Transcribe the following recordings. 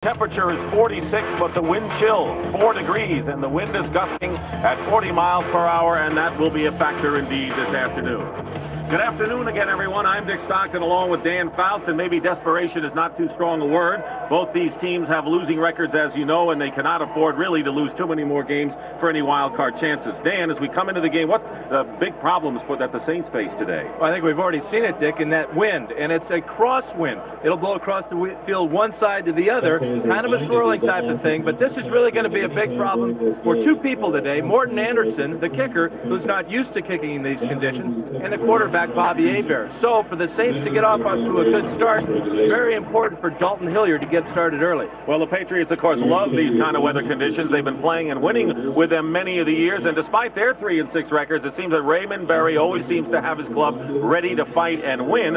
Temperature is 46, but the wind chill 4 degrees, and the wind is gusting at 40 miles per hour, and that will be a factor indeed this afternoon. Good afternoon again, everyone. I'm Dick Stockton along with Dan Faust, and maybe desperation is not too strong a word. Both these teams have losing records, as you know, and they cannot afford really to lose too many more games for any wild card chances. Dan, as we come into the game, what the big problems that the Saints face today? Well, I think we've already seen it, Dick, in that wind, and it's a crosswind. It'll blow across the field one side to the other, kind of a swirling type of thing, but this is really going to be a big problem for two people today. Morton Anderson, the kicker, who's not used to kicking in these conditions, and the quarterback, Bobby Hebert. So for the Saints to get off to a good start, very important for Dalton Hilliard to get started early. Well, the Patriots, of course, love these kind of weather conditions. They've been playing and winning with them many of the years, and despite their 3-6 records, it seems that Raymond Berry always seems to have his club ready to fight and win.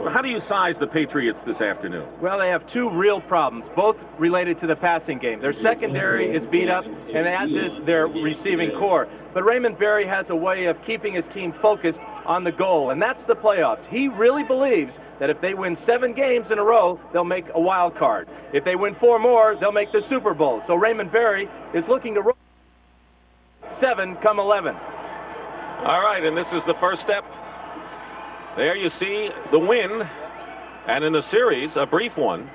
How do you size the Patriots this afternoon? Well, they have two real problems, both related to the passing game. Their secondary is beat up, and as is their receiving core. But Raymond Berry has a way of keeping his team focused on the goal, and that's the playoffs. He really believes that if they win 7 games in a row, they'll make a wild card. If they win 4 more, they'll make the Super Bowl. So Raymond Berry is looking to roll 7 come 11. All right, and this is the first step. There you see the win, and in the series, a brief one.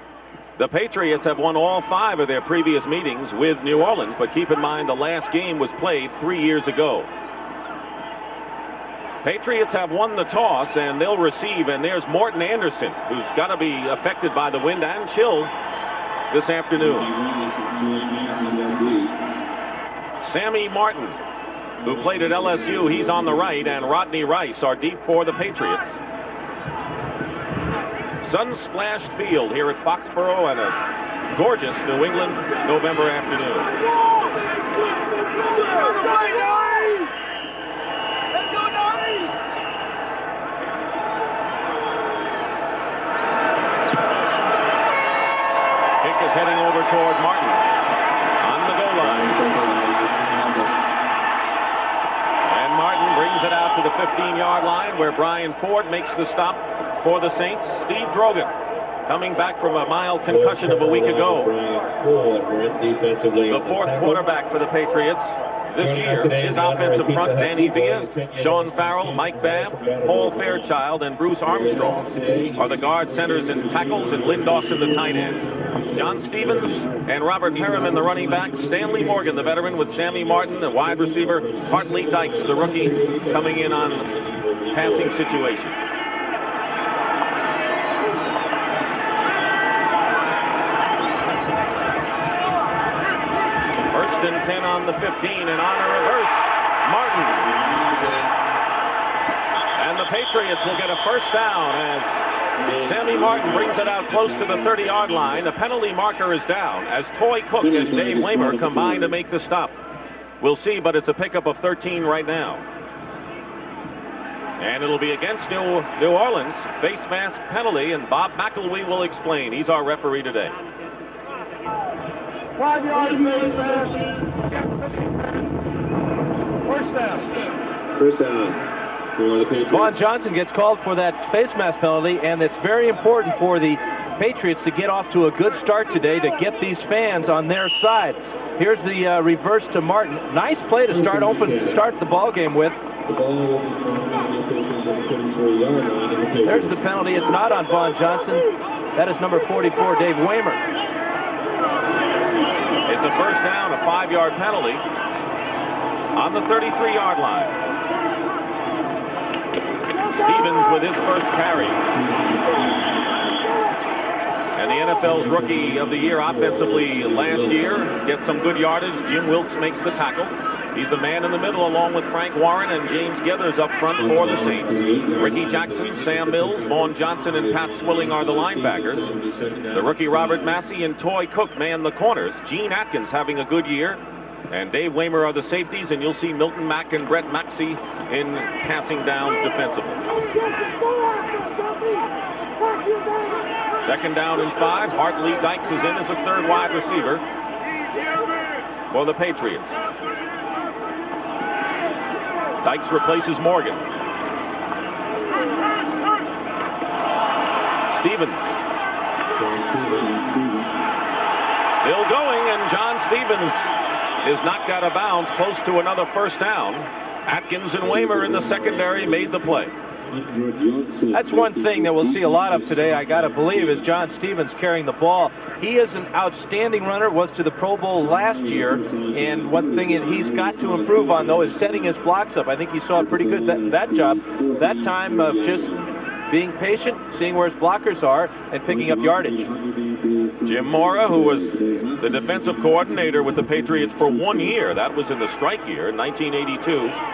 The Patriots have won all 5 of their previous meetings with New Orleans, but keep in mind the last game was played 3 years ago. Patriots have won the toss, and they'll receive, and there's Morton Anderson, who's got to be affected by the wind and chill this afternoon. Sammy Martin, who played at LSU, he's on the right, and Rodney Rice are deep for the Patriots. Sun-splashed field here at Foxborough, and a gorgeous New England November afternoon. Kick is heading over toward Martin on the goal line. And Martin brings it out to the 15-yard line where Brian Ford makes the stop for the Saints. Steve Drogan, coming back from a mild concussion of a week ago. The 4th quarterback for the Patriots this year. His offensive front, Danny Villa, Sean Farrell, Mike Babb, Paul Fairchild, and Bruce Armstrong are the guard centers and tackles, and Lynn Dawson the tight end. John Stevens and Robert Perriman the running back. Stanley Morgan, the veteran, with Sammy Martin, the wide receiver. Hartley Dykes, the rookie, coming in on passing situation. And 10 on the 15, and on a reverse, Martin. And the Patriots will get a first down as Sammy Martin brings it out close to the 30-yard line. The penalty marker is down as Toy Cook and Dave Waymer combine to make the stop. We'll see, but it's a pickup of 13 right now. And it'll be against New Orleans, face mask penalty, and Bob McElwee will explain. He's our referee today. 5 yards, face mask. First down. First down for the Patriots. Vaughn Johnson gets called for that face mask penalty, and it's very important for the Patriots to get off to a good start today to get these fans on their side. Here's the reverse to Martin. Nice play to start the ball game with. There's the penalty. It's not on Vaughn Johnson. That is number 44, Dave Waymer. It's a first down, a 5-yard penalty on the 33-yard line. Stevens with his first carry. And the NFL's Rookie of the Year offensively last year gets some good yardage. Jim Wilkes makes the tackle. He's the man in the middle along with Frank Warren and James Gethers up front for the Saints. Ricky Jackson, Sam Mills, Vaughn Johnson, and Pat Swilling are the linebackers. The rookie Robert Massey and Toy Cook man the corners. Gene Atkins having a good year. And Dave Waymer are the safeties, and you'll see Milton Mack and Brett Maxey in passing downs defensively. Second down and 5. Hartley Dykes is in as a third wide receiver for the Patriots. Dykes replaces Morgan. Stevens. Stevens is knocked out of bounds close to another first down. Atkins and Waymer in the secondary made the play. That's one thing that we'll see a lot of today, I got to believe, is John Stevens carrying the ball. He is an outstanding runner, was to the Pro Bowl last year, and one thing that he's got to improve on, though, is setting his blocks up. I think he saw pretty good that job. That time of just being patient, seeing where his blockers are, and picking up yardage. Jim Mora, who was the defensive coordinator with the Patriots for 1 year, that was in the strike year, 1982.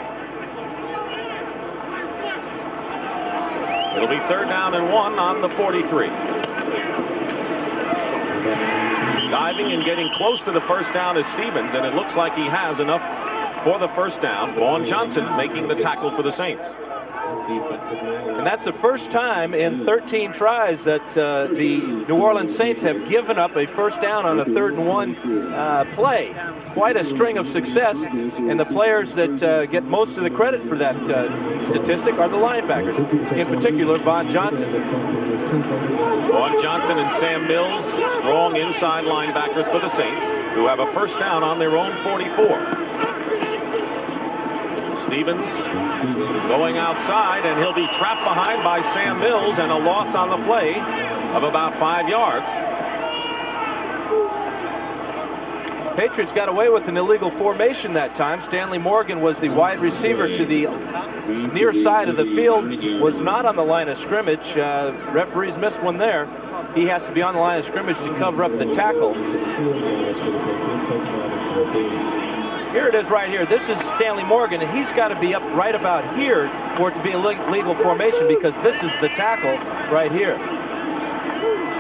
It'll be 3rd down and 1 on the 43. Diving and getting close to the first down is Stevens, and it looks like he has enough for the first down. Vaughn Johnson making the tackle for the Saints. And that's the first time in 13 tries that the New Orleans Saints have given up a first down on a 3rd and 1 play. Quite a string of success, and the players that get most of the credit for that statistic are the linebackers, in particular Vaughn Johnson. Vaughn Johnson and Sam Mills, strong inside linebackers for the Saints, who have a first down on their own 44. Stevens going outside, and he'll be trapped behind by Sam Mills, and a loss on the play of about 5 yards. Patriots got away with an illegal formation that time. Stanley Morgan was the wide receiver to the near side of the field, was not on the line of scrimmage. Referees missed one there. He has to be on the line of scrimmage to cover up the tackle. Here it is right here. This is Stanley Morgan, and he's got to be up right about here for it to be a legal formation, because this is the tackle right here.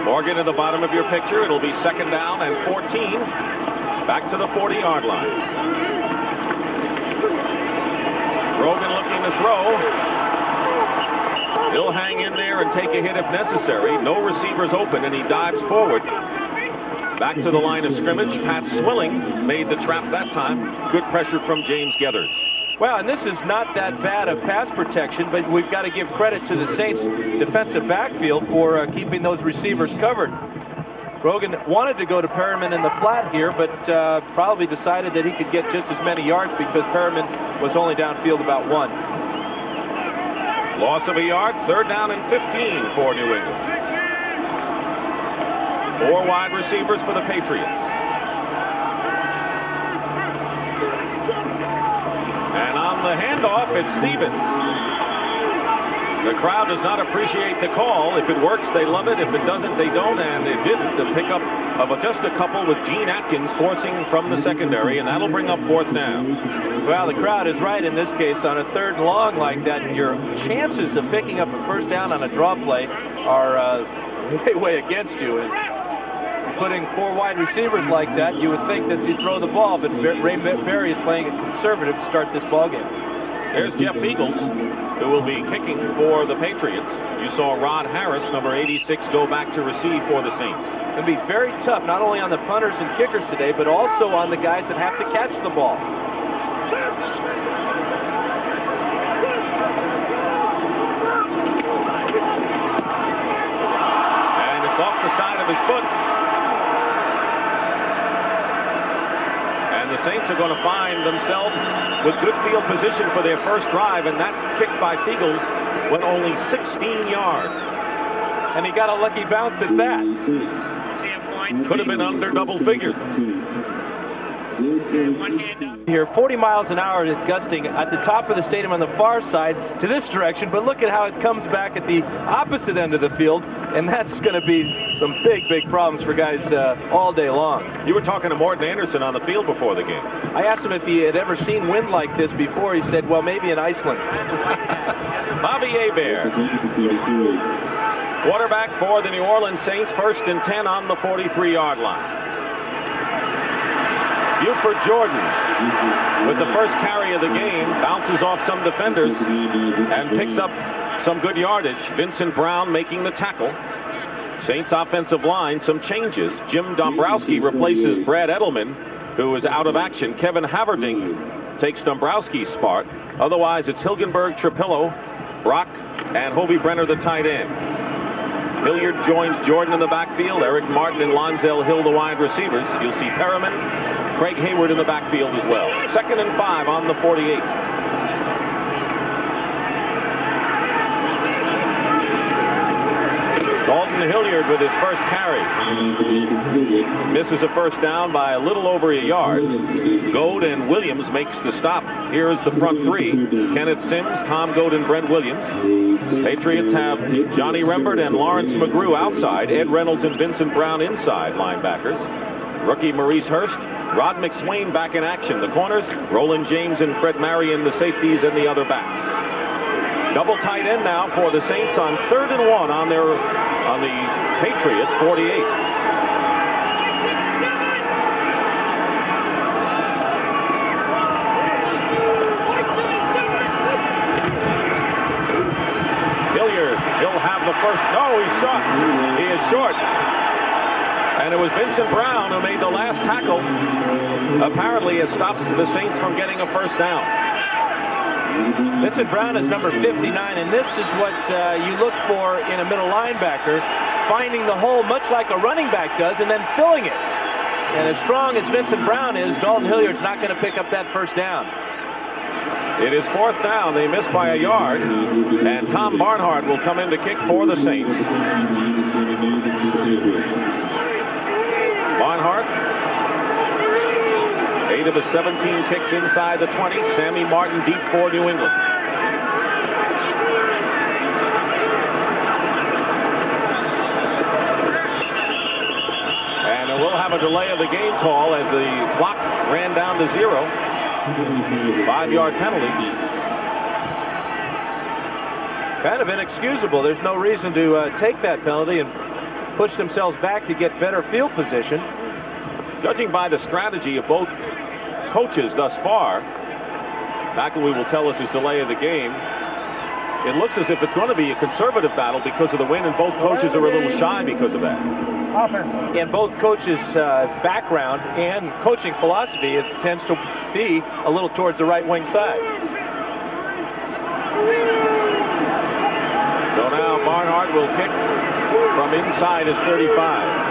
Morgan at the bottom of your picture. It'll be 2nd down and 14. Back to the 40-yard line. Rogan looking to throw. He'll hang in there and take a hit if necessary. No receivers open, and he dives forward. Back to the line of scrimmage. Pat Swilling made the trap that time. Good pressure from James Gethers. Well, and this is not that bad of pass protection, but we've got to give credit to the Saints' defensive backfield for keeping those receivers covered. Rogan wanted to go to Perriman in the flat here, but probably decided that he could get just as many yards because Perriman was only downfield about 1. Loss of a yard, 3rd down and 15 for New England. 4 wide receivers for the Patriots. And on the handoff, it's Stevens. The crowd does not appreciate the call. If it works, they love it. If it doesn't, they don't. And it didn't. The pickup of just a couple with Gene Atkins forcing from the secondary, and that'll bring up 4th down. Well, the crowd is right in this case. On a 3rd and long like that, your chances of picking up a first down on a draw play are way against you. And putting 4 wide receivers like that, you would think that you throw the ball, but Ray Berry is playing it conservative to start this ball game. There's Jeff Eagles, who will be kicking for the Patriots. You saw Rod Harris, number 86, go back to receive for the Saints. It'll be very tough, not only on the punters and kickers today, but also on the guys that have to catch the ball. And it's off the side of his foot. The Saints are going to find themselves with good field position for their first drive, and that kick by Eagles went only 16 yards. And he got a lucky bounce at that. Could have been under double figures. Here, 40 miles an hour is gusting at the top of the stadium on the far side to this direction, but look at how it comes back at the opposite end of the field, and that's going to be some big, big problems for guys all day long. You were talking to Morton Anderson on the field before the game. I asked him if he had ever seen wind like this before. He said, well, maybe in Iceland. Bobby Hebert, quarterback for the New Orleans Saints, 1st and 10 on the 43-yard line. Buford Jordan, with the first carry of the game, bounces off some defenders and picks up some good yardage. Vincent Brown making the tackle. Saints offensive line, some changes. Jim Dombrowski replaces Brad Edelman, who is out of action. Kevin Haverding takes Dombrowski's spot. Otherwise, it's Hilgenberg, Trapillo, Brock, and Hobie Brenner, the tight end. Hilliard joins Jordan in the backfield. Eric Martin and Lonzel Hill, the wide receivers. You'll see Perriman, Craig Hayward in the backfield as well. 2nd and 5 on the 48. Dalton Hilliard with his first carry. Misses a first down by a little over a yard. Goad and Williams makes the stop. Here's the front three. Kenneth Sims, Tom Goad, and Brent Williams. Patriots have Johnny Rembert and Lawrence McGrew outside. Ed Reynolds and Vincent Brown inside linebackers. Rookie Maurice Hurst. Rod McSwain back in action. The corners, Roland James and Fred Marion, the safeties, and the other backs. Double tight end now for the Saints on 3rd and 1 on the Patriots 48. Hilliard, he'll have the first. No, he's short. He is short. And it was Vincent Brown who made the last tackle. Apparently it stops the Saints from getting a first down. Vincent Brown is number 59, and this is what you look for in a middle linebacker, finding the hole much like a running back does and then filling it. And as strong as Vincent Brown is, Dalton Hilliard's not going to pick up that first down. It is 4th down. They missed by a yard, and Tom Barnhart will come in to kick for the Saints. Barnhart, 8 of his 17 kicks inside the 20. Sammy Martin deep for New England. And we'll have a delay of the game call as the clock ran down to 0. 5-yard penalty. Kind of inexcusable. There's no reason to take that penalty and push themselves back to get better field position. Judging by the strategy of both coaches thus far, McElwee will tell us his delay of the game. It looks as if it's going to be a conservative battle because of the wind, and both coaches are a little shy because of that. And both coaches' background and coaching philosophy tends to be a little towards the right wing side. So now Barnhart will kick from inside his 35.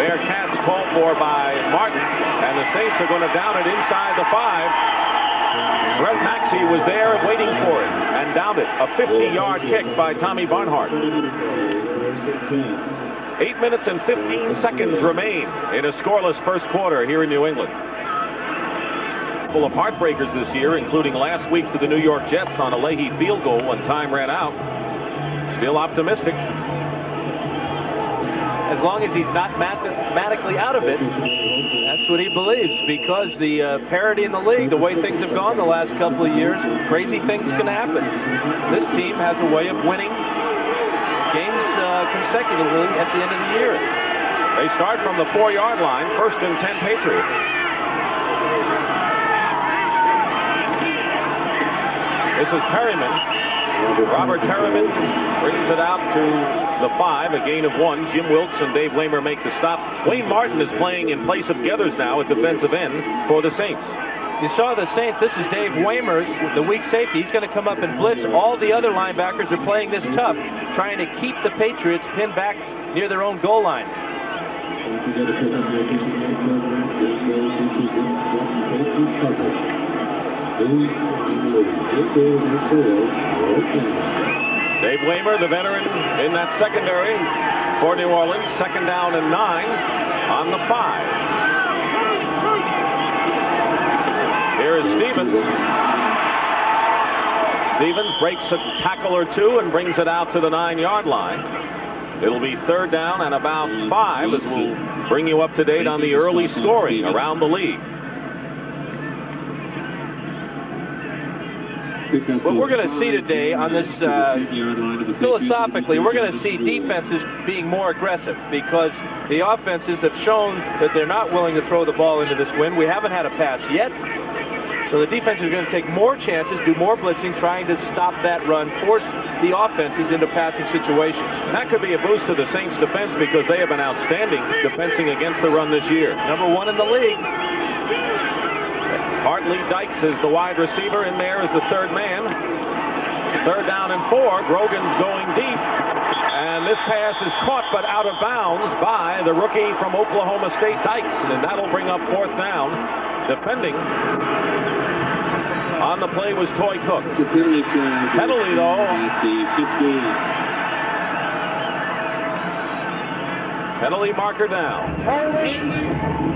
Bearcats called for by Martin, and the Saints are going to down it inside the 5. Brett Maxey was there waiting for it and downed it. A 50-yard kick by Tommy Barnhart. 8 minutes and 15 seconds remain in a scoreless first quarter here in New England. Full of heartbreakers this year, including last week to the New York Jets on a Leahy field goal when time ran out. Still optimistic. As long as he's not mathematically out of it, that's what he believes. Because the parity in the league, the way things have gone the last couple of years, crazy things can happen. This team has a way of winning games consecutively at the end of the year. They start from the 4-yard line, 1st and 10 Patriots. This is Perryman. Robert Perryman brings it out to the 5, a gain of 1. Jim Wilkes and Dave Waymer make the stop. Wayne Martin is playing in place of Geathers now at defensive end for the Saints. You saw the Saints. This is Dave Waymer, the weak safety. He's going to come up and blitz. All the other linebackers are playing this tough, trying to keep the Patriots pinned back near their own goal line. Dave Waymer, the veteran in that secondary for New Orleans. 2nd down and 9 on the 5. Here is Stevens. Stevens breaks a tackle or two and brings it out to the 9-yard line. It'll be 3rd down and about 5 as we'll bring you up to date on the early scoring around the league. What we're going to see today on this, philosophically, we're going to see defenses being more aggressive because the offenses have shown that they're not willing to throw the ball into this wind. We haven't had a pass yet. So the defense is going to take more chances, do more blitzing, trying to stop that run, force the offenses into passing situations. And that could be a boost to the Saints' defense because they have been outstanding defending against the run this year. Number 1 in the league. Hartley Dykes is the wide receiver, and there is the 3rd man. 3rd down and 4. Grogan's going deep, and this pass is caught but out of bounds by the rookie from Oklahoma State, Dykes, and that'll bring up 4th down. Defending on the play was Toy Cook. Penalty, though. Penalty marker down.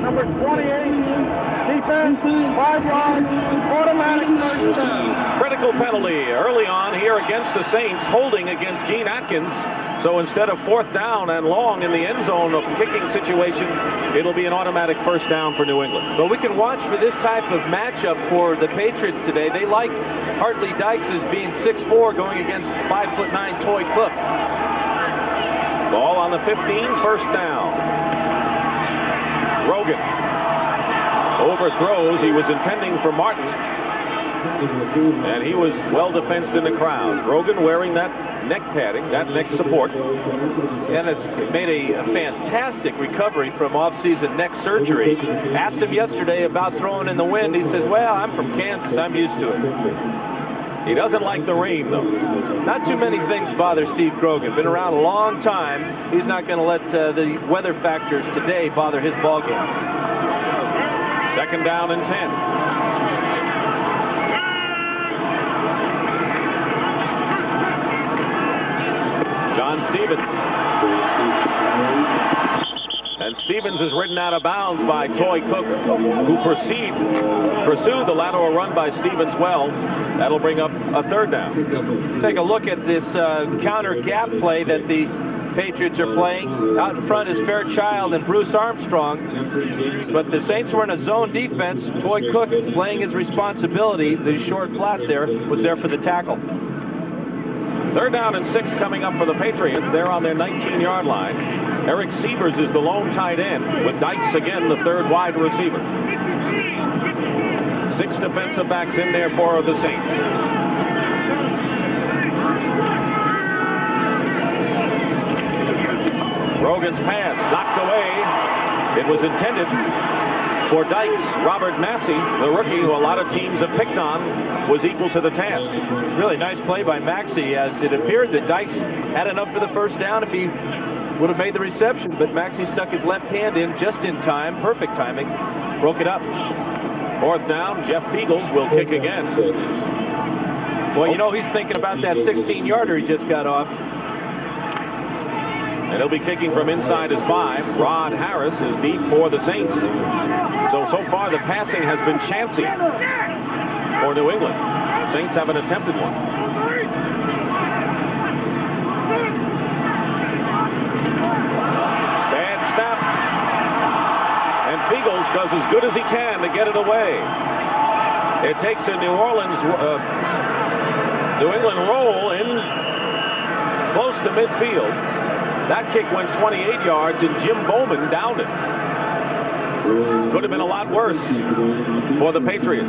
Number 28, defense, 5 yards, automatic first down. Critical penalty early on here against the Saints, holding against Gene Atkins. So instead of 4th down and long in the end zone of kicking situation, it'll be an automatic first down for New England. But we can watch for this type of matchup for the Patriots today. They like Hartley Dykes as being 6'4", going against 5'9" Toy Cook. Ball on the 15, first down. Rogan overthrows. He was intending for Martin, and he was well defensed in the crowd. Rogan wearing that neck padding, that neck support. And has made a fantastic recovery from off-season neck surgery. Asked him yesterday about throwing in the wind. He says, well, I'm from Kansas. I'm used to it. He doesn't like the rain, though. Not too many things bother Steve Grogan. Been around a long time. He's not going to let the weather factors today bother his ball game. 2nd down and 10. John Stevens. And Stevens is ridden out of bounds by Toy Cook, who pursued the lateral run by Stevens well. That'll bring up a 3rd down. Take a look at this counter gap play that the Patriots are playing. Out in front is Fairchild and Bruce Armstrong. But the Saints were in a zone defense. Toy Cook playing his responsibility. The short flat there was there for the tackle. 3rd down and 6 coming up for the Patriots. They're on their 19-yard line. Eric Sievers is the lone tight end, with Dykes again the 3rd wide receiver. 6 defensive backs in there for the Saints. Rogan's pass knocked away. It was intended for Dykes. Robert Massey, the rookie who a lot of teams have picked on, was equal to the task. Really nice play by Maxey, as it appeared that Dykes had enough for the first down if he would have made the reception, but Maxey stuck his left hand in just in time. Perfect timing. Broke it up. 4th down. Jeff Beagles will kick again. Well, you know he's thinking about that 16-yarder he just got off. And he'll be kicking from inside his 5. Rod Harris is deep for the Saints. So far the passing has been chancy for New England. Saints haven't attempted one. Bad snap. And Beagles does as good as he can to get it away. It takes a New England roll in close to midfield. That kick went 28 yards, and Jim Bowman downed it. Could have been a lot worse for the Patriots.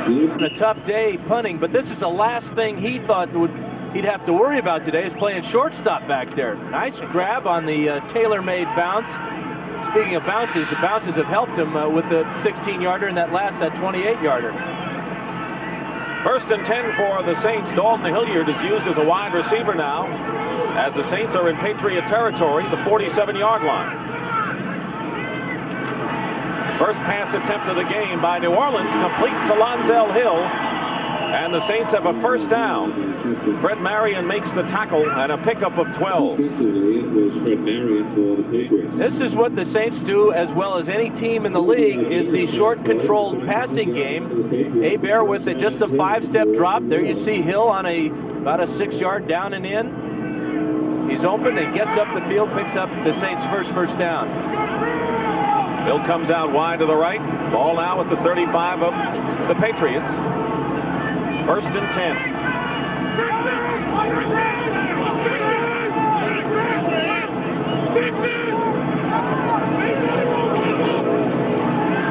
A tough day punting, but this is the last thing he thought he'd have to worry about today, is playing shortstop back there. Nice grab on the tailor-made bounce. Speaking of bounces, the bounces have helped him with the 16-yarder and that 28-yarder. 1st and 10 for the Saints. Dalton Hilliard is used as a wide receiver now, as the Saints are in Patriot territory, the 47-yard line. First pass attempt of the game by New Orleans, complete to Lonzel Hill, and the Saints have a first down. Fred Marion makes the tackle and a pickup of 12. This is what the Saints do as well as any team in the league, is the short controlled passing game. Hebert with just a 5-step drop. There you see Hill on about a 6-yard down and in. He's open and gets up the field, picks up the Saints' first down. Hill comes out wide to the right. Ball now at the 35 of the Patriots. 1st and 10.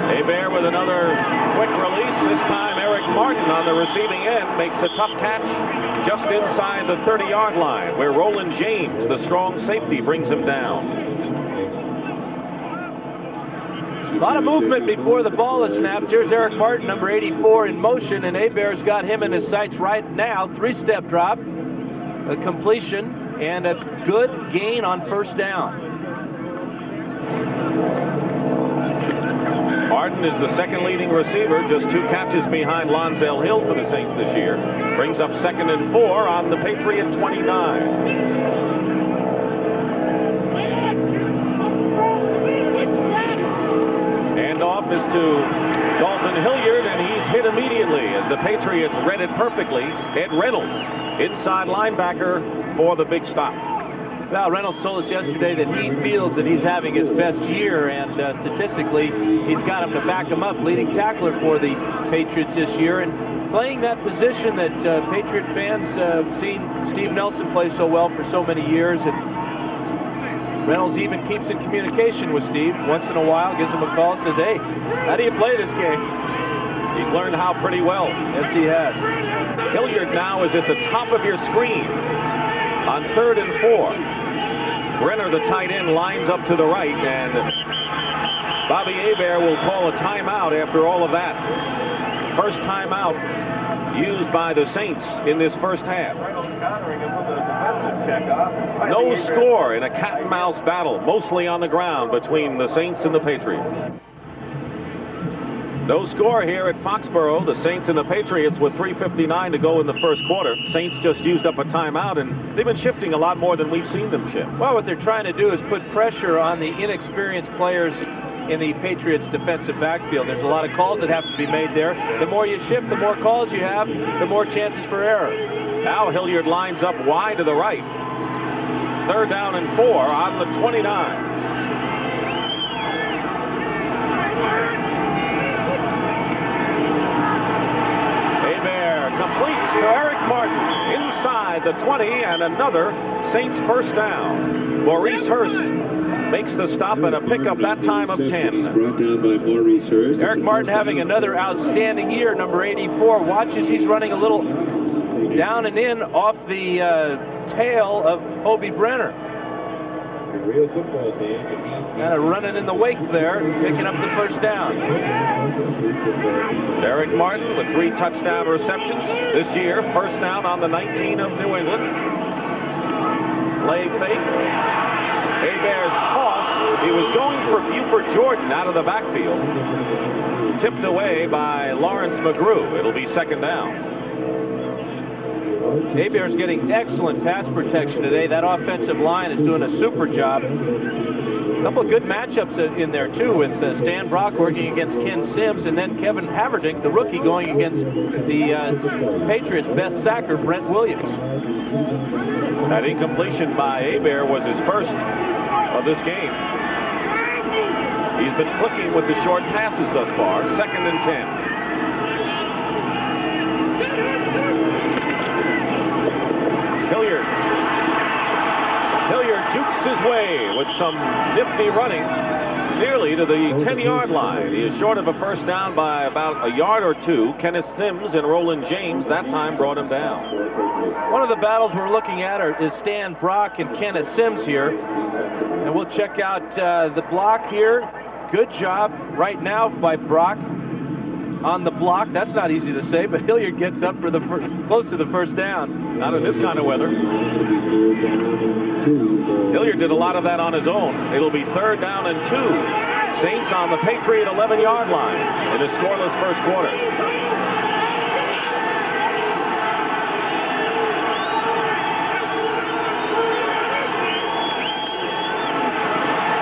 Hebert with another quick release. This time Eric Martin on the receiving end makes a tough catch just inside the 30-yard line, where Roland James, the strong safety, brings him down. A lot of movement before the ball is snapped. Here's Eric Martin, number 84, in motion, and Hebert's got him in his sights right now. 3-step drop, a completion. and a good gain on first down. Martin is the second leading receiver, just 2 catches behind Lonzell Hill for the Saints this year. Brings up 2nd and 4 on the Patriot 29. Handoff is to Dalton Hilliard, and he's hit immediately as the Patriots read it perfectly. Ed Reynolds, inside linebacker for the big stop. Well, Reynolds told us yesterday that he feels that he's having his best year, and statistically, he's got him to back him up. Leading tackler for the Patriots this year, and playing that position that Patriot fans have seen Steve Nelson play so well for so many years. And Reynolds even keeps in communication with Steve once in a while, gives him a call, says, "Hey, how do you play this game?" He's learned how pretty well. Yes, he has. Hilliard now is at the top of your screen on 3rd and 4. Brenner, the tight end, lines up to the right, and Bobby Hebert will call a timeout after all of that. First timeout used by the Saints in this first half. No score in a cat-and-mouse battle, mostly on the ground between the Saints and the Patriots. No score here at Foxborough. The Saints and the Patriots with 3:59 to go in the first quarter. Saints just used up a timeout, and they've been shifting a lot more than we've seen them shift. Well, what they're trying to do is put pressure on the inexperienced players in the Patriots defensive backfield. There's a lot of calls that have to be made there. The more you shift, the more calls you have, the more chances for error. Now Hilliard lines up wide to the right. 3rd down and 4 on the 29. Completes to Eric Martin inside the 20, and another Saints first down. Maurice Hurst makes the stop and a pickup that time of 10. Brought down by Maurice Hurst. Eric Martin having another outstanding year, number 84. Watch as he's running a little down and in off the tail of Hobie Brenner. A real football fan. Kind of running in the wake there, picking up the first down. Eric Martin with 3 touchdown receptions this year. First down on the 19 of New England. Play fake. Hebert's toss. He was going for Buford Jordan out of the backfield. Tipped away by Lawrence McGrew. It'll be 2nd down. Hebert's getting excellent pass protection today. That offensive line is doing a super job. A couple of good matchups in there, too, with Stan Brock working against Ken Sims, and then Kevin Haverdink, the rookie, going against the Patriots' best sacker, Brent Williams. That incompletion by Hebert was his first of this game. He's been clicking with the short passes thus far. 2nd and 10. Hilliard jukes his way with some nifty running nearly to the 10-yard line. He is short of a first down by about a yard or 2. Kenneth Sims and Roland James that time brought him down. One of the battles we're looking at is Stan Brock and Kenneth Sims here. And we'll check out the block here. Good job right now by Brock on the block. That's not easy to say, but Hilliard gets up for the close to the first down. Not in this kind of weather. Hilliard did a lot of that on his own. It'll be 3rd down and 2. Saints on the Patriot 11-yard line in a scoreless first quarter.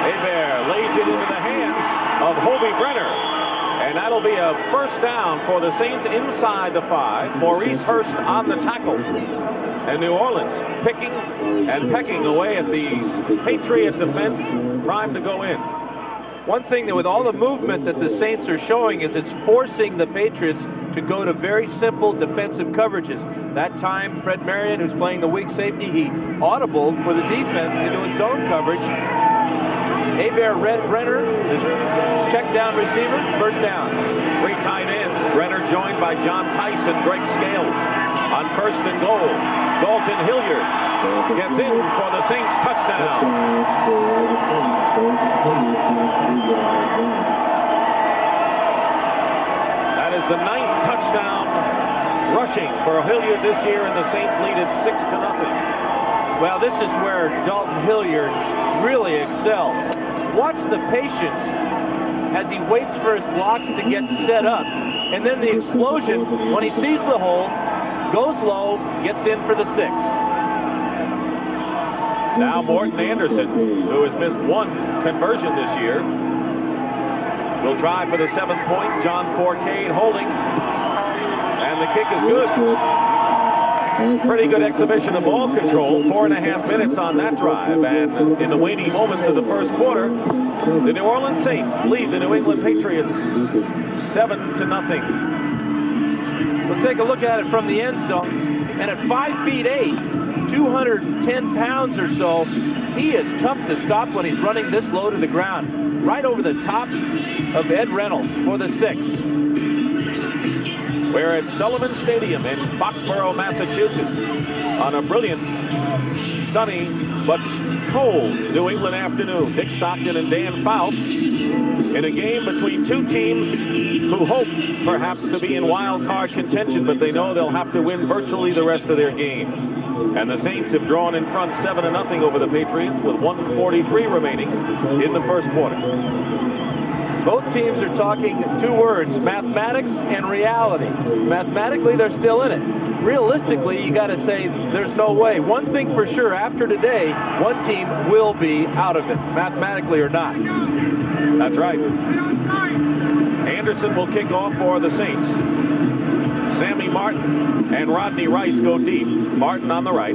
Hebert lays it into the hands of Hobie Brenner. And that'll be a first down for the Saints inside the 5. Maurice Hurst on the tackle. And New Orleans picking and pecking away at the Patriot defense, primed to go in. One thing that with all the movement that the Saints are showing is it's forcing the Patriots to go to very simple defensive coverages. That time, Fred Marion, who's playing the weak safety, he audibled for the defense into his zone coverage. Hebert Brenner, his check down receiver, first down. 3 tight ends. Brenner joined by John Tice and Greg Scales on 1st and goal. Dalton Hilliard gets in for the Saints touchdown. That is the 9th touchdown rushing for Hilliard this year, and the Saints lead it 6-0. Well, this is where Dalton Hilliard really excels. Watch the patience as he waits for his blocks to get set up. And then the explosion, when he sees the hole, goes low, gets in for the 6. Now Morton Anderson, who has missed one conversion this year, will try for the 7th point. John Forcade holding. And the kick is good. Pretty good exhibition of ball control. 4.5 minutes on that drive. And in the waning moments of the first quarter, the New Orleans Saints lead the New England Patriots 7-0. Let's take a look at it from the end zone. And at 5 feet 8, 210 pounds or so, he is tough to stop when he's running this low to the ground. Right over the top of Ed Reynolds for the 6th. We're at Sullivan Stadium in Foxborough, Massachusetts, on a brilliant, sunny, but cold New England afternoon. Dick Stockton and Dan Fouts in a game between two teams who hope perhaps to be in wild card contention, but they know they'll have to win virtually the rest of their game. And the Saints have drawn in front 7-0 over the Patriots with 1:43 remaining in the first quarter. Both teams are talking two words, mathematics and reality. Mathematically, they're still in it. Realistically, you got to say there's no way. One thing for sure, after today, one team will be out of it, mathematically or not. That's right. Anderson will kick off for the Saints. Sammy Martin and Rodney Rice go deep. Martin on the right.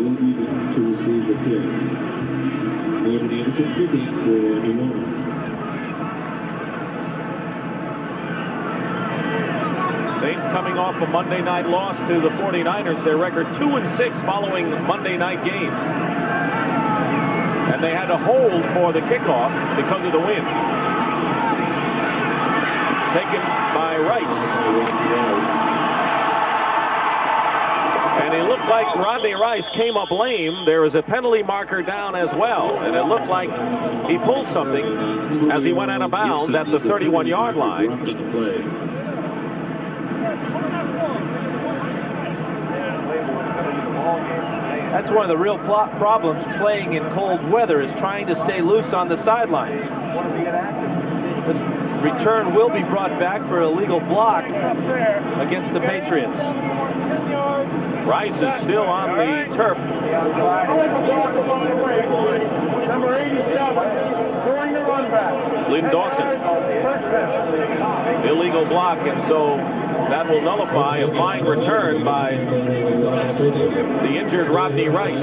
Saints coming off a Monday night loss to the 49ers. Their record 2-6 following Monday night games. And they had to hold for the kickoff because of the wind. Taken by Rice. And it looked like Rodney Rice came up lame. There was a penalty marker down as well. And it looked like he pulled something as he went out of bounds at the 31-yard line. That's one of the real problems playing in cold weather, is trying to stay loose on the sidelines. The return will be brought back for a legal block against the Patriots. Rice is still on the turf. Number 87, during the run back. Lynn Dawson. Illegal block, and so that will nullify a fine return by the injured Rodney Rice.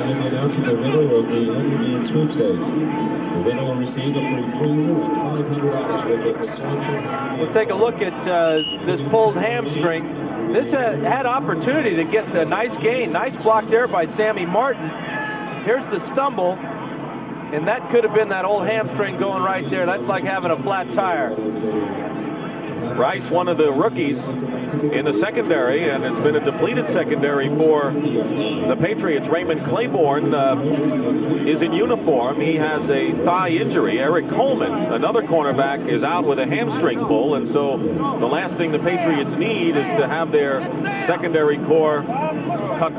We'll take a look at this pulled hamstring. This had opportunity to get a nice gain. Nice block there by Sammy Martin. Here's the stumble, and that could have been that old hamstring going right there. That's like having a flat tire. Rice, one of the rookies in the secondary, and it's been a depleted secondary for the Patriots. Raymond Claiborne is in uniform. He has a thigh injury. Eric Coleman, another cornerback, is out with a hamstring pull, and so the last thing the Patriots need is to have their secondary core cut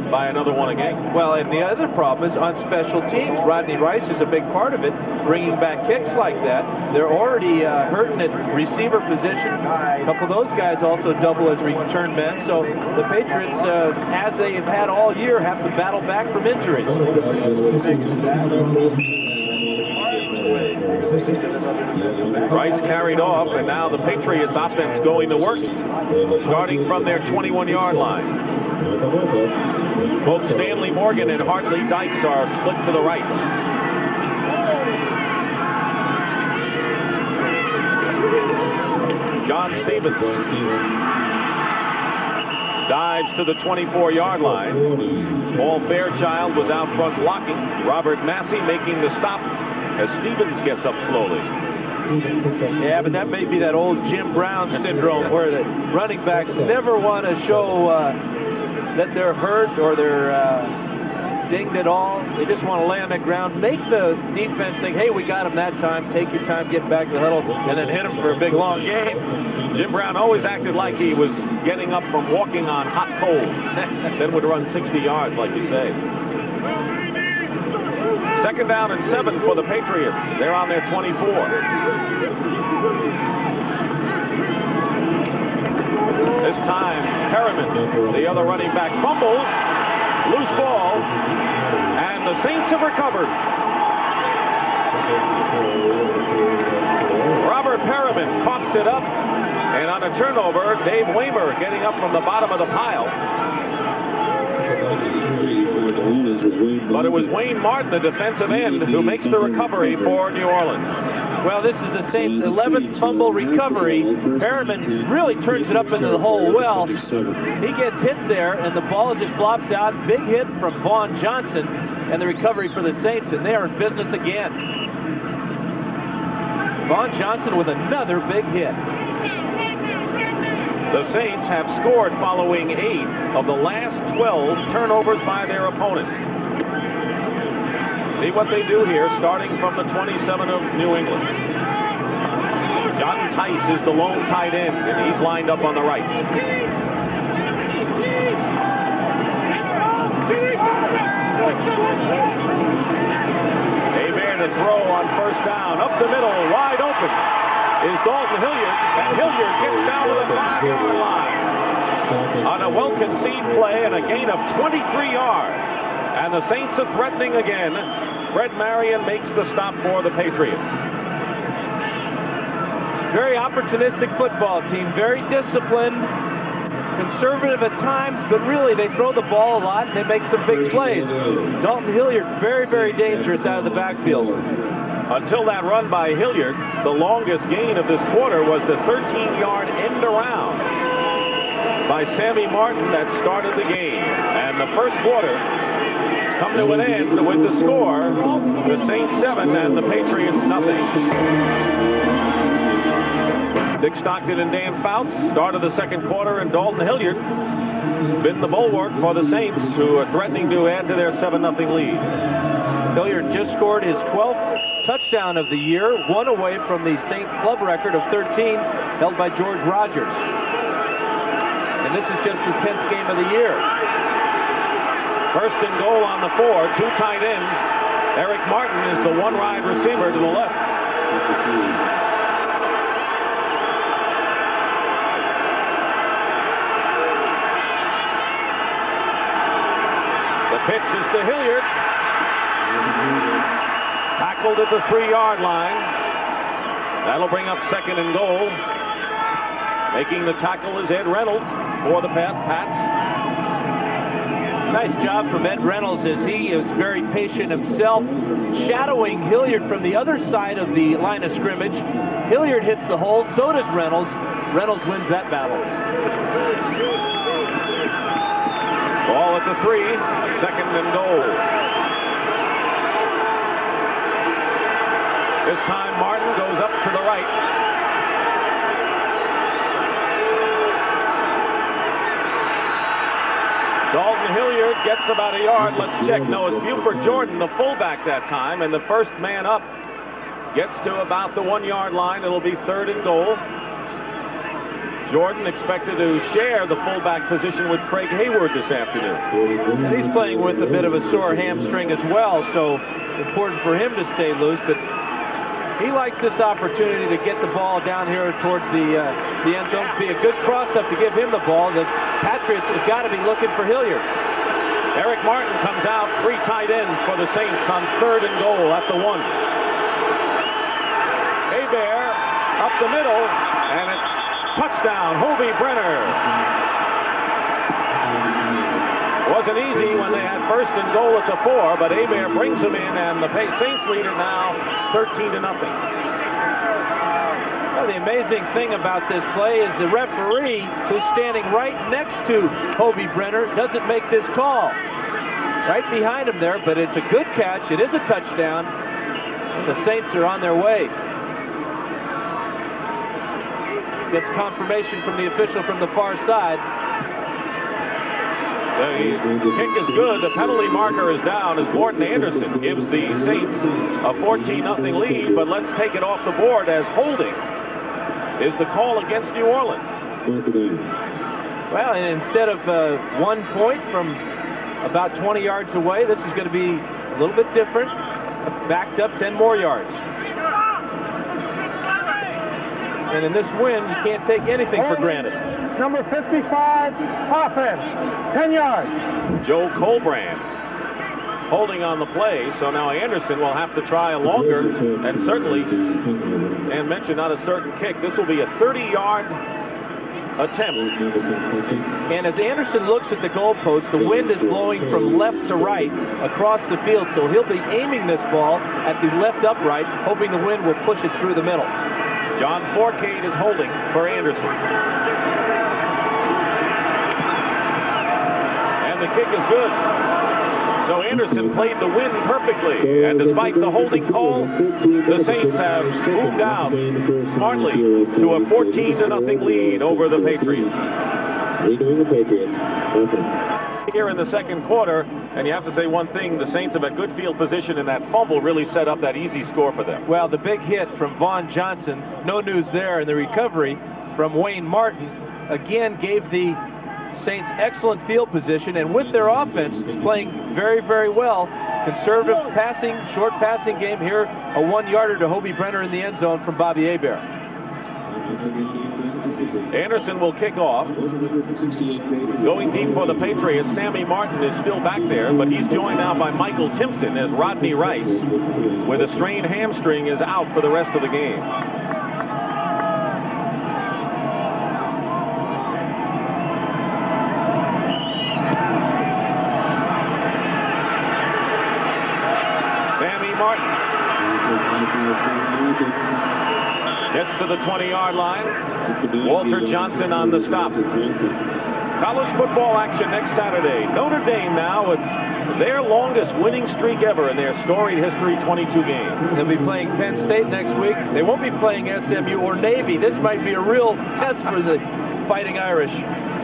by another one again. Well, and the other problem is on special teams. Rodney Rice is a big part of it, bringing back kicks like that. They're already hurting at receiver position. A couple of those guys also double as return men. So the Patriots, as they've had all year, have to battle back from injuries. Rice carried off, and now the Patriots offense going to work, starting from their 21-yard line. Both Stanley Morgan and Hartley Dykes are split to the right. John Stevens dives to the 24-yard line. Paul Fairchild was out front blocking. Robert Massey making the stop as Stevens gets up slowly. Yeah, but that may be that old Jim Brown syndrome where the running backs never want to show that they're hurt or they're dinged at all. They just want to lay on the ground, make the defense think, hey, we got him that time, take your time, get back to the huddle, and then hit him for a big, long game. Jim Brown always acted like he was getting up from walking on hot coals, then would run 60 yards, like you say. Second down and 7 for the Patriots. They're on their 24. This time, Perriman, the other running back, fumbles, loose ball, and the Saints have recovered. Robert Perriman coughs it up, and on a turnover, Dave Waymer getting up from the bottom of the pile. But it was Wayne Martin, the defensive end, who makes the recovery for New Orleans. Well, this is the Saints' 11th fumble recovery. Perriman really turns it up into the hole well. He gets hit there, and the ball just flops out. Big hit from Vaughn Johnson, and the recovery for the Saints, and they are in business again. Vaughn Johnson with another big hit. The Saints have scored following 8 of the last 12 turnovers by their opponents. See what they do here, starting from the 27 of New England. John Tice is the lone tight end, and he's lined up on the right. Hebert to throw on first down. Up the middle, wide open, is Dalton Hilliard, and Hilliard gets down to the 5-yard line on a well-conceived play and a gain of 23 yards. And the Saints are threatening again. Fred Marion makes the stop for the Patriots. Very opportunistic football team, very disciplined, conservative at times, but really they throw the ball a lot and they make some big plays. Dalton Hilliard, very, very dangerous out of the backfield. Until that run by Hilliard, the longest gain of this quarter was the 13-yard end around by Sammy Martin that started the game. And the first quarter come to an end with the score, the Saints 7 and the Patriots nothing. Dick Stockton and Dan Fouts started the second quarter, and Dalton Hilliard been the bulwark for the Saints, who are threatening to add to their 7-0 lead. Hilliard just scored his 12th touchdown of the year, one away from the Saints club record of 13 held by George Rogers. And this is just his 10th game of the year. First and goal on the 4, 2 tight ends. Eric Martin is the one-wide receiver to the left. The pitch is to Hilliard. Tackled at the 3-yard line. That'll bring up second and goal. Making the tackle is Ed Reynolds for the Pats. Nice job from Ed Reynolds, as he is very patient himself, shadowing Hilliard from the other side of the line of scrimmage. Hilliard hits the hole, so does Reynolds. Reynolds wins that battle. Ball at the 3, second and goal. This time Martin goes up to the right. Dalton Hilliard gets about a yard. Let's check. No, it's Buford Jordan, the fullback that time, and the first man up gets to about the 1-yard line. It'll be third and goal. Jordan expected to share the fullback position with Craig Hayward this afternoon. And he's playing with a bit of a sore hamstring as well, so important for him to stay loose. But he likes this opportunity to get the ball down here towards the end zone. Be a good cross-up to give him the ball. The Patriots have got to be looking for Hilliard. Eric Martin comes out, 3 tight ends for the Saints on third and goal at the 1. Hebert up the middle, and it's touchdown, Hobie Brenner. Wasn't easy when they had first and goal at the 4, but Hebert brings them in, and the Saints lead it now 13-0. Well, the amazing thing about this play is the referee, who's standing right next to Hobie Brenner, doesn't make this call. Right behind him there, but it's a good catch. It is a touchdown. And the Saints are on their way. Gets confirmation from the official from the far side. The kick is good. The penalty marker is down as Morton Anderson gives the Saints a 14-0 lead, but let's take it off the board as holding is the call against New Orleans. Well, and instead of 1 point from about 20 yards away, this is going to be a little bit different. backed up 10 more yards. And in this win, you can't take anything for granted. Number 55, offense, 10 yards. Joe Colbrand holding on the play, so now Anderson will have to try a longer and certainly, and mention not a certain kick. This will be a 30-yard attempt. And as Anderson looks at the goalpost, the wind is blowing from left to right across the field, so he'll be aiming this ball at the left upright, hoping the wind will push it through the middle. John Fourcade is holding for Anderson. And the kick is good. So Anderson played the wind perfectly, and despite the holding call, the Saints have moved out smartly to a 14-0 lead over the Patriots. Here in the second quarter, and you have to say one thing, the Saints have a good field position, and that fumble really set up that easy score for them. Well, the big hit from Vaughn Johnson, no news there, and the recovery from Wayne Martin again gave the Saints excellent field position, and with their offense playing very, very well, conservative passing, short passing game here, a 1-yarder to Hobie Brenner in the end zone from Bobby Hebert. Anderson will kick off. Going deep for the Patriots, Sammy Martin is still back there, but he's joined now by Michael Timpson as Rodney Rice, with a strained hamstring, is out for the rest of the game. Gets to the 20-yard line. Walter Johnson on the stop. College football action next Saturday. Notre Dame now with their longest winning streak ever in their storied history, 22 games. They'll be playing Penn State next week. They won't be playing SMU or Navy. This might be a real test for the Fighting Irish.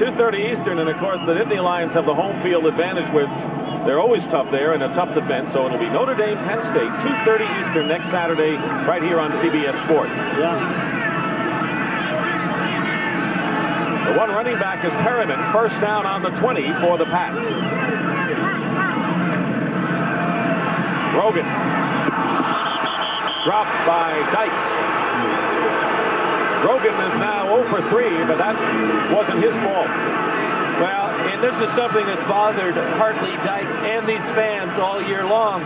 2:30 Eastern, and of course the Nittany Lions have the home field advantage with they're always tough there and a tough defense, so it'll be Notre Dame, Penn State, 2:30 Eastern next Saturday, right here on CBS Sports. Yeah. The one running back is Perriman, first down on the 20 for the Pats. Grogan, dropped by Dykes. Grogan is now 0 for 3, but that wasn't his fault. Well, and this is something that's bothered Hartley, Dykes, and these fans all year long.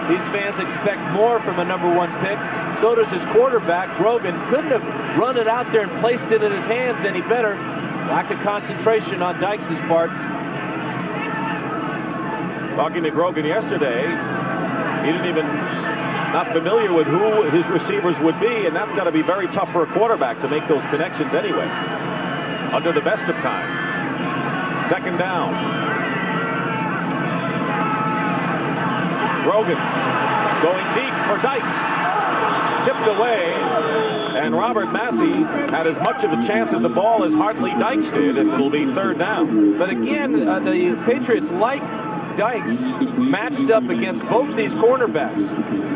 These fans expect more from a number 1 pick. So does his quarterback, Grogan. Couldn't have run it out there and placed it in his hands any better. Lack of concentration on Dykes' part. Talking to Grogan yesterday, he didn't even, not familiar with who his receivers would be, and that's got to be very tough for a quarterback to make those connections anyway, under the best of times. Second down. Grogan going deep for Dykes. Tipped away, and Robert Massey had as much of a chance at the ball as Hartley Dykes did, and it'll be third down. But again, the Patriots like Dykes matched up against both these cornerbacks.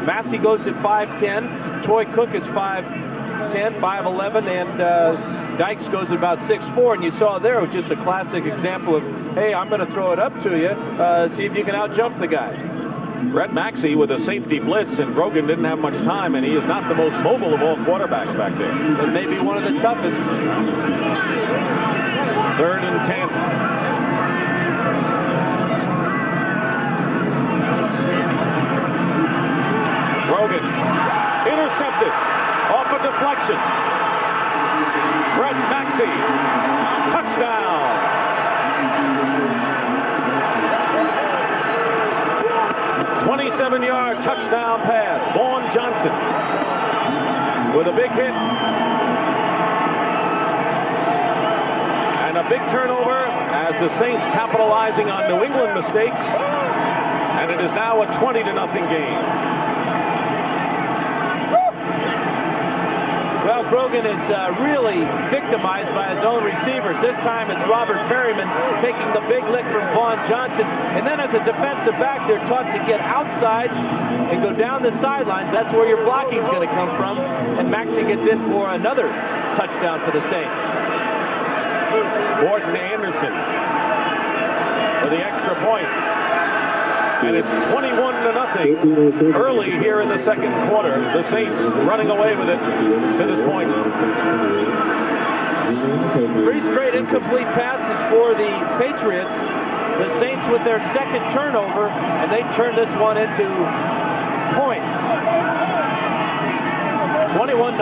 Massey goes at 5'10", Troy Cook is 5'10", 5'11", and Dykes goes at about 6'4", and you saw there was just a classic example of, hey, I'm going to throw it up to you, see if you can out-jump the guy. Brett Maxey with a safety blitz, and Grogan didn't have much time, and he is not the most mobile of all quarterbacks back there. But maybe one of the toughest. Third and 10. Grogan intercepted off a deflection. Brett Maxey, touchdown. 27-yard touchdown pass. Vaughn Johnson with a big hit. And a big turnover as the Saints capitalizing on New England mistakes. And it is now a 20-0 game. Well, Grogan is really victimized by his own receivers. This time it's Robert Perriman taking the big lick from Vaughn Johnson. And then as a defensive back, they're taught to get outside and go down the sidelines. That's where your blocking is going to come from. And Maxey gets in for another touchdown for the Saints. Morton Anderson for the extra point. And it's 21-0 running early here in the second quarter. The Saints running away with it to this point. 3 straight incomplete passes for the Patriots. The Saints with their second turnover, and they turn this one into points. 21-0.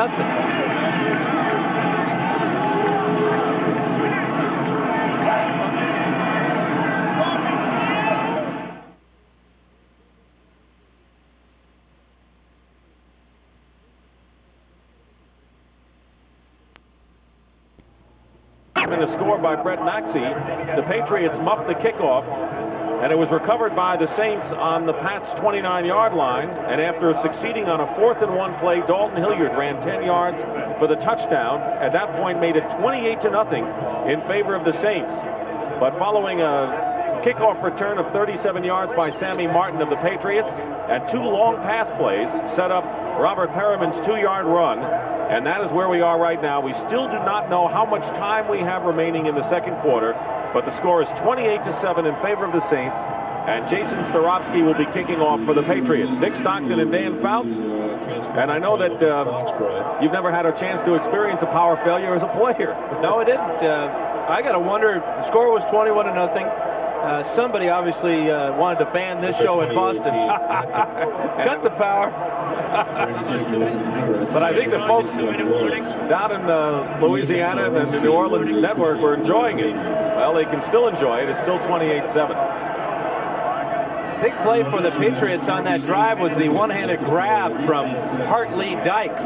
And a score by Brett Maxey. The Patriots muffed the kickoff, and it was recovered by the Saints on the Pats' 29-yard line. And after succeeding on a 4th and 1 play, Dalton Hilliard ran 10 yards for the touchdown. At that point, made it 28-0 in favor of the Saints. But following a kickoff return of 37 yards by Sammy Martin of the Patriots and 2 long pass plays, set up Robert Perriman's 2-yard run. And that is where we are right now. We still do not know how much time we have remaining in the second quarter, but the score is 28-7 in favor of the Saints, and Jason Starofsky will be kicking off for the Patriots. Dick Stockton and Dan Fouts. And I know that you've never had a chance to experience a power failure as a player. No, I didn't. I got to wonder, the score was 21-0. Somebody obviously wanted to ban this show in Boston. Cut the power. But I think the folks down in Louisiana and the New Orleans network were enjoying it. Well, they can still enjoy it. It's still 28-7. Big play for the Patriots on that drive was the one-handed grab from Hartley Dykes.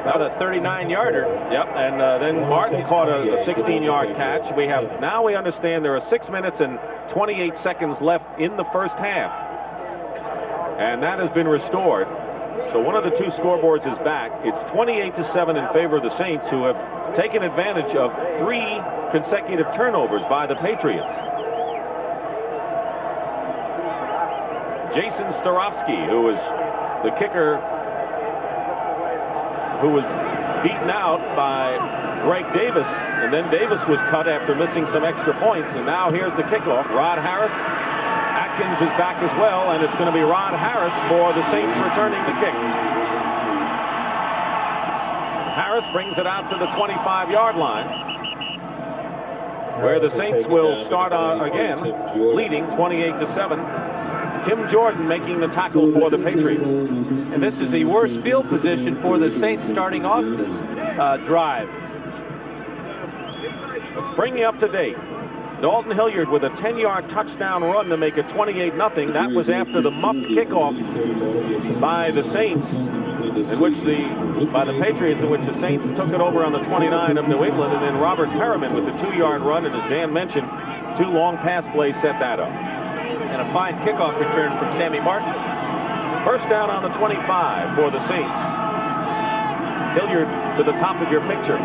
About a 39-yarder. Yep, and then Martin caught a 16-yard catch. Now we understand there are 6 minutes and 28 seconds left in the first half. And that has been restored. So one of the 2 scoreboards is back. It's 28-7 in favor of the Saints, who have taken advantage of 3 consecutive turnovers by the Patriots. Jason Starofsky, who was the kicker, who was beaten out by Greg Davis, and then Davis was cut after missing some extra points, and now here's the kickoff. Rod Harris. Atkins is back as well, and it's going to be Rod Harris for the Saints returning the kick. Harris brings it out to the 25-yard line, where the Saints will start again, leading 28-7. Tim Jordan making the tackle for the Patriots. And this is the worst field position for the Saints starting off this drive. Bring you up to date. Dalton Hilliard with a 10-yard touchdown run to make it 28-0. That was after the muffed kickoff by the Saints, by the Patriots, in which the Saints took it over on the 29 of New England, and then Robert Perriman with the 2-yard run, and as Dan mentioned, 2 long pass plays set that up. And a fine kickoff return from Sammy Martin. First down on the 25 for the Saints. Hilliard to the top of your picture.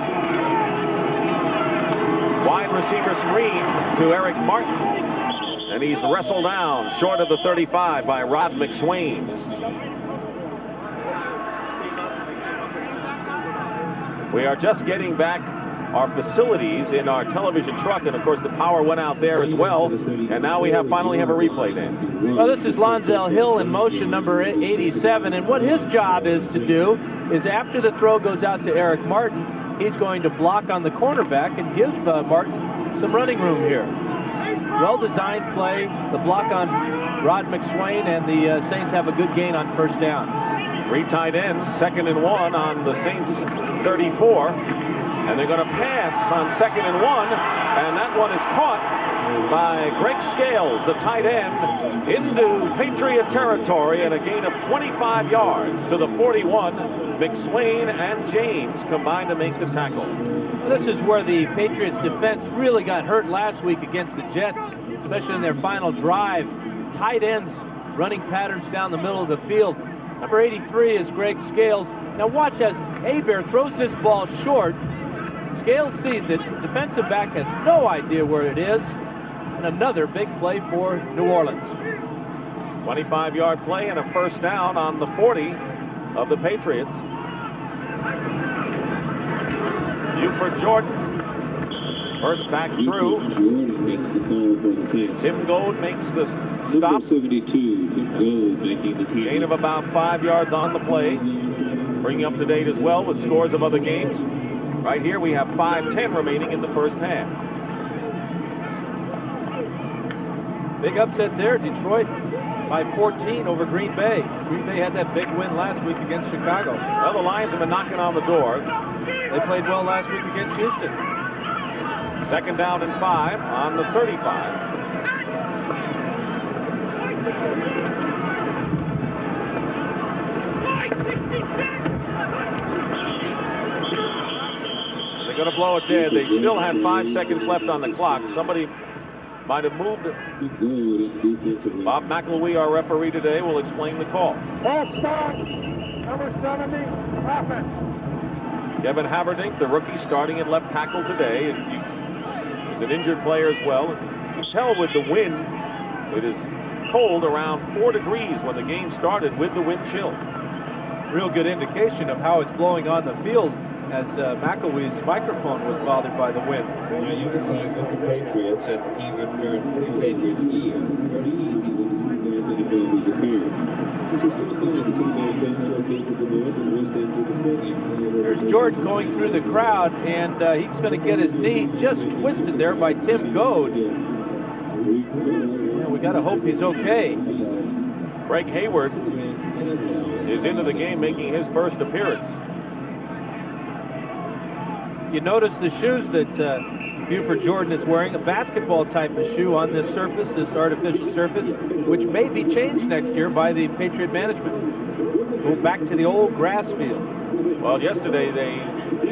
Wide receiver screen to Eric Martin. And he's wrestled down short of the 35 by Rod McSwain. We are just getting back our facilities in our television truck, and of course the power went out there as well, and now we finally have a replay then. Well, this is Lonzel Hill in motion, number 87, and what his job is to do is after the throw goes out to Eric Martin, he's going to block on the cornerback and give Martin some running room here. Well-designed play, the block on Rod McSwain, and the Saints have a good gain on first down. 3 tight ends, 2nd and 1 on the Saints 34. And they're going to pass on 2nd and 1, and that one is caught by Greg Scales, the tight end, into Patriot territory, and a gain of 25 yards to the 41. McSwain and James combined to make the tackle. This is where the Patriots defense really got hurt last week against the Jets, especially in their final drive. Tight ends running patterns down the middle of the field. Number 83 is Greg Scales. Now watch as Hebert throws this ball short. Scales sees it. Defensive back has no idea where it is. And another big play for New Orleans. 25-yard play and a first down on the 40 of the Patriots. Buford Jordan. First back through. Tim Goad makes the stop. 72, Tim Gold making the tackle. Gain of about 5 yards on the play. Bringing up to date as well with scores of other games. Right here we have 5:10 remaining in the first half. Big upset there, Detroit by 14 over Green Bay. Green Bay had that big win last week against Chicago. Well, the Lions have been knocking on the door. They played well last week against Houston. Second down and 5 on the 35. They're going to blow it dead. They still had 5 seconds left on the clock. Somebody might have moved it. Bob McElwee, our referee today, will explain the call. False start, number 70, offense. Kevin Haverdink, the rookie, starting at left tackle today. He's an injured player as well. You can tell with the wind, it is cold around 4 degrees when the game started with the wind chill. Real good indication of how it's blowing on the field, as McElwee's microphone was bothered by the wind. Yeah, you can find with the Patriots, and even during the Patriots year, very easy when the NFL was appearing. There's George going through the crowd, and he's going to get his knee just twisted there by Tim Goad. Yeah, we got to hope he's okay. Greg Hayward is into the game, making his first appearance. You notice the shoes that Buford Jordan is wearing, a basketball type of shoe on this surface, this artificial surface, which may be changed next year by the Patriot management. Go back to the old grass field. Well, yesterday they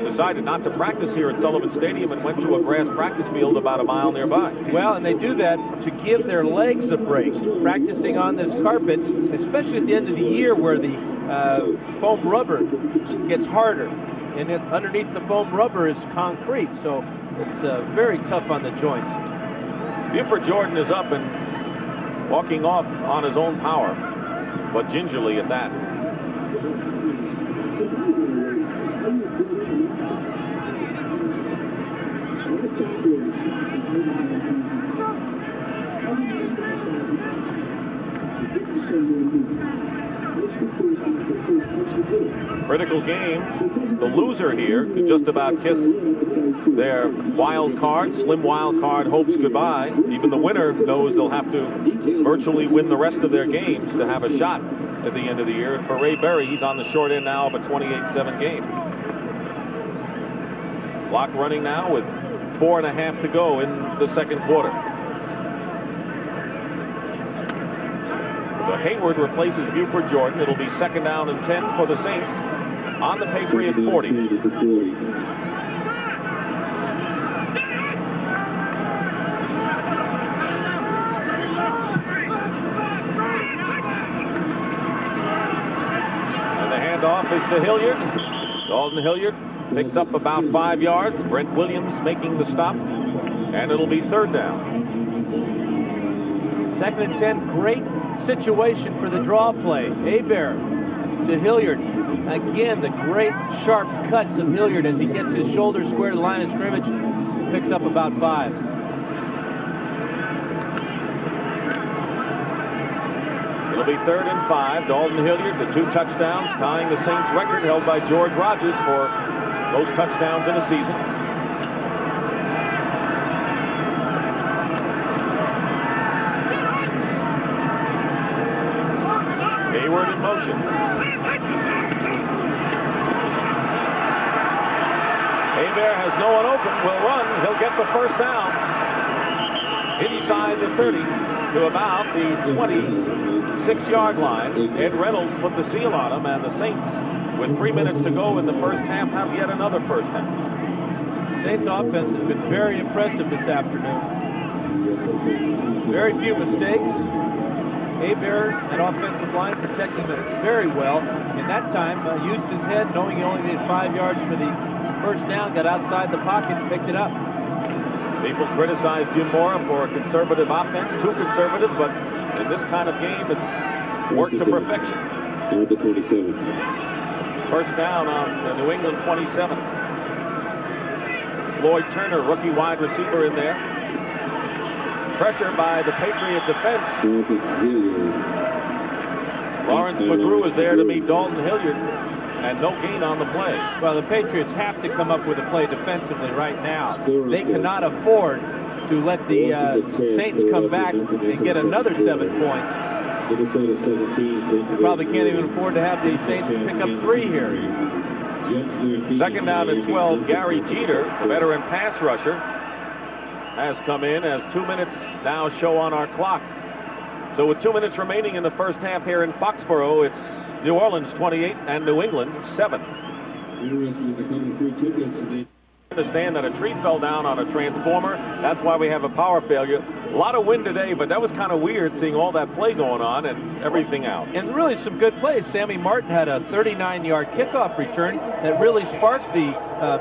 decided not to practice here at Sullivan Stadium and went to a grass practice field about a mile nearby. Well, and they do that to give their legs a break, practicing on this carpet, especially at the end of the year where the foam rubber gets harder. And underneath the foam rubber is concrete, so it's very tough on the joints. Buford Jordan is up and walking off on his own power, but gingerly at that. Critical game. The loser here could just about kiss their wild card, slim wild card hopes goodbye. Even the winner knows they'll have to virtually win the rest of their games to have a shot at the end of the year. And for Ray Berry, he's on the short end now of a 28-7 game. Clock running now with 4.5 to go in the second quarter. So Hayward replaces Buford Jordan. It'll be second down and 10 for the Saints on the Patriots 40. And the handoff is to Hilliard. Dalton Hilliard picks up about 5 yards. Brent Williams making the stop. And it'll be third down. Second and 10, great situation for the draw play. Hebert to Hilliard. Again, the great sharp cuts of Hilliard as he gets his shoulder square to the line of scrimmage. Picks up about 5. It'll be third and 5. Dalton Hilliard, the 2 touchdowns, tying the Saints record held by George Rogers for those touchdowns in a season. Hayward in motion. Hebert has no one open, will run, he'll get the first down. Inside the 30 to about the 26-yard line. Ed Reynolds put the seal on him, and the Saints, with 3 minutes to go in the first half, have yet another first half. Saints offense has been very impressive this afternoon. Very few mistakes. Hebert and offensive line protecting them very well. In that time, used his head, knowing he only needed 5 yards for the first down, got outside the pocket and picked it up. People criticize Jim Mora for a conservative offense, too conservative, but in this kind of game, it's worked to perfection. First down on the New England 27. Floyd Turner, rookie wide receiver in there. Pressure by the Patriot defense. Lawrence McGrew is there to meet Dalton Hilliard, and no gain on the play. Well, the Patriots have to come up with a play defensively right now. They cannot afford to let the Saints come back and get another 7 points. They probably can't even afford to have the Saints pick up 3 here. Second down and 12. Gary Jeter, veteran pass rusher, has come in as 2 minutes now show on our clock. So with 2 minutes remaining in the first half here in Foxborough, it's New Orleans 28 and New England 7. Understand that a tree fell down on a transformer. That's why we have a power failure. A lot of wind today, but that was kind of weird seeing all that play going on and everything out. And really some good plays. Sammy Martin had a 39-yard kickoff return that really sparked the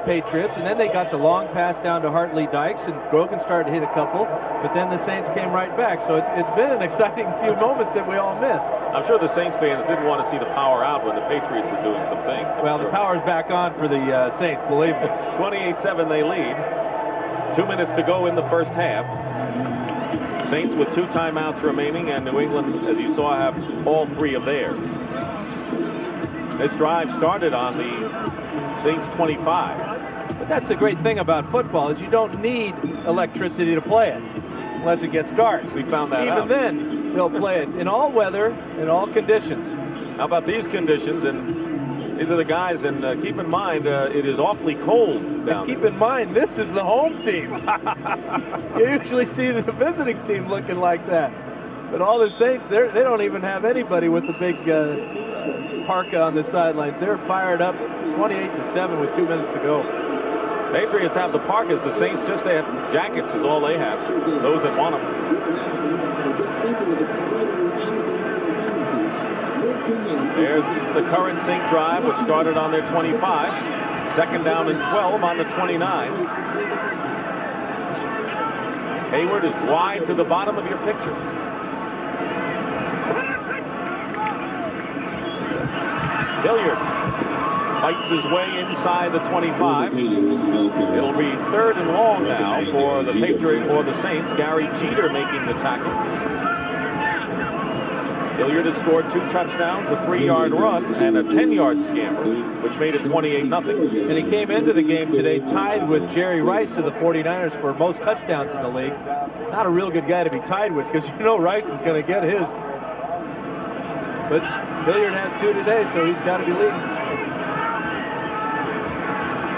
Patriots, and then they got the long pass down to Hartley Dykes, and Grogan started to hit a couple, but then the Saints came right back. So it's been an exciting few moments that we all missed. I'm sure the Saints fans didn't want to see the power out when the Patriots were doing some things. Well, the power's back on for the Saints, believe me. 28-7 they lead. 2 minutes to go in the first half. Saints with 2 timeouts remaining, and New England, as you saw, have all 3 of theirs. This drive started on the Saints 25. But that's the great thing about football, is you don't need electricity to play it unless it gets dark. We found that Even out. then, they'll play it in all weather, in all conditions. How about these conditions? And these are the guys, and keep in mind, it is awfully cold down there. Keep in mind, this is the home team. You usually see the visiting team looking like that. But all the Saints, they don't even have anybody with the big parka on the sidelines. They're fired up, 28-7 with 2 minutes to go. Patriots have the parkas. The Saints just have jackets is all they have, those that want them. There's the current Saint drive, which started on their 25. Second down and 12 on the 29. Hayward is wide to the bottom of your picture. Hilliard fights his way inside the 25. It'll be 3rd and long now for the Patriots or the Saints. Gary Jeter making the tackle. Hilliard has scored 2 touchdowns, a 3-yard run, and a 10-yard scamper, which made it 28-0. And he came into the game today tied with Jerry Rice of the 49ers for most touchdowns in the league. Not a real good guy to be tied with, because you know Rice is going to get his. But Hilliard has 2 today, so he's got to be leading.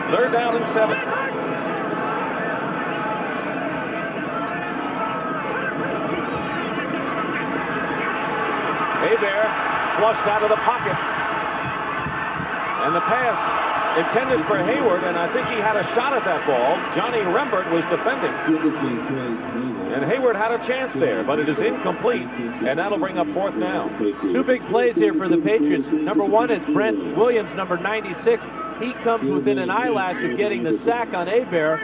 3rd down and 7. Hebert flushed out of the pocket. And the pass intended for Hayward, and I think he had a shot at that ball. Johnny Rembert was defending. And Hayward had a chance there, but it is incomplete, and that'll bring up 4th down. 2 big plays here for the Patriots. Number 1 is Brent Williams, number 96. He comes within an eyelash of getting the sack on Hebert.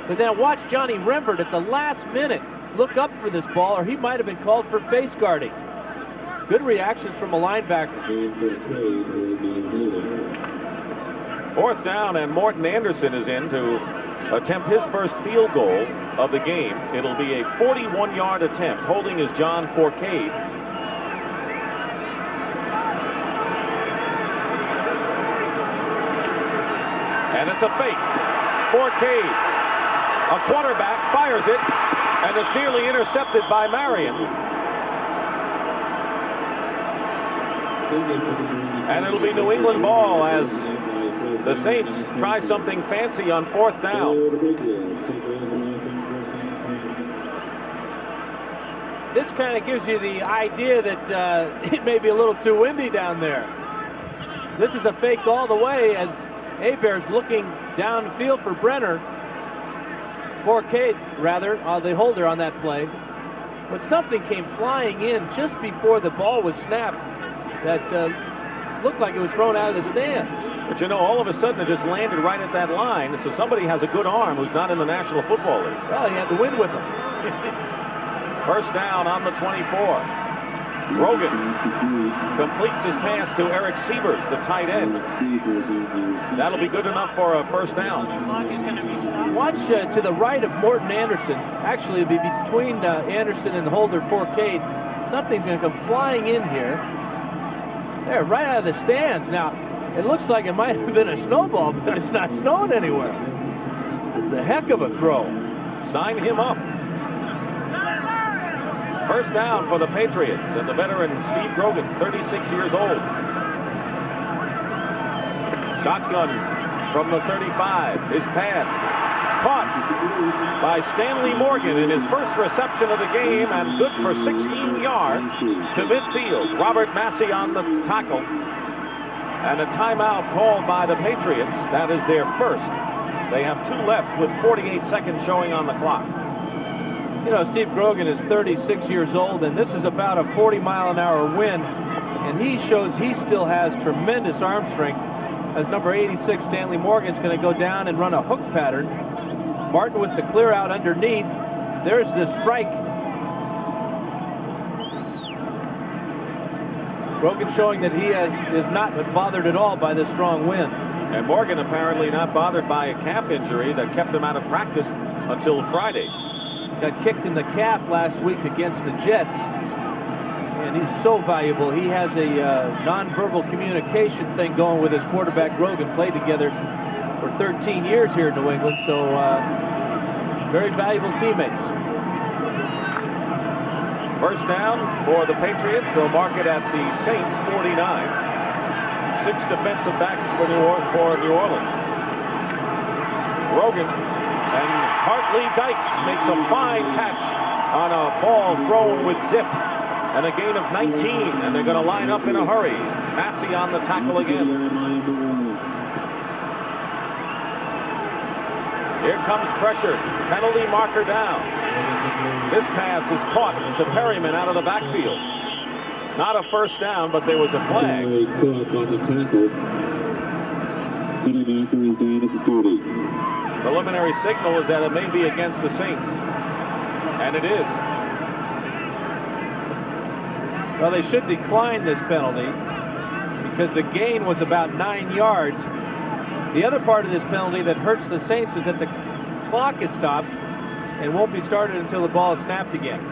But then watch Johnny Rembert at the last minute look up for this ball, or he might have been called for face guarding. Good reactions from a linebacker. 4th down, and Morton Anderson is in to attempt his first field goal of the game. It'll be a 41-yard attempt. Holding is John Forcade. And it's a fake. Forcade, a quarterback, fires it, and it's nearly intercepted by Marion. And it'll be New England ball as the Saints try something fancy on 4th down. This kind of gives you the idea that it may be a little too windy down there. This is a fake all the way as Hebert's looking downfield for Brenner. Forcade, rather, the holder on that play. But something came flying in just before the ball was snapped that looked like it was thrown out of the stands. But you know, all of a sudden it just landed right at that line. So somebody has a good arm who's not in the National Football League. Well, he had the wind with him. First down on the 24. Grogan completes his pass to Eric Sievers, the tight end. That'll be good enough for a first down. Watch to the right of Morton Anderson. Actually, it'll be between Anderson and Holder Forcade. Something's going to come flying in here. There, right out of the stands. Now, it looks like it might have been a snowball, but it's not snowing anywhere. It's a heck of a throw. Sign him up. First down for the Patriots, and the veteran Steve Grogan, 36 years old. Shotgun from the 35. His pass caught by Stanley Morgan in his first reception of the game, and good for 16 yards to midfield. Robert Massey on the tackle, and a timeout called by the Patriots. That is their first. They have 2 left with 48 seconds showing on the clock. You know, Steve Grogan is 36 years old, and this is about a 40-mile-an-hour wind, and he shows he still has tremendous arm strength, as number 86, Stanley Morgan's going to go down and run a hook pattern. Martin with the clear out underneath. There's the strike. Grogan showing that he is not bothered at all by this strong wind. And Morgan apparently not bothered by a calf injury that kept him out of practice until Friday. Got kicked in the calf last week against the Jets, and he's so valuable. He has a nonverbal communication thing going with his quarterback Grogan. Played together for 13 years here in New England, so very valuable teammates. First down for the Patriots. They'll mark it at the Saints 49. 6 defensive backs for New Orleans. Grogan and Hartley Dykes makes a fine catch on a ball thrown with zip, and a gain of 19, and they're going to line up in a hurry. Massey on the tackle again. Here comes pressure. Penalty marker down. This pass is caught to Perryman out of the backfield. Not a first down, but there was a flag. Preliminary signal is that it may be against the Saints. And it is. Well, they should decline this penalty because the gain was about 9 yards. The other part of this penalty that hurts the Saints is that the clock is stopped and won't be started until the ball is snapped again.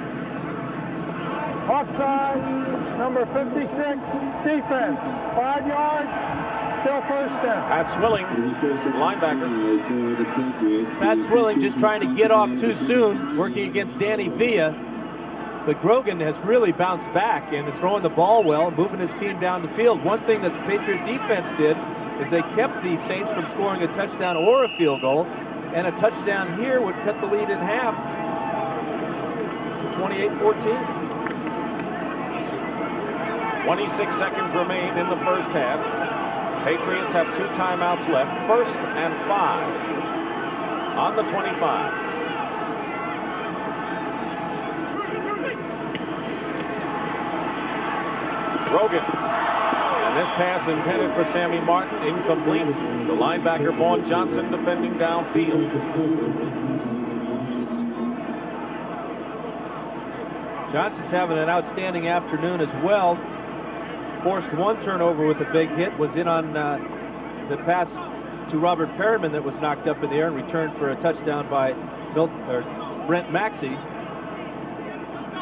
Offside, number 56, defense, 5 yards, still first down. Pat Swilling, linebacker. Pat Swilling just trying to get off too soon, working against Danny Villa. But Grogan has really bounced back and is throwing the ball well, moving his team down the field. One thing that the Patriot defense did is they kept the Saints from scoring a touchdown or a field goal, and a touchdown here would cut the lead in half. 28-14. 26 seconds remain in the first half. Patriots have 2 timeouts left. 1st and 5 on the 25. Grogan. And this pass intended for Sammy Martin, incomplete. The linebacker, Vaughn Johnson, defending downfield. Johnson's having an outstanding afternoon as well. Forced 1 turnover with a big hit, was in on the pass to Robert Perryman that was knocked up in the air and returned for a touchdown by Brent Maxey.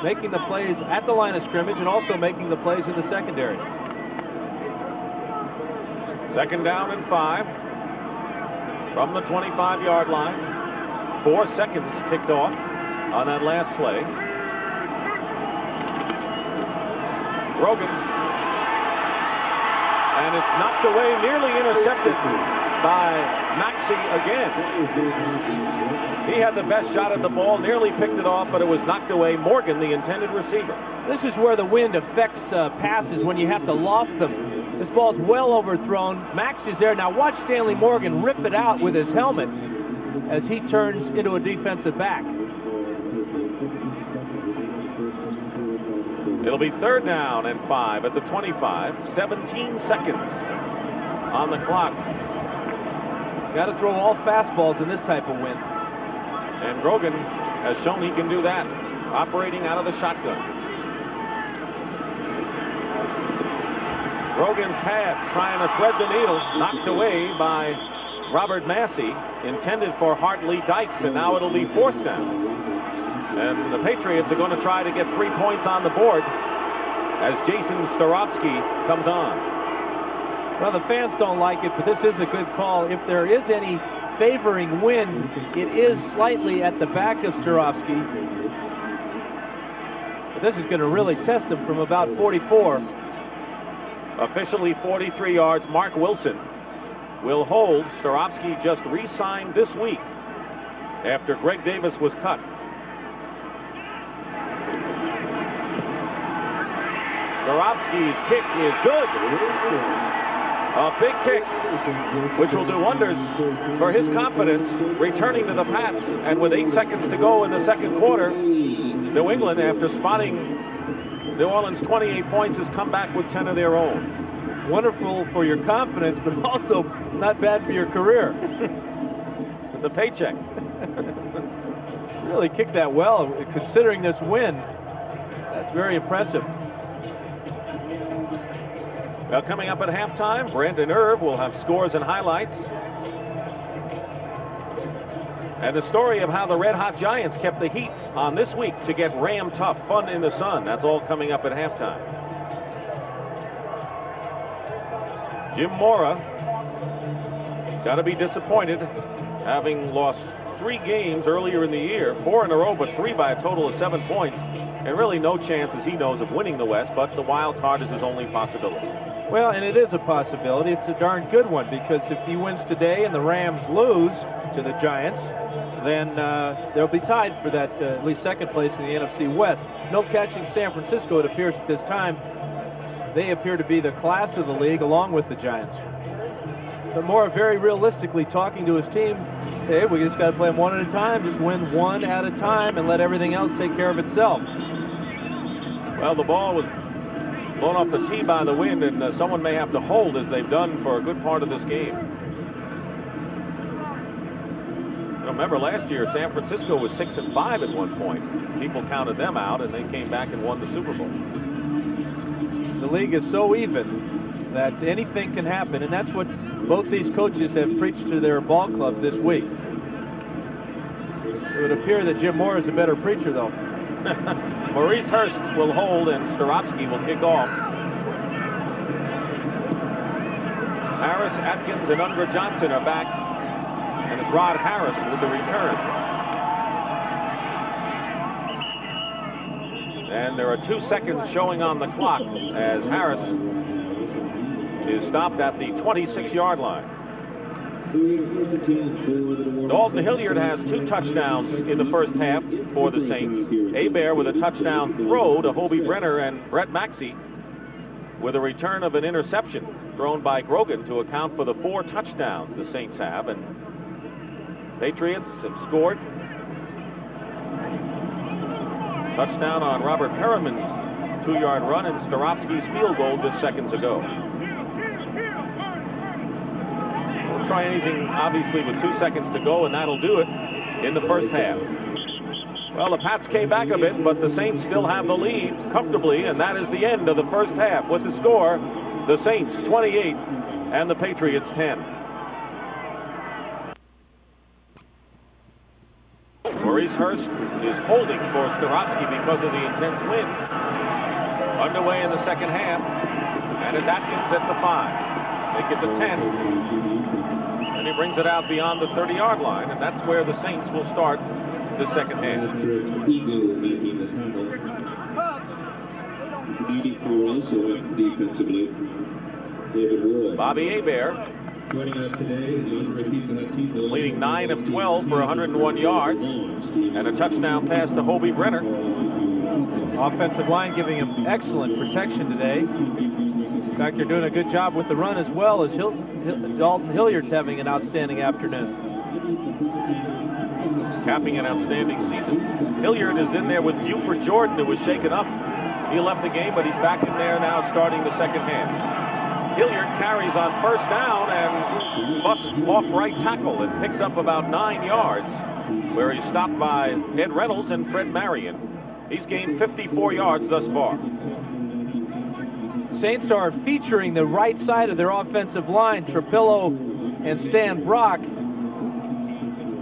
Making the plays at the line of scrimmage and also making the plays in the secondary. 2nd down and 5 from the 25-yard line. 4 seconds ticked off on that last play. Grogan. And it's knocked away, nearly intercepted by Maxey again. He had the best shot at the ball, nearly picked it off, but it was knocked away. Morgan, the intended receiver. This is where the wind affects passes when you have to loft them. This ball's well overthrown. Maxey's there. Now watch Stanley Morgan rip it out with his helmet as he turns into a defensive back. It'll be 3rd down and 5 at the 25. 17 seconds on the clock. Got to throw all fastballs in this type of wind. And Grogan has shown he can do that, operating out of the shotgun. Grogan's pass trying to thread the needle, knocked away by Robert Massey, intended for Hartley Dykes, and now it'll be fourth down. And the Patriots are going to try to get 3 points on the board as Jason Starofsky comes on. Well, the fans don't like it, but this is a good call. If there is any favoring wind, it is slightly at the back of Starofsky. But this is going to really test him from about 44. Officially 43 yards. Mark Wilson will hold. Starofsky just re-signed this week after Greg Davis was cut. Starofsky's kick is good. A big kick, which will do wonders for his confidence returning to the Pats. And with 8 seconds to go in the second quarter, New England, after spotting New Orleans 28 points, has come back with 10 of their own. Wonderful for your confidence, but also not bad for your career. The paycheck. Really kicked that well, considering this win. That's very impressive. Well, coming up at halftime, Brandon Irv will have scores and highlights. And the story of how the Red Hot Giants kept the heat on this week to get Ram tough, fun in the sun. That's all coming up at halftime. Jim Mora got to be disappointed, having lost 3 games earlier in the year, 4 in a row, but 3 by a total of 7 points. And really no chance, as he knows, of winning the West, but the wild card is his only possibility. Well, and it is a possibility. It's a darn good one, because if he wins today and the Rams lose to the Giants, then they'll be tied for that at least second place in the NFC West. No catching San Francisco, it appears at this time. They appear to be the class of the league along with the Giants. But Mora very realistically talking to his team, hey, we just got to play them one at a time, just win one at a time and let everything else take care of itself. Well, the ball was blown off the tee by the wind, and someone may have to hold, as they've done for a good part of this game. Remember last year, San Francisco was 6-5 at one point. People counted them out, and they came back and won the Super Bowl. The league is so even that anything can happen, and that's what both these coaches have preached to their ball clubs this week. It would appear that Jim Mora is a better preacher, though. Maurice Hurst will hold, and Starofsky will kick off. Harris, Atkins, and Unger Johnson are back, and it's Rod Harris with the return. And there are 2 seconds showing on the clock as Harris is stopped at the 26-yard line. Dalton Hilliard has 2 touchdowns in the first half for the Saints. Hebert with a touchdown throw to Hobie Brenner, and Brett Maxey with a return of an interception thrown by Grogan to account for the 4 touchdowns the Saints have. And Patriots have scored. Touchdown on Robert Perriman's 2-yard run, and Starofsky's field goal just seconds ago. We'll try anything, obviously, with 2 seconds to go, and that'll do it in the first half. Well, the Pats came back a bit, but the Saints still have the lead comfortably, and that is the end of the first half. With the score, the Saints 28 and the Patriots 10. Maurice Hurst is holding for Starofsky because of the intense wind. Underway in the second half, and it's Atkins at the 5. Make it the 10. And he brings it out beyond the 30-yard line, and that's where the Saints will start the second half. Bobby Hebert leading 9 of 12 for 101 yards and a touchdown pass to Hobie Brenner. Offensive line giving him excellent protection today. In fact, they're doing a good job with the run, as well as Dalton Hilliard's having an outstanding afternoon. Capping an outstanding season. Hilliard is in there with Buford Jordan, who was shaken up. He left the game, but he's back in there now starting the second half. Hilliard carries on first down and busts off right tackle and picks up about 9 yards, where he's stopped by Ed Reynolds and Fred Marion. He's gained 54 yards thus far. Saints are featuring the right side of their offensive line, Trapillo and Stan Brock.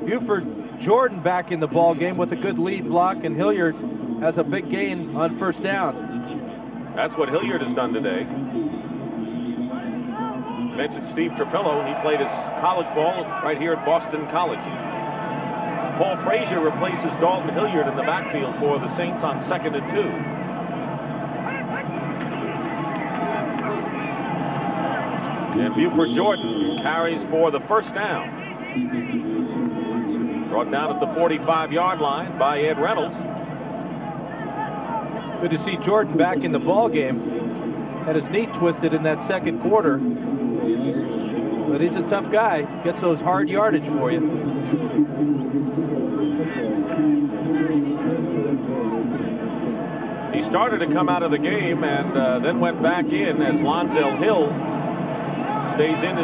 Buford Jordan back in the ball game with a good lead block, and Hilliard has a big gain on first down. That's what Hilliard has done today. Mentioned Steve Trapillo. He played his college ball right here at Boston College. Paul Frazier replaces Dalton Hilliard in the backfield for the Saints on 2nd and 2. And Buford Jordan carries for the first down. Brought down at the 45-yard line by Ed Reynolds. Good to see Jordan back in the ball game. Had his knee twisted in that second quarter. But he's a tough guy. Gets those hard yardage for you. He started to come out of the game and then went back in as Lonzel Hill stays in.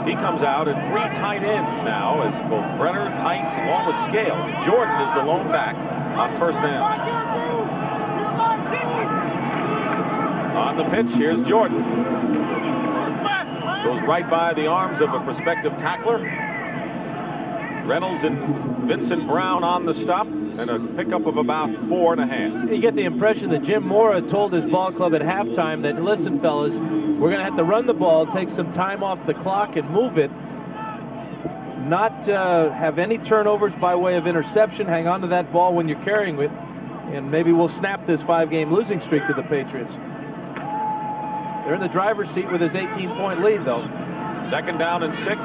He comes out, and 3 tight ends now as both Brenner, Tice, along with Scales. Jordan is the lone back on first down. On the pitch, here's Jordan. Goes right by the arms of a prospective tackler. Reynolds and Vincent Brown on the stop, and a pickup of about 4.5. You get the impression that Jim Mora told his ball club at halftime that, listen, fellas, we're going to have to run the ball, take some time off the clock and move it, not have any turnovers by way of interception, hang on to that ball when you're carrying it, and maybe we'll snap this 5-game losing streak to the Patriots. They're in the driver's seat with his 18-point lead, though. 2nd down and 6.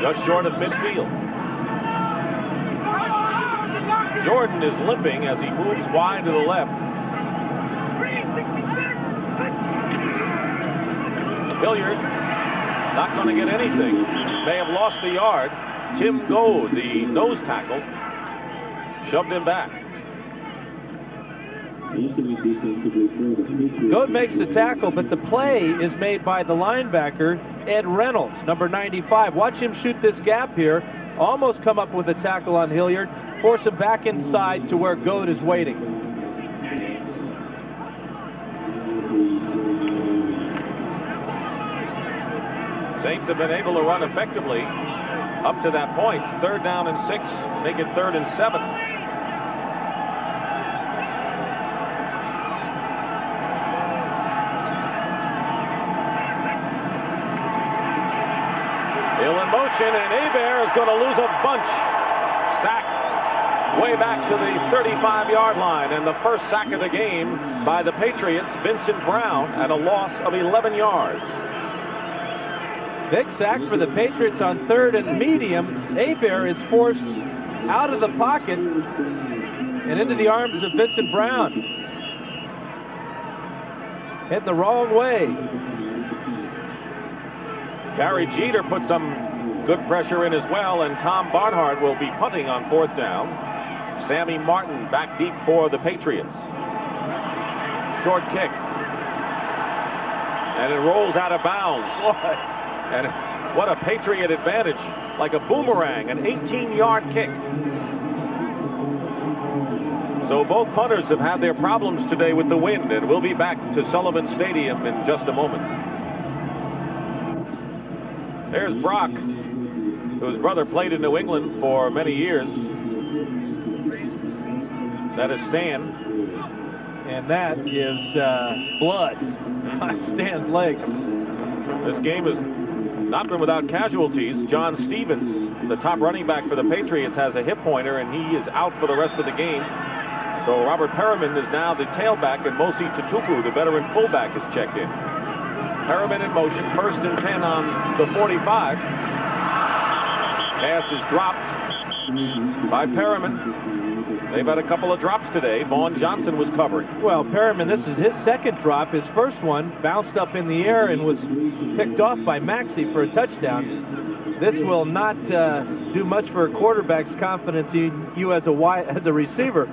Just short of midfield. Jordan is limping as he moves wide to the left. Hilliard not going to get anything. May have lost the yard. Tim Goad, the nose tackle, shoved him back. Goad makes the tackle, but the play is made by the linebacker, Ed Reynolds, number 95. Watch him shoot this gap here, almost come up with a tackle on Hilliard, force him back inside to where Goad is waiting. Saints have been able to run effectively up to that point. 3rd down and 6, make it 3rd and 7. Hill in motion, and Hebert is going to lose a bunch. Sack way back to the 35-yard line, and the first sack of the game by the Patriots, Vincent Brown, at a loss of 11 yards. Big sack for the Patriots on 3rd and medium. Hebert is forced out of the pocket and into the arms of Vincent Brown. Heading the wrong way. Gary Jeter put some good pressure in as well, and Tom Barnhart will be punting on 4th down. Sammy Martin back deep for the Patriots. Short kick. And it rolls out of bounds. And what a Patriot advantage. Like a boomerang, an 18-yard kick. So both punters have had their problems today with the wind, and we'll be back to Sullivan Stadium in just a moment. There's Brock, whose brother played in New England for many years. That is Stan. And that is blood on Stan's leg. This game has not been without casualties. John Stevens, the top running back for the Patriots, has a hip pointer, and he is out for the rest of the game. So Robert Perriman is now the tailback, and Mosi Tutupu, the veteran fullback, is checked in. Perriman in motion, 1st and 10 on the 45. Pass is dropped by Perriman. They've had a couple of drops today. Vaughn Johnson was covering. Well, Perriman, this is his second drop. His first one bounced up in the air and was picked off by Maxey for a touchdown. This will not do much for a quarterback's confidence in you as a receiver.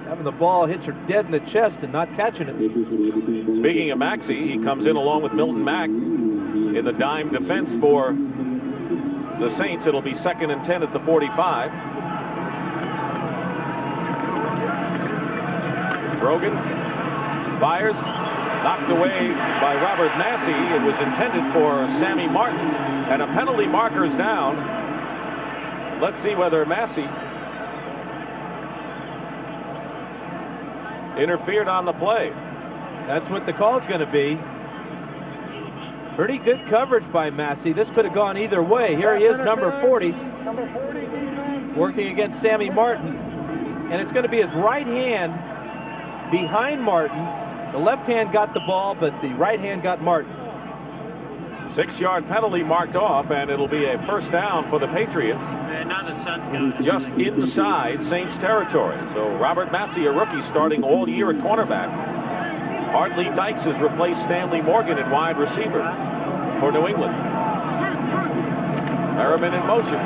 Having the ball hit you dead in the chest and not catching it. Speaking of Maxey, he comes in along with Milton Mack in the dime defense for the Saints. It'll be 2nd and 10 at the 45. Brogan fires, Knocked away by Robert Massey. It was intended for Sammy Martin. And a penalty marker's down. Let's see whether Massey interfered on the play. That's what the call's going to be. Pretty good coverage by Massey. This could have gone either way. Here he is, number 40, working against Sammy Martin. And it's going to be his right hand behind Martin. The left hand got the ball, but the right hand got Martin. 6-yard penalty marked off, and it'll be a first down for the Patriots. Just inside Saints territory. So Robert Massey, a rookie, starting all year at cornerback. Art Lee Dykes has replaced Stanley Morgan at wide receiver for New England. Merriman in motion.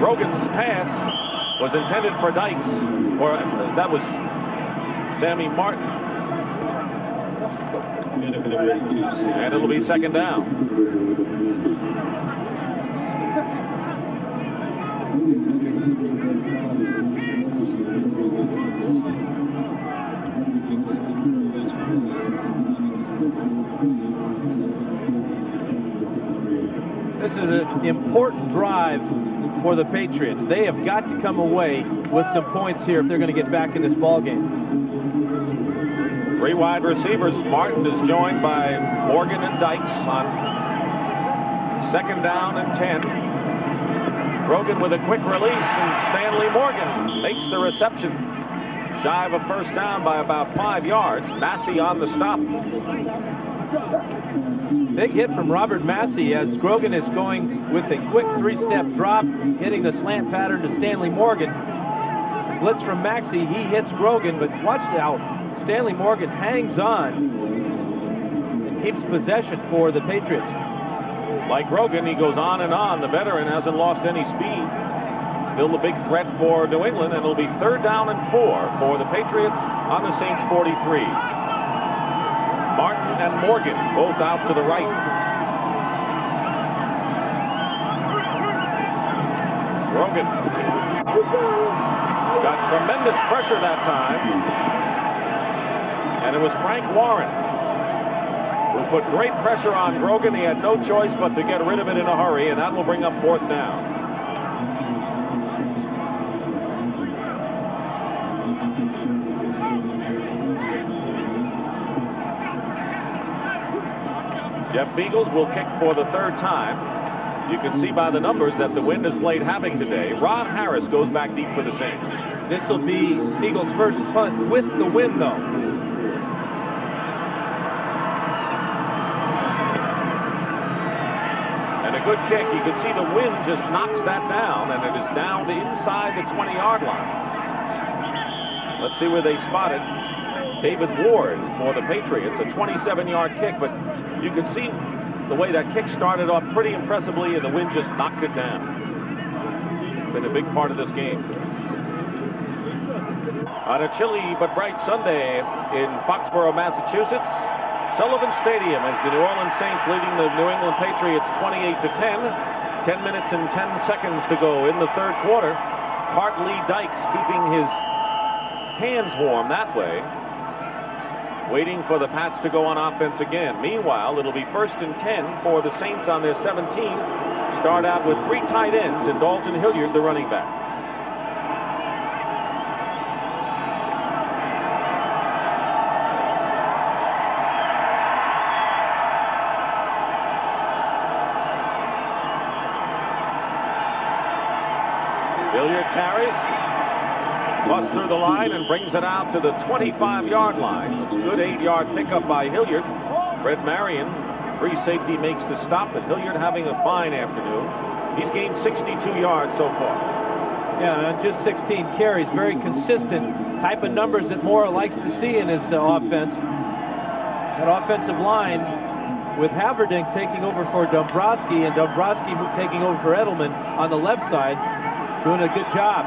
Grogan's pass was intended for Dykes, or that was Sammy Martin. And it'll be second down. This is an important drive for the Patriots. They have got to come away with some points here if they're going to get back in this ball game. 3 wide receivers. Martin is joined by Morgan and Dykes on second down and 10. Grogan with a quick release, and Stanley Morgan makes the reception. Shy of a first down by about 5 yards. Massey on the stop. Big hit from Robert Massey as Grogan is going with a quick 3-step drop, hitting the slant pattern to Stanley Morgan. Blitz from Massey, he hits Grogan, but watch out. Stanley Morgan hangs on and keeps possession for the Patriots. Like Grogan, he goes on and on. The veteran hasn't lost any speed. Still a big threat for New England, and it'll be third down and 4 for the Patriots on the Saints 43. Martin and Morgan both out to the right. Grogan got tremendous pressure that time. And it was Frank Warren who put great pressure on Grogan. He had no choice but to get rid of it in a hurry, and that will bring up fourth down. Jeff Beagles will kick for the third time. You can see by the numbers that the wind has played havoc today. Ron Harris goes back deep for the Saints. This will be Beagles' first punt with the wind, though. Good kick. You can see the wind just knocks that down, and it is down to inside the 20-yard line. Let's see where they spot it. David Ward for the Patriots, a 27-yard kick, but you can see the way that kick started off pretty impressively, and the wind just knocked it down. Been a big part of this game. On a chilly but bright Sunday in Foxborough, Massachusetts, Sullivan Stadium as the New Orleans Saints leading the New England Patriots 28-10. 10 minutes and 10 seconds to go in the third quarter. Art Lee Dykes keeping his hands warm that way, waiting for the Pats to go on offense again. Meanwhile, it'll be first and 10 for the Saints on their 17. Start out with 3 tight ends and Dalton Hilliard, the running back. Hilliard carries, busts through the line and brings it out to the 25-yard line. Good 8-yard pickup by Hilliard. Brett Marion, free safety, makes the stop, but Hilliard having a fine afternoon. He's gained 62 yards so far. Yeah, just 16 carries, very consistent type of numbers that Mora likes to see in his offense. That offensive line with Haverdink taking over for Dombrowski and Dombrowski taking over for Edelman on the left side. Doing a good job.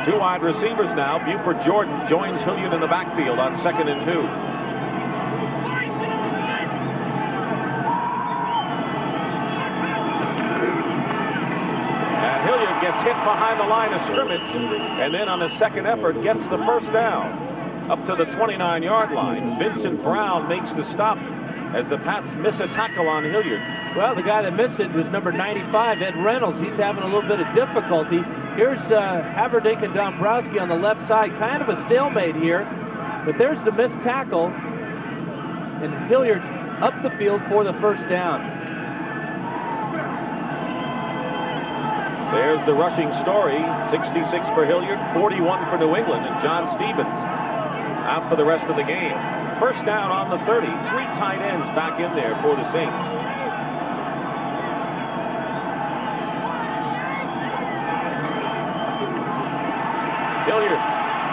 2 wide receivers now. Buford Jordan joins Hilliard in the backfield on 2nd and 2. And Hilliard gets hit behind the line of scrimmage, and then on his second effort gets the first down. up to the 29-yard line. Vincent Brown makes the stop as the Pats miss a tackle on Hilliard. Well, the guy that missed it was number 95, Ed Reynolds. He's having a little bit of difficulty. Here's Haverdink and Dombrowski on the left side. Kind of a stalemate here. But there's the missed tackle. And Hilliard up the field for the first down. There's the rushing story. 66 for Hilliard, 41 for New England. And John Stevens out for the rest of the game. First down on the 30. 3 tight ends back in there for the Saints. Hilliard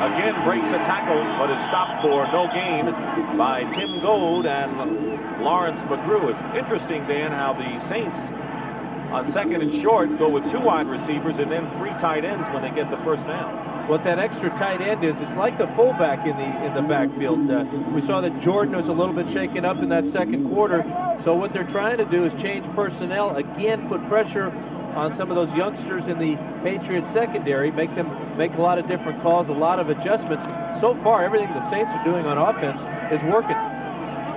again breaks a tackle, but is stopped for no gain by Tim Goad and Lawrence McGrew. It's interesting, Dan, how the Saints on second and short go with 2 wide receivers and then 3 tight ends when they get the first down. What that extra tight end is, it's like the fullback in the backfield. We saw that Jordan was a little bit shaken up in that second quarter. So what they're trying to do is change personnel, again put pressure on some of those youngsters in the Patriots secondary, make them make a lot of different calls, a lot of adjustments. So far, everything the Saints are doing on offense is working.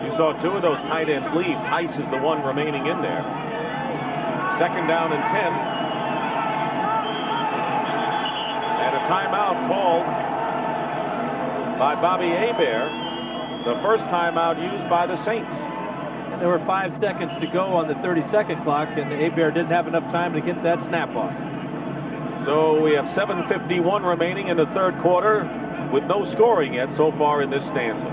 You saw 2 of those tight ends leave. Tice is the one remaining in there. Second down and 10. And a timeout called by Bobby Hebert. The first timeout used by the Saints. And there were 5 seconds to go on the 30-second clock, and Hebert didn't have enough time to get that snap off. So we have 7:51 remaining in the third quarter with no scoring yet so far in this stanza.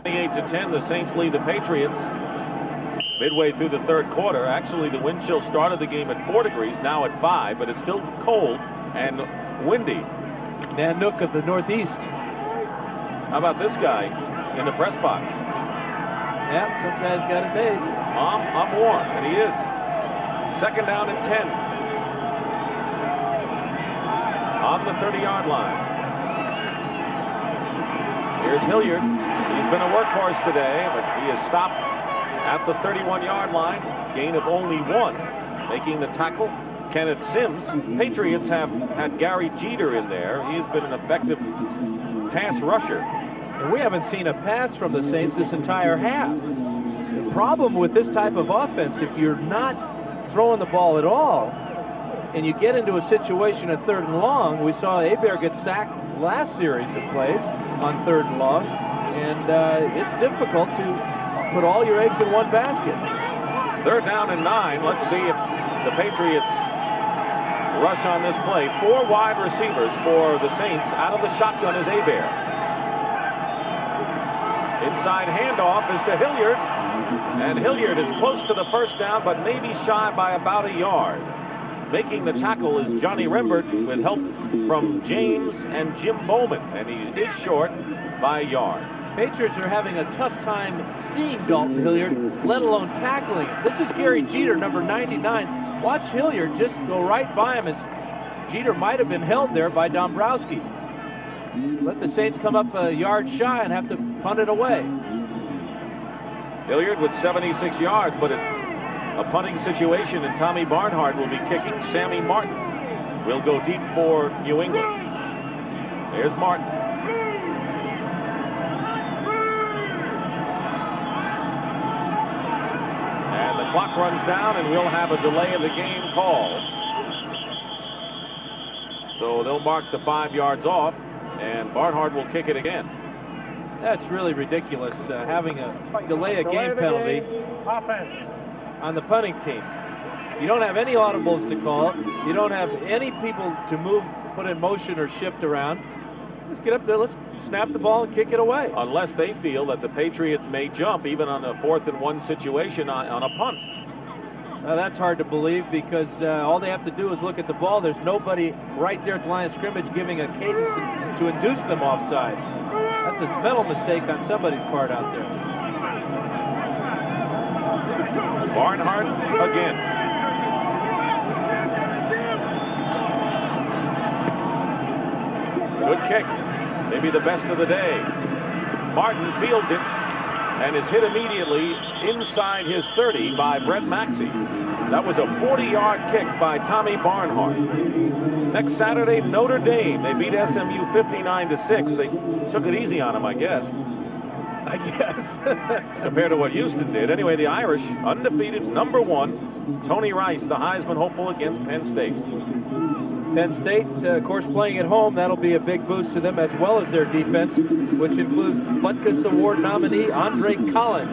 28-10, the Saints lead the Patriots. Midway through the third quarter, actually the wind chill started the game at 4 degrees, now at 5, but it's still cold and windy. Nanook of the Northeast. How about this guy in the press box? Yep, some guy's got a day. I'm warm, and he is. Second down and 10. On the 30-yard line. Here's Hilliard. He's been a workhorse today, but he is stopped at the 31-yard line. Gain of only 1. Making the tackle, Kenneth Sims. Patriots have had Gary Jeter in there. He has been an effective pass rusher. And we haven't seen a pass from the Saints this entire half. The problem with this type of offense, if you're not throwing the ball at all, and you get into a situation at 3rd and long, we saw Hebert get sacked last series of plays on 3rd and long, and it's difficult to put all your eggs in one basket. 3rd down and 9. Let's see if the Patriots rush on this play. 4 wide receivers for the Saints. Out of the shotgun is Hebert. Inside handoff is to Hilliard, and Hilliard is close to the first down, but maybe shy by about a yard. Making the tackle is Johnny Rembert with help from James and Jim Bowman, and he is short by a yard. Patriots are having a tough time seeing Dalton Hilliard, let alone tackling him. This is Gary Jeter, number 99. Watch Hilliard just go right by him, as Jeter might have been held there by Dombrowski. Let the Saints come up a yard shy and have to punt it away. Hilliard with 76 yards, but it's a punting situation, and Tommy Barnhart will be kicking. Sammy Martin will go deep for New England. There's Martin. And the clock runs down, and we'll have a delay of the game called. So they'll mark the 5 yards off, and Barnhart will kick it again. That's really ridiculous, having a delay of game penalty on the punting team. You don't have any audibles to call. You don't have any people to move, put in motion, or shift around. Let's get up there. Let's snap the ball and kick it away. Unless they feel that the Patriots may jump even on a 4th and 1 situation on a punt. That's hard to believe, because all they have to do is look at the ball. There's nobody right there at the line of scrimmage giving a cadence to induce them offside. That's a mental mistake on somebody's part out there. Barnhart again. Good kick. Maybe the best of the day. Martin fields it and is hit immediately inside his 30 by Brett Maxey. That was a 40-yard kick by Tommy Barnhart. Next Saturday, Notre Dame. They beat SMU 59-6. They took it easy on them, I guess. Compared to what Houston did. Anyway, the Irish, undefeated, number 1. Tony Rice, the Heisman hopeful, against Penn State. Penn State, of course, playing at home. That'll be a big boost to them, as well as their defense, which includes Butkus Award nominee Andre Collins.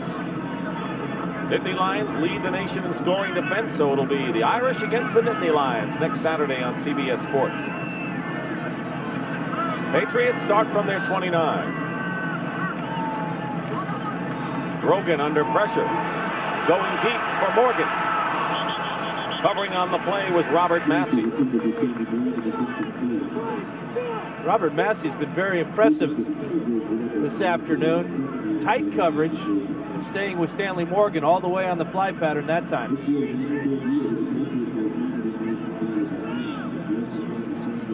Nittany Lions lead the nation in scoring defense, so it'll be the Irish against the Nittany Lions next Saturday on CBS Sports. Patriots start from their 29. Grogan under pressure. Going deep for Morgan. Covering on the play was Robert Massey. Robert Massey's been very impressive this afternoon. Tight coverage, staying with Stanley Morgan all the way on the fly pattern that time.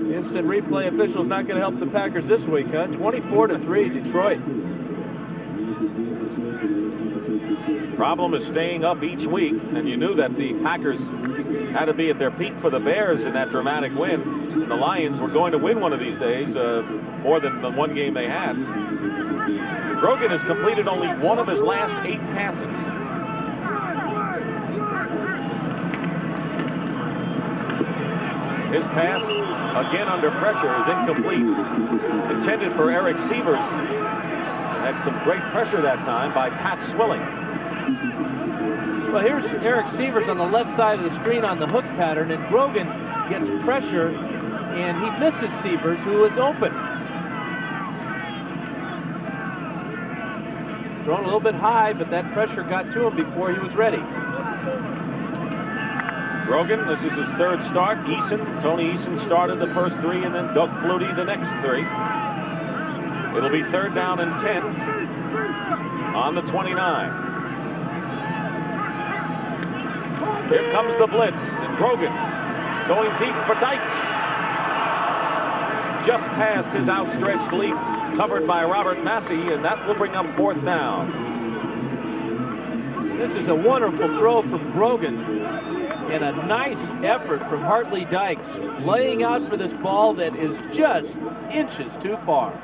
Instant replay officials not going to help the Packers this week, huh? 24-3 Detroit. Problem is staying up each week, and you knew that the Packers had to be at their peak for the Bears in that dramatic win. The Lions were going to win one of these days, more than the one game they had. Grogan has completed only one of his last 8 passes. His pass, again under pressure, is incomplete. Intended for Eric Sievers. Had some great pressure that time by Pat Swilling. Well, here's Eric Sievers on the left side of the screen on the hook pattern, and Grogan gets pressure, and he misses Sievers, who is open. Thrown a little bit high, but that pressure got to him before he was ready. Grogan, this is his 3rd start. Tony Eason started the first 3, and then Doug Flutie the next 3. It'll be 3rd down and 10 on the 29. Here comes the blitz, and Grogan going deep for Dykes. Just past his outstretched leap, covered by Robert Massey, and that will bring up 4th down. This is a wonderful throw from Grogan, and a nice effort from Hartley Dykes, laying out for this ball that is just inches too far.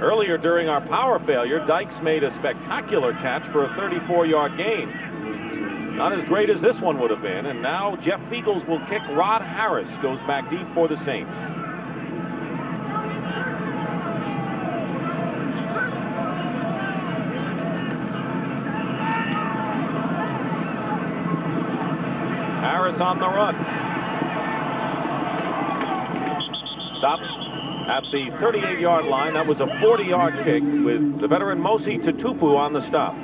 Earlier during our power failure, Dykes made a spectacular catch for a 34-yard gain. Not as great as this one would have been, and now Jeff Feagles will kick. Rod Harris goes back deep for the Saints. Harris on the run. Stops at the 38-yard line. That was a 40-yard kick with the veteran Mosi Tutupu on the stop.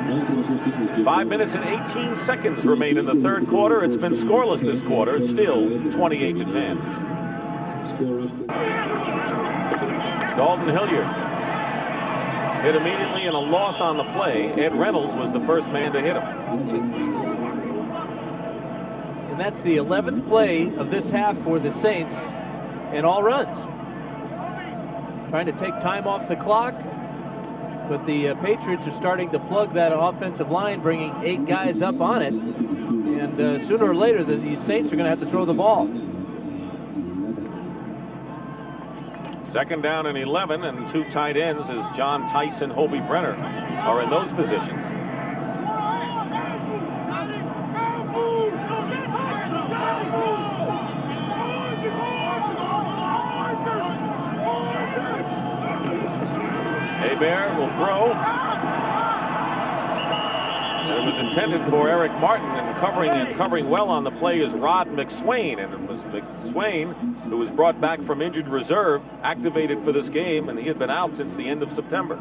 5 minutes and 18 seconds remain in the 3rd quarter. It's been scoreless this quarter. It's still 28-10. Dalton Hilliard hit immediately, and a loss on the play. Ed Reynolds was the first man to hit him. And that's the 11th play of this half for the Saints, and all runs. Trying to take time off the clock, but the Patriots are starting to plug that offensive line, bringing 8 guys up on it, and sooner or later the Saints are going to have to throw the ball. 2nd down and 11, and 2 tight ends as John Tice and Hobie Brenner are in those positions. Hebert will throw. It was intended for Eric Martin, and covering well on the play is Rod McSwain. And it was McSwain who was brought back from injured reserve, activated for this game, and he had been out since the end of September.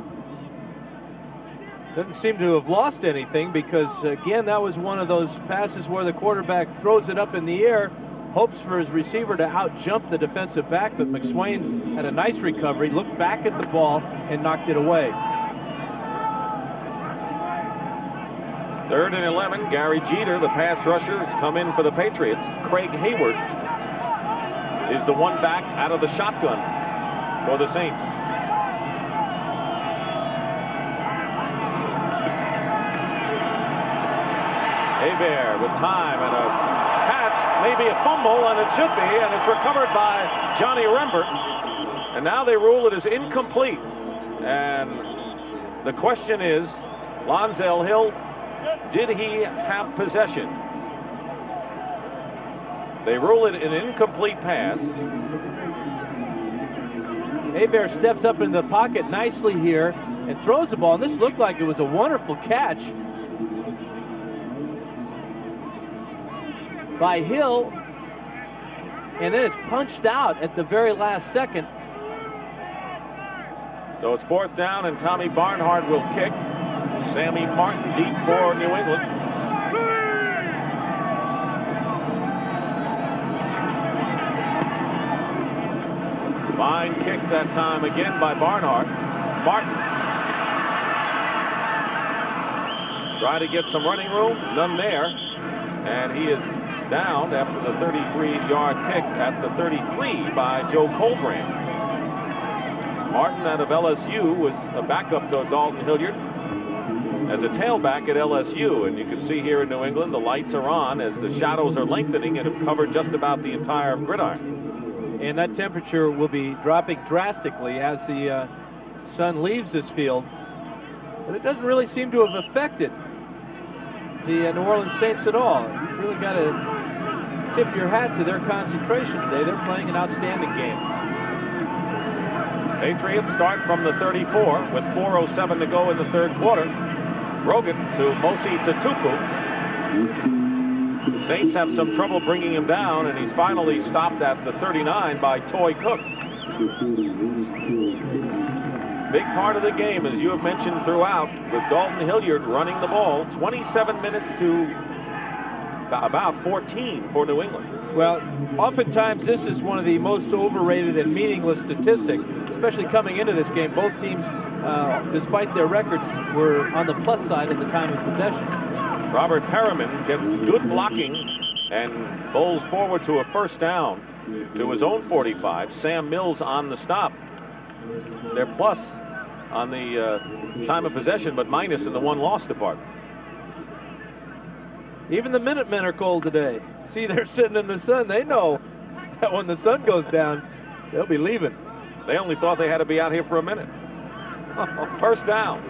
Doesn't seem to have lost anything, because, again, that was one of those passes where the quarterback throws it up in the air, hopes for his receiver to out-jump the defensive back, but McSwain had a nice recovery, looked back at the ball, and knocked it away. 3rd and 11, Gary Jeter, the pass rusher, has come in for the Patriots. Craig Hayward is the one back out of the shotgun for the Saints. Hebert with time and a catch, maybe a fumble, and it should be, and it's recovered by Johnny Rembert. And now they rule it as incomplete. And the question is, Lonzell Hill, did he have possession? They rule it an incomplete pass. Hebert steps up in the pocket nicely here and throws the ball. And this looked like it was a wonderful catch by Hill. And then it's punched out at the very last second. So it's 4th down, and Tommy Barnhart will kick. Sammy Martin deep for New England. Fine kick that time again by Barnhart. Martin trying to get some running room, none there, and he is down after the 33-yard pick at the 33 by Joe Colbrand. Martin out of LSU was a backup to Dalton Hilliard as a tailback at LSU, and you can see here in New England the lights are on as the shadows are lengthening and have covered just about the entire gridiron. And that temperature will be dropping drastically as the sun leaves this field, but it doesn't really seem to have affected the New Orleans Saints at all. You've really got to tip your hat to their concentration today. They're playing an outstanding game. Patriots start from the 34 with 4:07 to go in the third quarter. Brogan to Mosi Tatupu. Saints have some trouble bringing him down, and he's finally stopped at the 39 by Toy Cook. Big part of the game, as you have mentioned throughout, with Dalton Hilliard running the ball. 27 minutes to about 14 for New England. Well, oftentimes this is one of the most overrated and meaningless statistics, especially coming into this game. Both teams, despite their records, were on the plus side at the time of possession. Robert Perriman gets good blocking and bowls forward to a first down to his own 45. Sam Mills on the stop. They're plus on the time of possession, but minus in the one-loss department. Even the Minutemen are cold today. See, they're sitting in the sun. They know that when the sun goes down, they'll be leaving. They only thought they had to be out here for a minute. First down.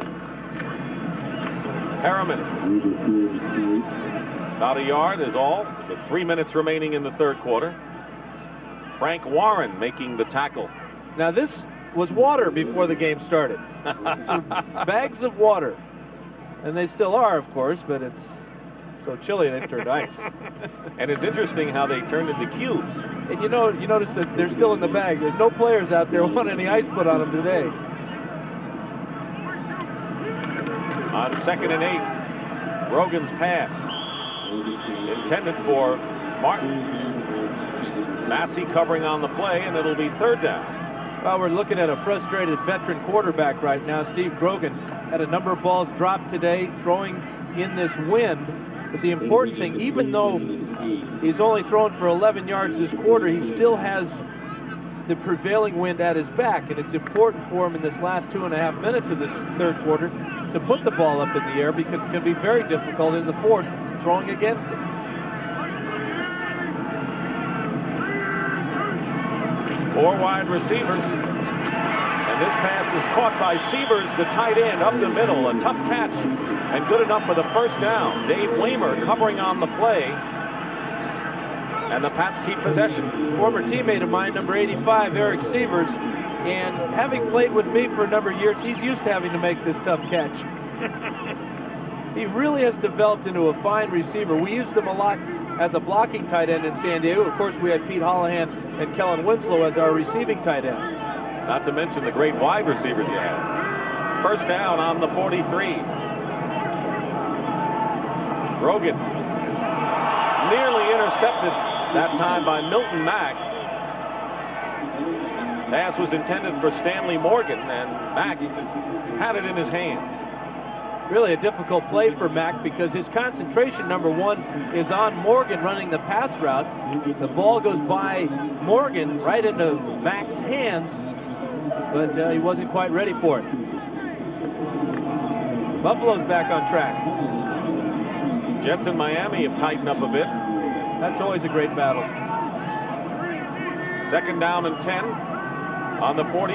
Perriman. About a yard is all, with 3 minutes remaining in the third quarter. Frank Warren making the tackle. Now this was water before the game started. Bags of water. And they still are, of course, but it's so chilly they turned ice. And it's interesting how they turned into cubes. And you notice that they're still in the bag. There's no players out there who want any ice put on them today. On 2nd and 8, Brogan's pass intended for Martin. Massey covering on the play, and it'll be 3rd down. Well, we're looking at a frustrated veteran quarterback right now. Steve Grogan had a number of balls dropped today, throwing in this wind. But the important thing, even though he's only thrown for 11 yards this quarter, he still has the prevailing wind at his back. And it's important for him in this last 2.5 minutes of this third quarter to put the ball up in the air, because it can be very difficult in the fourth throwing against it. Four wide receivers. And this pass is caught by Sievers, the tight end, up the middle. A tough catch and good enough for the first down. Dave Weimer covering on the play. And the Pats keep possession. Former teammate of mine, number 85, Eric Sievers. And having played with me for a number of years, he's used to having to make this tough catch. He really has developed into a fine receiver. We used him a lot as a blocking tight end in San Diego. Of course, we had Pete Holohan and Kellen Winslow as our receiving tight end. Not to mention the great wide receivers you had. First down on the 43. Brogan nearly intercepted that time by Milton Mack. Pass was intended for Stanley Morgan, and Mack had it in his hands. Really a difficult play for Mack, because his concentration, number one, is on Morgan running the pass route. The ball goes by Morgan right into Mack's hands, but he wasn't quite ready for it. Buffalo's back on track. Jets in Miami have tightened up a bit. That's always a great battle. Second down and 10 on the 43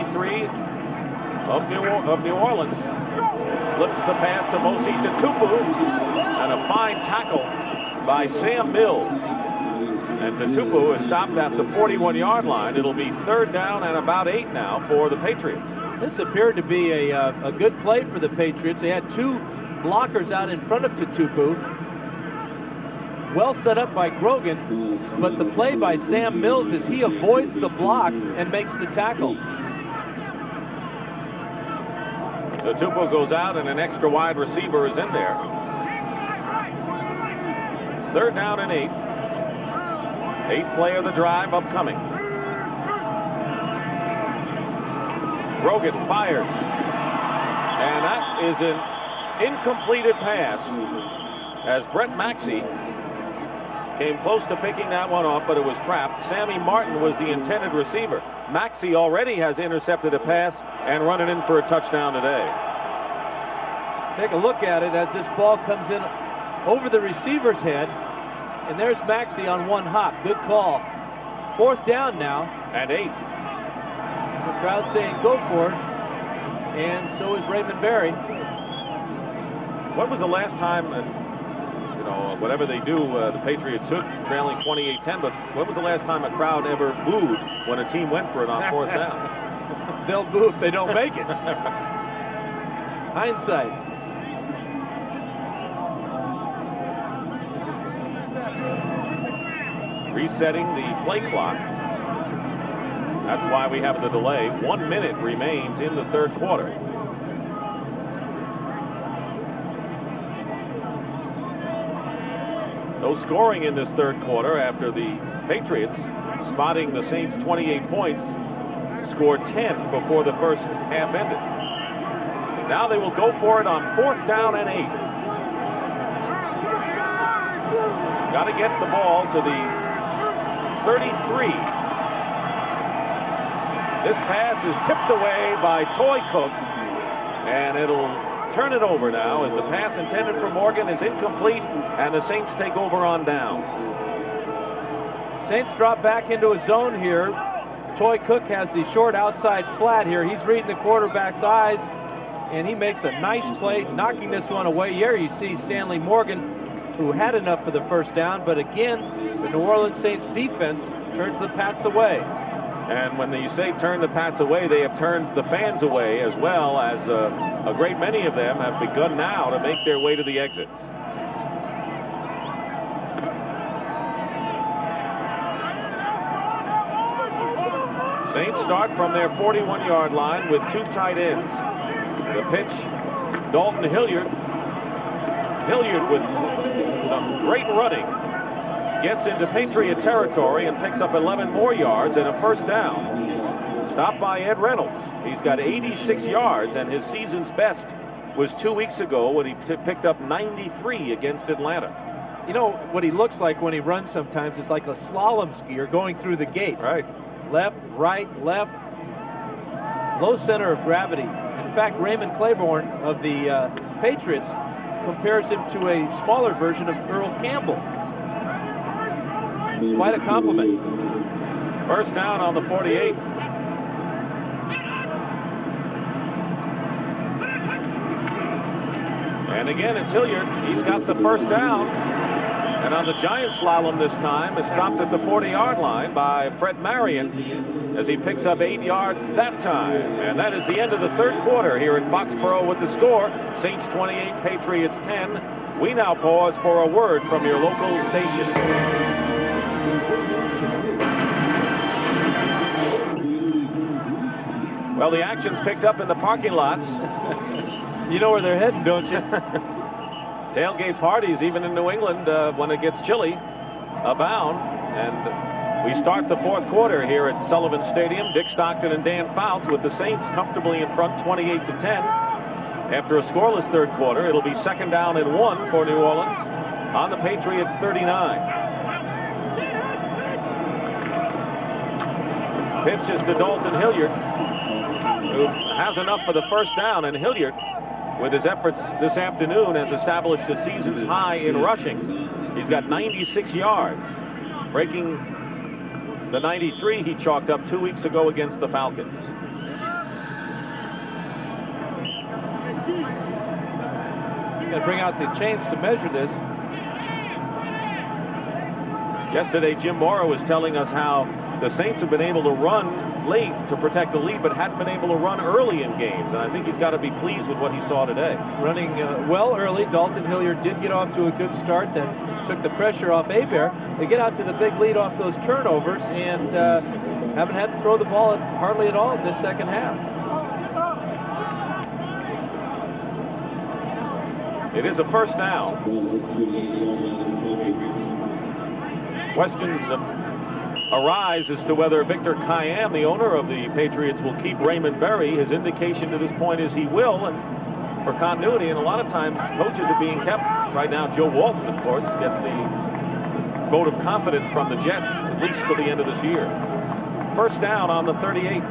of New Orleans. Flips the pass to Mosi Tatupu, and a fine tackle by Sam Mills. And Tatupu is stopped at the 41-yard line. It'll be third down and about 8 now for the Patriots. This appeared to be a good play for the Patriots. They had two blockers out in front of Tatupu. Well set up by Grogan, but the play by Sam Mills is he avoids the block and makes the tackle. Tatupu goes out and an extra wide receiver is in there. Third down and 8. 8th play of the drive upcoming. Grogan fires. And that is an incompleted pass as Brett Maxey came close to picking that one off, but it was trapped. Sammy Martin was the intended receiver. Maxey already has intercepted a pass and run it in for a touchdown today. Take a look at it as this ball comes in over the receiver's head, and there's Maxey on one hop. Good call. Fourth down now. And 8. The crowd saying go for it, and so is Raymond Berry. When was the last time, whatever they do, the Patriots took trailing 28-10, but when was the last time a crowd ever booed when a team went for it on fourth down? They'll boo if they don't make it. Hindsight. Resetting the play clock. That's why we have the delay. 1 minute remains in the third quarter. No scoring in this third quarter after the Patriots, spotting the Saints 28 points, scored 10 before the first half ended. Now they will go for it on fourth down and 8. Got to get the ball to the 33. This pass is tipped away by Toy Cook, and it'll turn it over now as the pass intended for Morgan is incomplete, and the Saints take over on down. Saints drop back into a zone here. Toy Cook has the short outside flat here. He's reading the quarterback's eyes, and he makes a nice play, knocking this one away. Here you see Stanley Morgan, who had enough for the first down, but again, the New Orleans Saints defense turns the Pats away. And when you say turn the Pats away, they have turned the fans away as well, as a great many of them have begun now to make their way to the exit. Saints start from their 41-yard line with two tight ends. The pitch, Dalton Hilliard. Hilliard with some great running gets into Patriot territory and picks up 11 more yards and a first down. Stopped by Ed Reynolds. He's got 86 yards, and his season's best was 2 weeks ago when he picked up 93 against Atlanta. You know what he looks like when he runs sometimes? It's like a slalom skier going through the gate. Right. Left, right, left. Low center of gravity. In fact, Raymond Claiborne of the Patriots compares him to a smaller version of Earl Campbell. Quite a compliment. First down on the 48. And again, it's Hilliard. He's got the first down. And on the giant slalom this time, it's stopped at the 40-yard line by Fred Marion as he picks up 8 yards that time. And that is the end of the third quarter here in Foxborough with the score. Saints 28, Patriots 10. We now pause for a word from your local station. Well, the action's picked up in the parking lots. You know where they're heading, don't you? Tailgate parties, even in New England, when it gets chilly, abound. And we start the fourth quarter here at Sullivan Stadium. Dick Stockton and Dan Fouts with the Saints comfortably in front, 28-10. After a scoreless third quarter, it'll be second down and 1 for New Orleans on the Patriots 39. Pitch is to Dalton Hilliard, who has enough for the first down, and Hilliard with his efforts this afternoon, has established a season high in rushing. He's got 96 yards, breaking the 93 he chalked up 2 weeks ago against the Falcons. Got to bring out the chains to measure this. Yesterday, Jim Mora was telling us how the Saints have been able to run late to protect the lead, but hadn't been able to run early in games. And I think he's got to be pleased with what he saw today. Running well early. Dalton Hilliard did get off to a good start. That took the pressure off Hebert. They get out to the big lead off those turnovers and haven't had to throw the ball hardly at all in this second half. It is a first down. Questions arise as to whether Victor Kiam, the owner of the Patriots, will keep Raymond Berry. His indication to this point is he will, and for continuity, and a lot of times coaches are being kept. Right now, Joe Walton, of course, gets the vote of confidence from the Jets, at least for the end of this year. First down on the 38.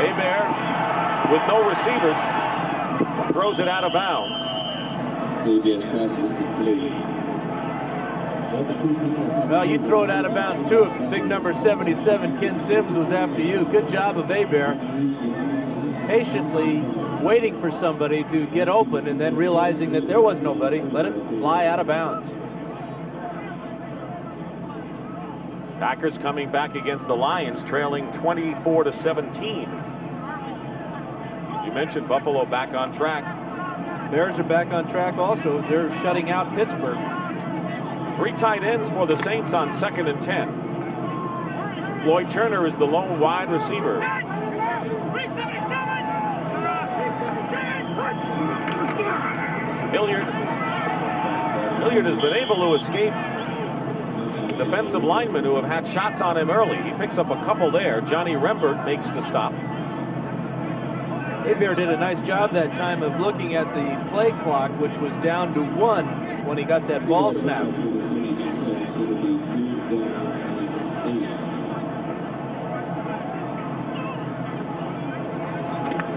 Hebert, with no receivers, throws it out of bounds. Well, you throw it out of bounds too if big number 77, Ken Sims, was after you. Good job of Hebert, patiently waiting for somebody to get open and then realizing that there was nobody, let it fly out of bounds. Packers coming back against the Lions, trailing 24-17. You mentioned Buffalo back on track. Bears are back on track also. They're shutting out Pittsburgh. 3 tight ends for the Saints on 2nd and 10. Floyd Turner is the lone wide receiver. Hilliard has been able to escape defensive linemen who have had shots on him early. He picks up a couple there. Johnny Rembert makes the stop. Hebert did a nice job that time of looking at the play clock, which was down to 1 when he got that ball snapped.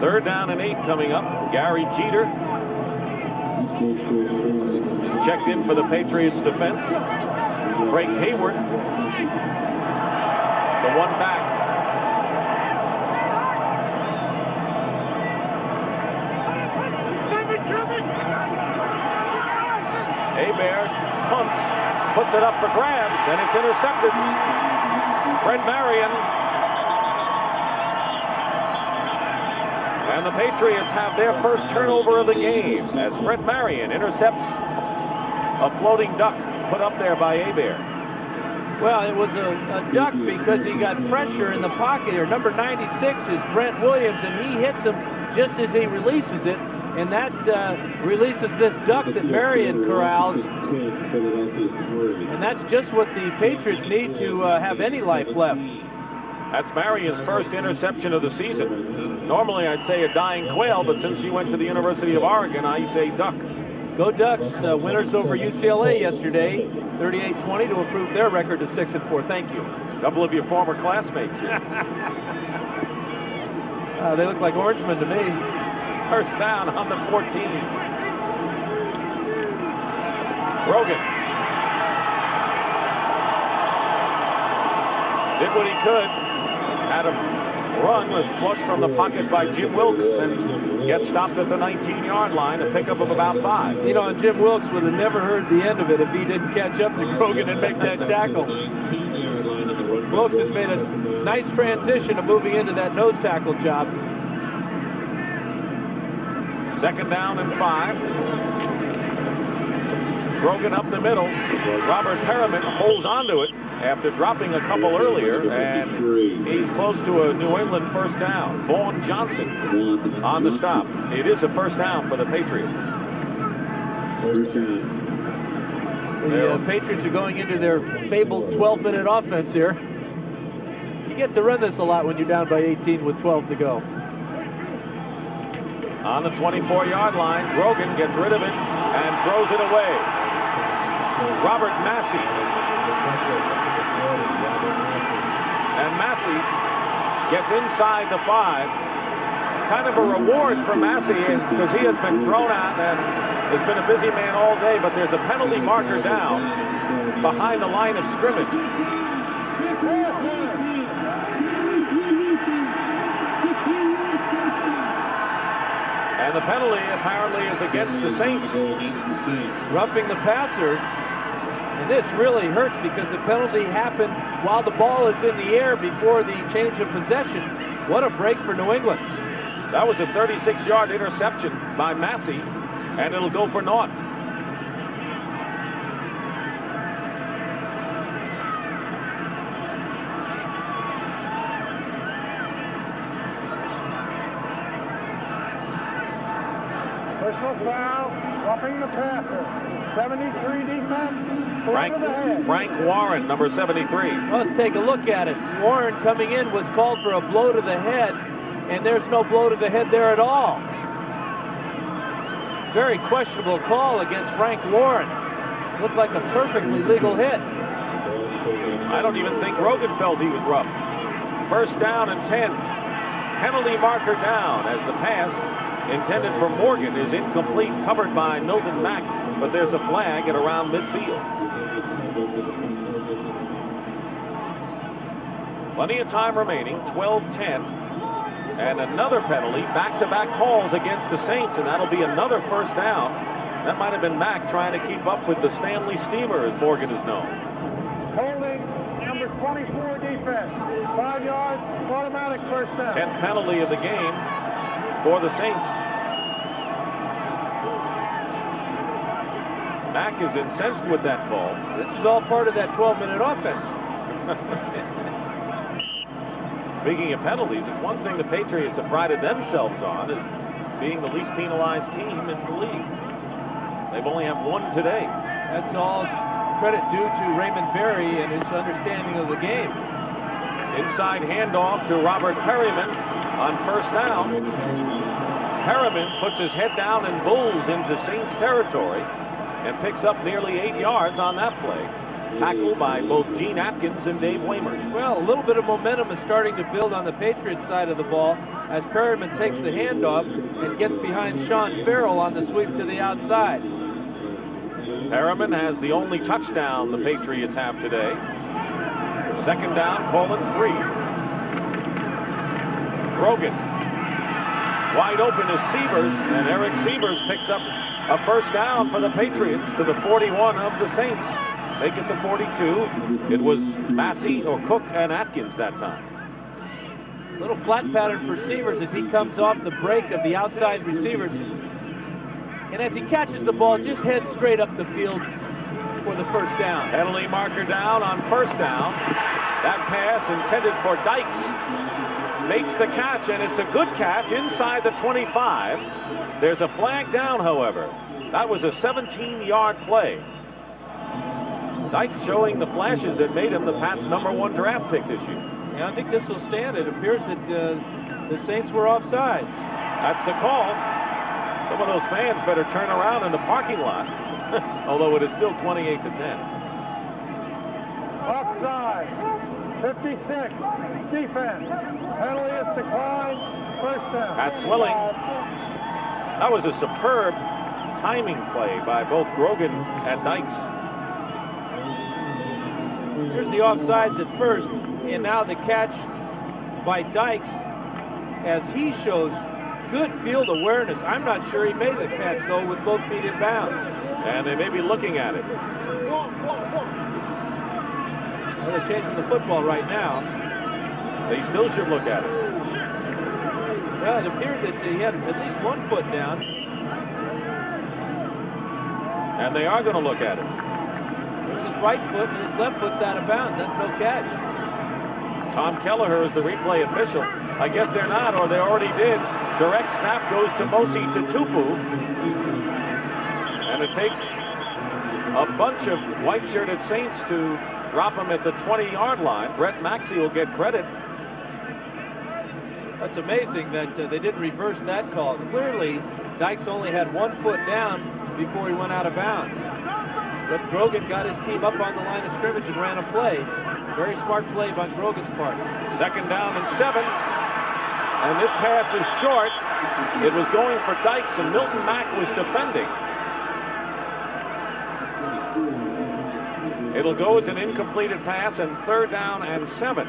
Third down and 8 coming up. Gary Jeter checked in for the Patriots defense. Frank Hayward, the one back. Hebert pumps, puts it up for grabs, and it's intercepted. Fred Marion. And the Patriots have their first turnover of the game as Fred Marion intercepts a floating duck put up there by Hebert. Well, it was a duck because he got pressure in the pocket here. Number 96 is Brent Williams, and he hits him just as he releases it. And that releases this duck that Marion corrals. And that's just what the Patriots need to have any life left. That's Marion's first interception of the season. Normally I'd say a dying quail, but since she went to the University of Oregon, I say duck. Go Ducks. Winners over UCLA yesterday, 38-20 to improve their record to 6-4. Thank you. A couple of your former classmates here. They look like Orangemen to me. First down on the 14. Rogan did what he could. Had a run, was flushed from the pocket by Jim Wilkes and gets stopped at the 19-yard line, a pickup of about 5. You know, and Jim Wilkes would have never heard the end of it if he didn't catch up to Grogan and make that tackle. Wilkes has made a nice transition to moving into that nose tackle job. Second down and 5. Grogan up the middle. Robert Perriman holds onto it after dropping a couple earlier, and he's close to a New England first down. Vaughn Johnson on the stop. It is a first down for the Patriots. The Patriots are going into their fabled 12-minute offense here. You get to run this a lot when you're down by 18 with 12 to go. On the 24-yard line, Grogan gets rid of it and throws it away. Robert Massey. And Massey gets inside the 5. Kind of a reward for Massey because he has been thrown out and has been a busy man all day, but there's a penalty marker down behind the line of scrimmage. And the penalty apparently is against the Saints. Roughing the passer. And this really hurts because the penalty happened while the ball is in the air before the change of possession. What a break for New England. That was a 36-yard interception by Massey, and it'll go for naught. Personal foul, roughing the passer. 73 defense, blow to the head. Frank Warren, number 73. Well, let's take a look at it. Warren coming in was called for a blow to the head, and there's no blow to the head there at all. Very questionable call against Frank Warren. Looked like a perfectly legal hit. I don't even think Rogan felt he was rough. First down and 10. Penalty marker down as the pass intended for Morgan is incomplete, covered by Milton Mack, but there's a flag at around midfield. Plenty of time remaining, 12-10. And another penalty, back-to-back calls against the Saints, and that'll be another first down. That might have been Mack trying to keep up with the Stanley Steamer, as Morgan is known. Holding number 24 defense. 5 yards, automatic first down. 10th penalty of the game for the Saints. Mack is incensed with that call. This is all part of that 12-minute offense. Speaking of penalties, it's one thing the Patriots have prided themselves on is being the least penalized team in the league. They've only had one today. That's all credit due to Raymond Berry and his understanding of the game. Inside handoff to Robert Perryman on first down. Perryman puts his head down and bulls into Saints territory and picks up nearly 8 yards on that play. Tackled by both Gene Atkins and Dave Waymer. Well, a little bit of momentum is starting to build on the Patriots side of the ball as Perryman takes the handoff and gets behind Sean Farrell on the sweep to the outside. Perryman has the only touchdown the Patriots have today. Second down, Colin 3. Grogan. Wide open is Sievers, and Eric Sievers picks up a first down for the Patriots to the 41 of the Saints. Make it the 42. It was Massey or Cook and Atkins that time. Little flat pattern for Sievers as he comes off the break of the outside receivers. And as he catches the ball, just heads straight up the field for the first down. Penalty marker down on first down. That pass intended for Dykes makes the catch, and it's a good catch inside the 25. There's a flag down, however. That was a 17-yard play. Dykes showing the flashes that made him the Pats' #1 draft pick this year. Yeah, I think this will stand. It appears that the Saints were offside. That's the call. Some of those fans better turn around in the parking lot, although it is still 28-10. Offside. 56. Defense. Penalty is declined. First down. Pat Swilling. That was a superb timing play by both Grogan and Dykes. Here's the offsides at first, and now the catch by Dykes as he shows good field awareness. I'm not sure he made the catch, though, with both feet in bounds. And they may be looking at it. Well, they're chasing the football right now. They still should look at it. Well, it appeared that he had at least 1 foot down. And they are going to look at it. His right foot and his left foot's out of bounds. That's no catch. Tom Kelleher is the replay official. I guess they're not, or they already did. Direct snap goes to Mosi Tutupu. And it takes a bunch of white-shirted Saints to drop him at the 20-yard line. Brett Maxey will get credit. That's amazing that they didn't reverse that call. Clearly, Dykes only had 1 foot down before he went out of bounds. But Grogan got his team up on the line of scrimmage and ran a play. Very smart play by Grogan's part. Second down and 7. And this pass is short. It was going for Dykes, and Milton Mack was defending. It'll go as an incompleted pass, and third down and 7.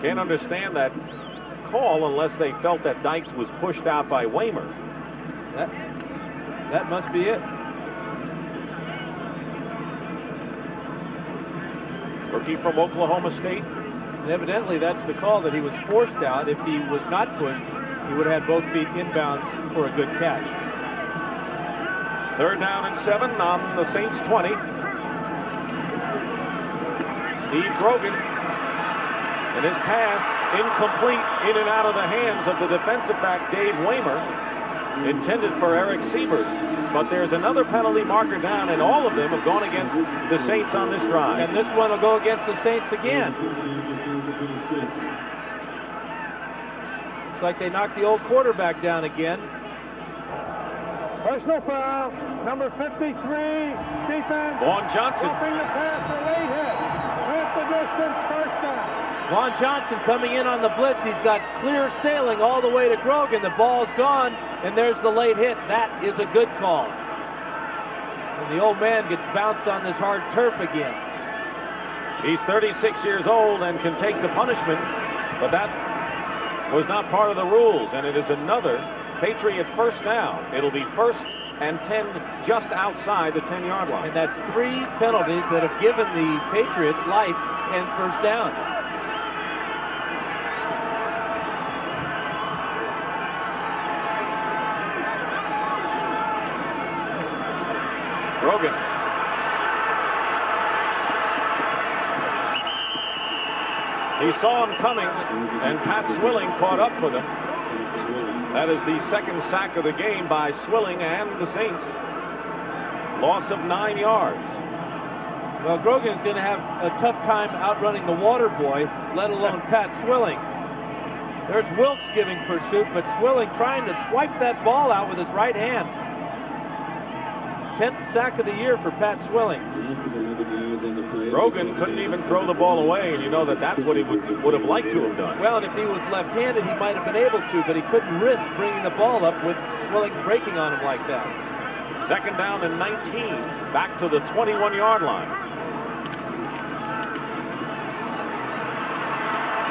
Can't understand that call unless they felt that Dykes was pushed out by Waymer. That must be it. Rookie from Oklahoma State. And evidently, that's the call, that he was forced out. If he was not pushed, he would have had both feet inbounds for a good catch. Third down and 7 on the Saints 20. Steve Grogan, and his pass incomplete, in and out of the hands of the defensive back Dave Waymer, intended for Eric Sievers. But there's another penalty marker down, and all of them have gone against the Saints on this drive. And this one will go against the Saints again. It's like they knocked the old quarterback down again. Personal foul, number 53, defense. Vaughn Johnson. Roughing the passer, late hit. Went the distance, first down. Vaughn Johnson coming in on the blitz. He's got clear sailing all the way to Grogan. The ball's gone, and there's the late hit. That is a good call. And the old man gets bounced on this hard turf again. He's 36 years old and can take the punishment, but that was not part of the rules, and it is another Patriot first down. It'll be first and 10 just outside the 10-yard line. And that's 3 penalties that have given the Patriots life and first down. Grogan. He saw him coming, and Pat Swilling caught up with him. That is the second sack of the game by Swilling and the Saints. Loss of 9 yards. Well, Grogan's going to have a tough time outrunning the water boy, let alone Pat Swilling. There's Wilkes giving pursuit, but Swilling trying to swipe that ball out with his right hand. 10th sack of the year for Pat Swilling. Grogan couldn't even throw the ball away, and you know that's what he would have liked to have done. Well, and if he was left-handed, he might have been able to, but he couldn't risk bringing the ball up with Swilling breaking on him like that. Second down and 19, back to the 21-yard line.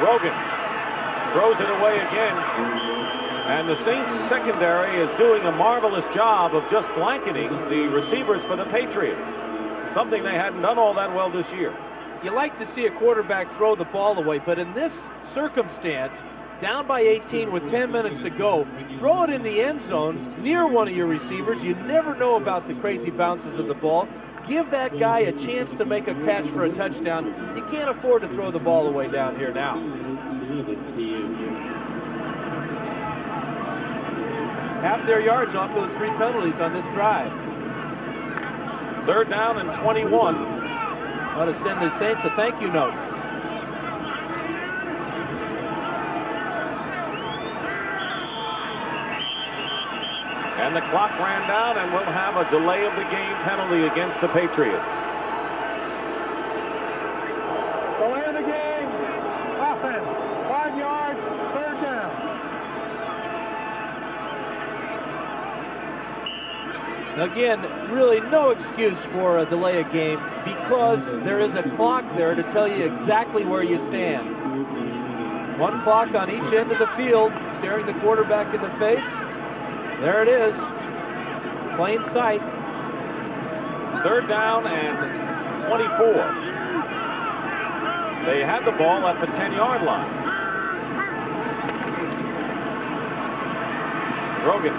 Grogan throws it away again, and the Saints secondary is doing a marvelous job of just blanketing the receivers for the Patriots, something they hadn't done all that well this year. You like to see a quarterback throw the ball away, but in this circumstance, down by 18 with 10 minutes to go, throw it in the end zone near one of your receivers. You never know about the crazy bounces of the ball. Give that guy a chance to make a catch for a touchdown. You can't afford to throw the ball away down here now. Half their yards off those 3 penalties on this drive. Third down and 21. Want to send the Saints a thank you note. And the clock ran down, and we'll have a delay of the game penalty against the Patriots. Delay of the game. Offense. 5 yards. Third down. Again, really no excuse for a delay of game because there is a clock there to tell you exactly where you stand. 1 clock on each end of the field, staring the quarterback in the face. There it is. Plain sight. Third down and 24. They had the ball at the 10-yard line. Grogan.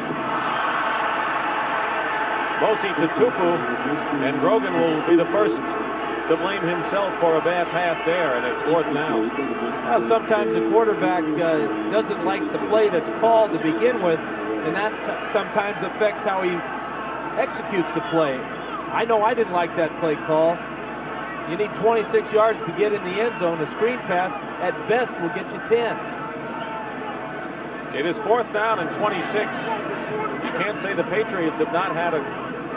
Mosi to Tupu, and Grogan will be the first to blame himself for a bad pass there, and it's fourth down. Well, sometimes the quarterback doesn't like the play that's called to begin with, and that sometimes affects how he executes the play. I know I didn't like that play call. You need 26 yards to get in the end zone. A screen pass, at best, will get you 10. It is fourth down and 26. You can't say the Patriots have not had a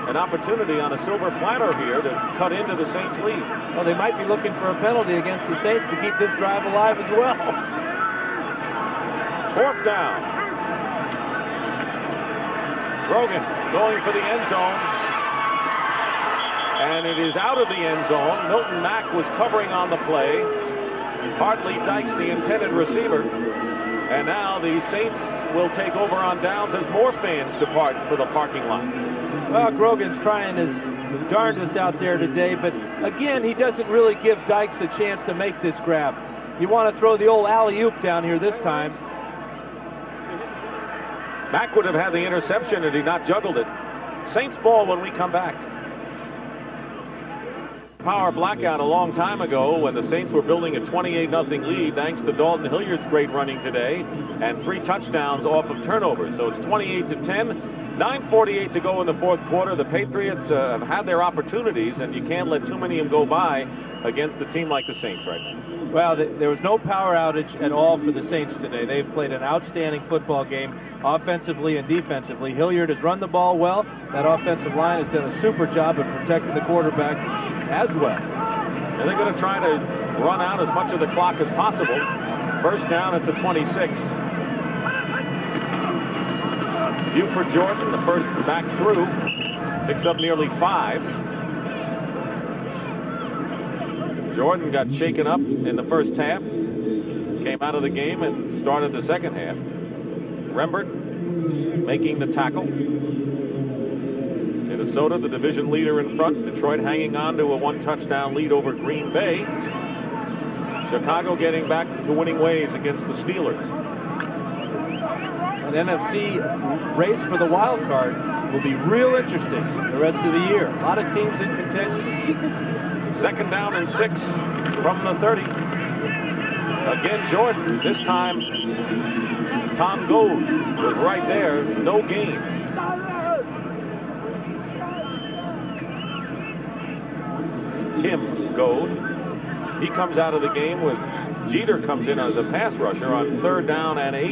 an opportunity on a silver platter here to cut into the Saints lead. Well, they might be looking for a penalty against the Saints to keep this drive alive as well. 4th down. Grogan going for the end zone. And it is out of the end zone. Milton Mack was covering on the play. Hartley Dykes, the intended receiver. And now the Saints will take over on downs as more fans depart for the parking lot. Well, Grogan's trying his darndest out there today, but again, he doesn't really give Dykes a chance to make this grab. You want to throw the old alley-oop down here this time. Mack would have had the interception had he not juggled it. Saints ball when we come back. Power blackout a long time ago when the Saints were building a 28-0 lead thanks to Dalton Hilliard's great running today and 3 touchdowns off of turnovers. So it's 28-10, 9:48 to go in the 4th quarter. The Patriots have had their opportunities, and you can't let too many of them go by against a team like the Saints right now. Well, there was no power outage at all for the Saints today. They've played an outstanding football game offensively and defensively. Hilliard has run the ball well. That offensive line has done a super job of protecting the quarterback as well. And they're going to try to run out as much of the clock as possible. 1st down at the 26. Buford Jordan, the first back through, picks up nearly 5. Jordan got shaken up in the first half, came out of the game and started the second half. Rembert making the tackle. Minnesota, the division leader in front. Detroit hanging on to a 1-touchdown lead over Green Bay. Chicago getting back to winning ways against the Steelers. An NFC race for the wild card will be real interesting the rest of the year. A lot of teams in contention. 2nd down and 6 from the 30. Again, Jordan. This time, Tom Gold was right there. No gain. Tim Gold. He comes out of the game with Jeter comes in as a pass rusher on 3rd down and 8.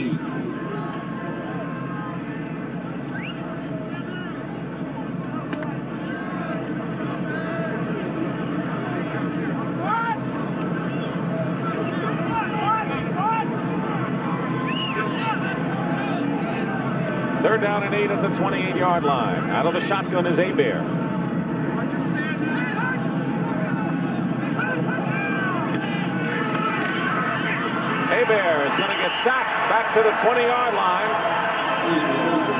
Down and 8 at the 28-yard line. Out of the shotgun is Hebert. Hebert is going to get sacked back to the 20-yard line.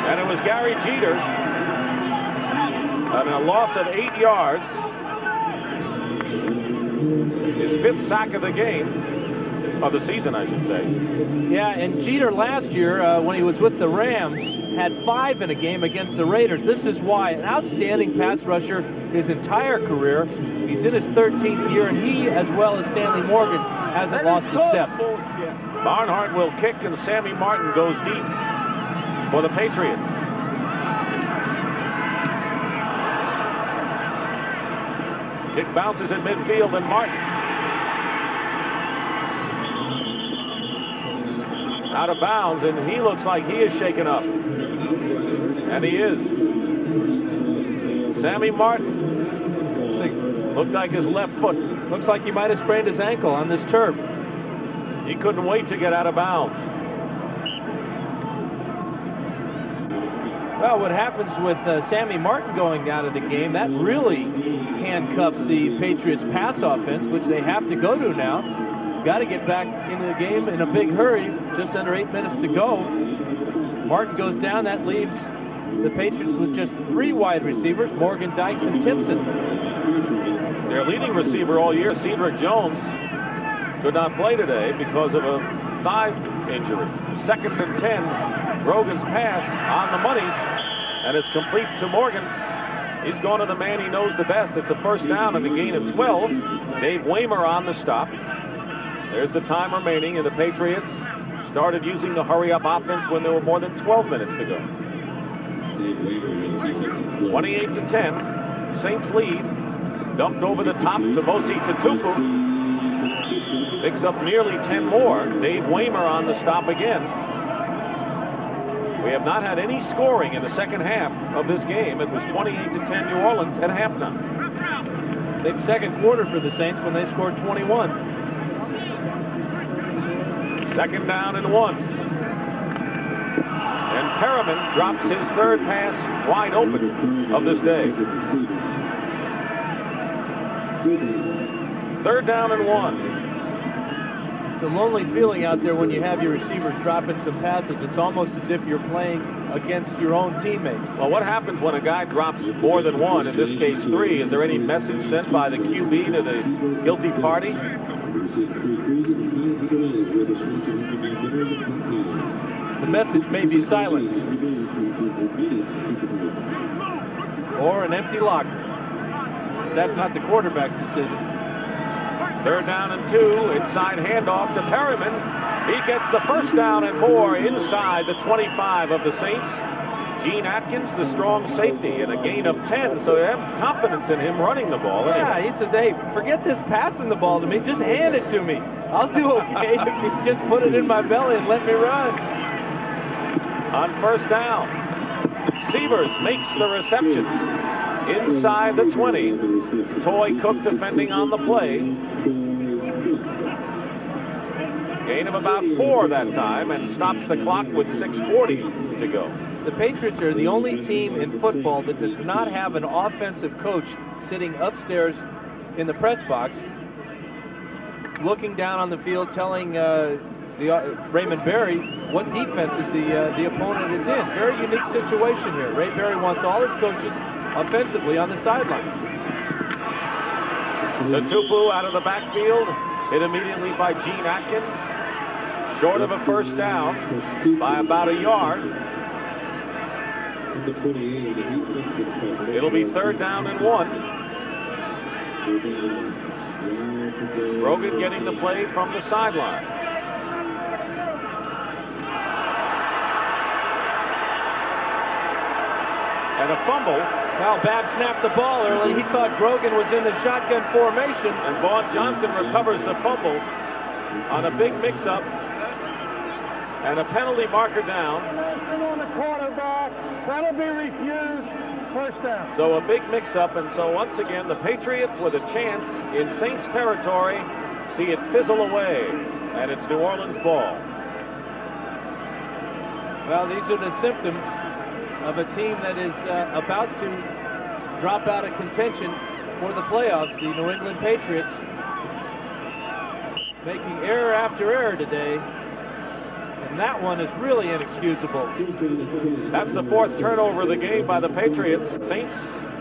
And it was Gary Jeter. And a loss of 8 yards. His 5th sack of the game. Of the season, I should say. Yeah, and Jeter last year, when he was with the Rams, had 5 in a game against the Raiders. This is why an outstanding pass rusher his entire career. He's in his 13th year, and he, as well as Stanley Morgan, hasn't lost a step. Barnhart will kick, and Sammy Martin goes deep for the Patriots. Kick bounces at midfield, and Martin out of bounds, and he looks like he is shaken up. And he is. Sammy Martin looked like his left foot. Looks like he might have sprained his ankle on this turf. He couldn't wait to get out of bounds. Well, what happens with Sammy Martin going out of the game, that really handcuffs the Patriots' pass offense, which they have to go to now. Got to get back into the game in a big hurry. Just under 8 minutes to go. Martin goes down. That leaves the Patriots with just 3 wide receivers, Morgan, Dykes, and Timpson. Their leading receiver all year, Cedric Jones, could not play today because of a thigh injury. 2nd and 10. Grogan's pass on the money, and it's complete to Morgan. He's going to the man he knows the best. It's a 1st down and a gain of 12. Dave Waymer on the stop. There's the time remaining, and the Patriots started using the hurry-up offense when there were more than 12 minutes to go. 28-10, Saints lead. Dumped over the top to Mosi Tatupu. Picks up nearly 10 more. Dave Waymer on the stop again. We have not had any scoring in the second half of this game. It was 28-10 New Orleans at halftime. Big second quarter for the Saints when they scored 21. Second down and 1. And Perriman drops his third pass wide open of this day. Third down and 1. It's a lonely feeling out there when you have your receivers dropping some passes. It's almost as if you're playing against your own teammates. Well, what happens when a guy drops more than one, in this case 3? Is there any message sent by the QB to the guilty party? The message may be silence or an empty locker. That's not the quarterback's decision. Third down and 2, inside handoff to Perriman. He gets the first down and more inside the 25 of the Saints. Gene Atkins, the strong safety, and a gain of 10, so they have confidence in him running the ball. Yeah, he says, hey, forget this passing the ball to me. Just hand it to me. I'll do okay if you just put it in my belly and let me run. On first down, Sievers makes the reception inside the 20. Toy Cook defending on the play. Gain of about 4 that time and stops the clock with 6:40 to go. The Patriots are the only team in football that does not have an offensive coach sitting upstairs in the press box, looking down on the field, telling Raymond Berry what defenses the opponent is in. Very unique situation here. Ray Berry wants all his coaches offensively on the sideline. The Tupu out of the backfield, hit immediately by Gene Atkins. Short of a first down by about a yard. It'll be third down and 1. Grogan getting the play from the sideline. And a fumble. Now Babb snapped the ball early. He thought Grogan was in the shotgun formation. And Vaughn Johnson recovers the fumble on a big mix-up. And a penalty marker down. On the quarterback. That'll be refused. First down. So a big mix-up, and so once again the Patriots with a chance in Saints territory see it fizzle away, and it's New Orleans ball. Well, these are the symptoms of a team that is about to drop out of contention for the playoffs. The New England Patriots making error after error today. And that one is really inexcusable. That's the 4th turnover of the game by the Patriots. Saints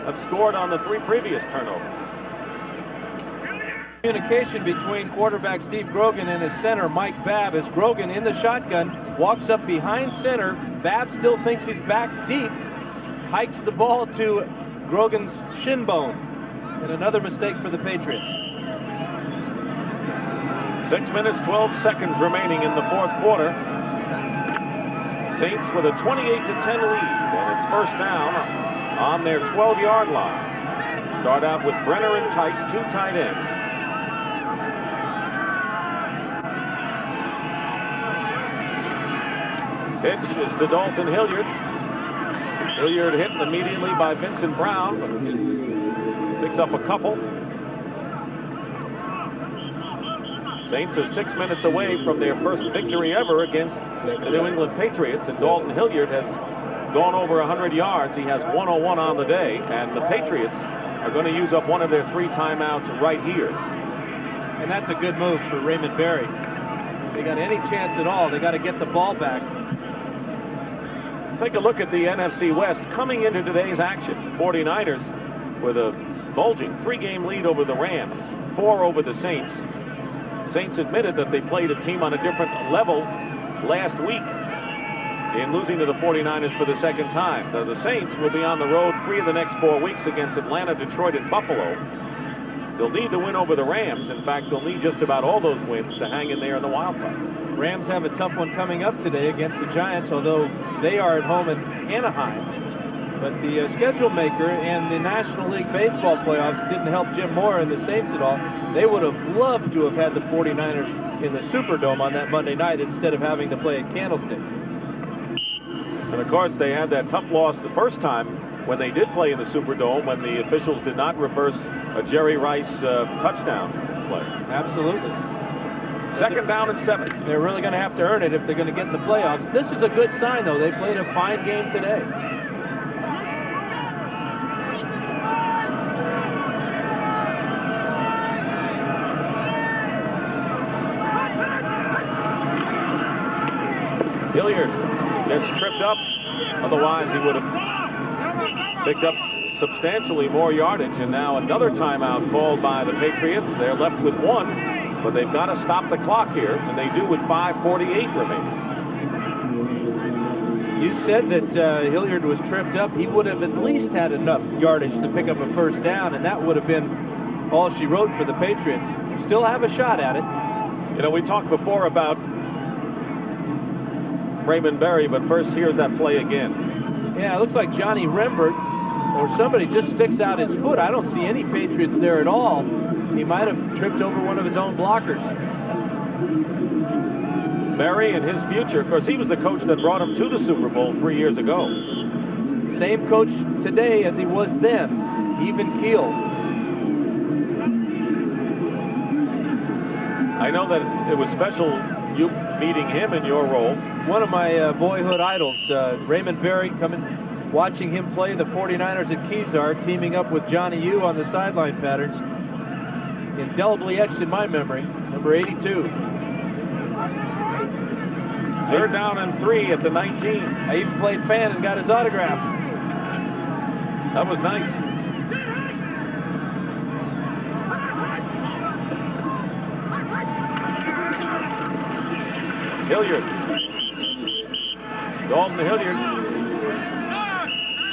have scored on the 3 previous turnovers. Communication between quarterback Steve Grogan and his center Mike Babb as Grogan in the shotgun walks up behind center. Babb still thinks he's back deep, hikes the ball to Grogan's shin bone, and another mistake for the Patriots. 6 minutes, 12 seconds remaining in the 4th quarter. Saints with a 28-10 lead, and it's first down on their 12-yard line. Start out with Brenner and Tice, 2 tight ends. Pitch is to Dalton Hilliard. Hilliard hit immediately by Vincent Brown. Picks up a couple. Saints are 6 minutes away from their first victory ever against the New England Patriots, and Dalton Hilliard has gone over 100 yards. He has 101 on the day, and the Patriots are going to use up one of their 3 timeouts right here. And that's a good move for Raymond Berry. If they got any chance at all, they got to get the ball back. Take a look at the NFC West coming into today's action. 49ers with a bulging 3-game lead over the Rams, 4 over the Saints. Saints admitted that they played a team on a different level last week in losing to the 49ers for the second time. So the Saints will be on the road 3 of the next 4 weeks against Atlanta, Detroit, and Buffalo. They'll need to win over the Rams. In fact, they'll need just about all those wins to hang in there in the wild card. Rams have a tough one coming up today against the Giants, although they are at home in Anaheim. But the schedule maker and the National League Baseball playoffs didn't help Jim Moore and the Saints at all. They would have loved to have had the 49ers in the Superdome on that Monday night instead of having to play at Candlestick. And of course, they had that tough loss the first time when they did play in the Superdome, when the officials did not reverse a Jerry Rice touchdown play. Absolutely. Second down and 7. They're really going to have to earn it if they're going to get in the playoffs. This is a good sign, though. They played a fine game today. Hilliard gets tripped up. Otherwise, he would have picked up substantially more yardage. And now another timeout called by the Patriots. They're left with 1, but they've got to stop the clock here, and they do with 5:48 remaining. You said that Hilliard was tripped up. He would have at least had enough yardage to pick up a first down, and that would have been all she wrote for the Patriots. Still have a shot at it. You know, we talked before about Raymond Berry, but first here's that play again. Yeah, it looks like Johnny Rembert or somebody just sticks out his foot. I don't see any Patriots there at all. He might have tripped over one of his own blockers. Berry and his future, of course, he was the coach that brought him to the Super Bowl 3 years ago. Same coach today as he was then, even keel. I know that it was special you meeting him in your role. One of my boyhood idols, Raymond Berry, watching him play the 49ers at Kezar, teaming up with Johnny U on the sideline patterns. Indelibly etched in my memory, number 82. Third down and 3 at the 19. I even played fan and got his autograph. That was nice. Hilliard. Dalton Hilliard.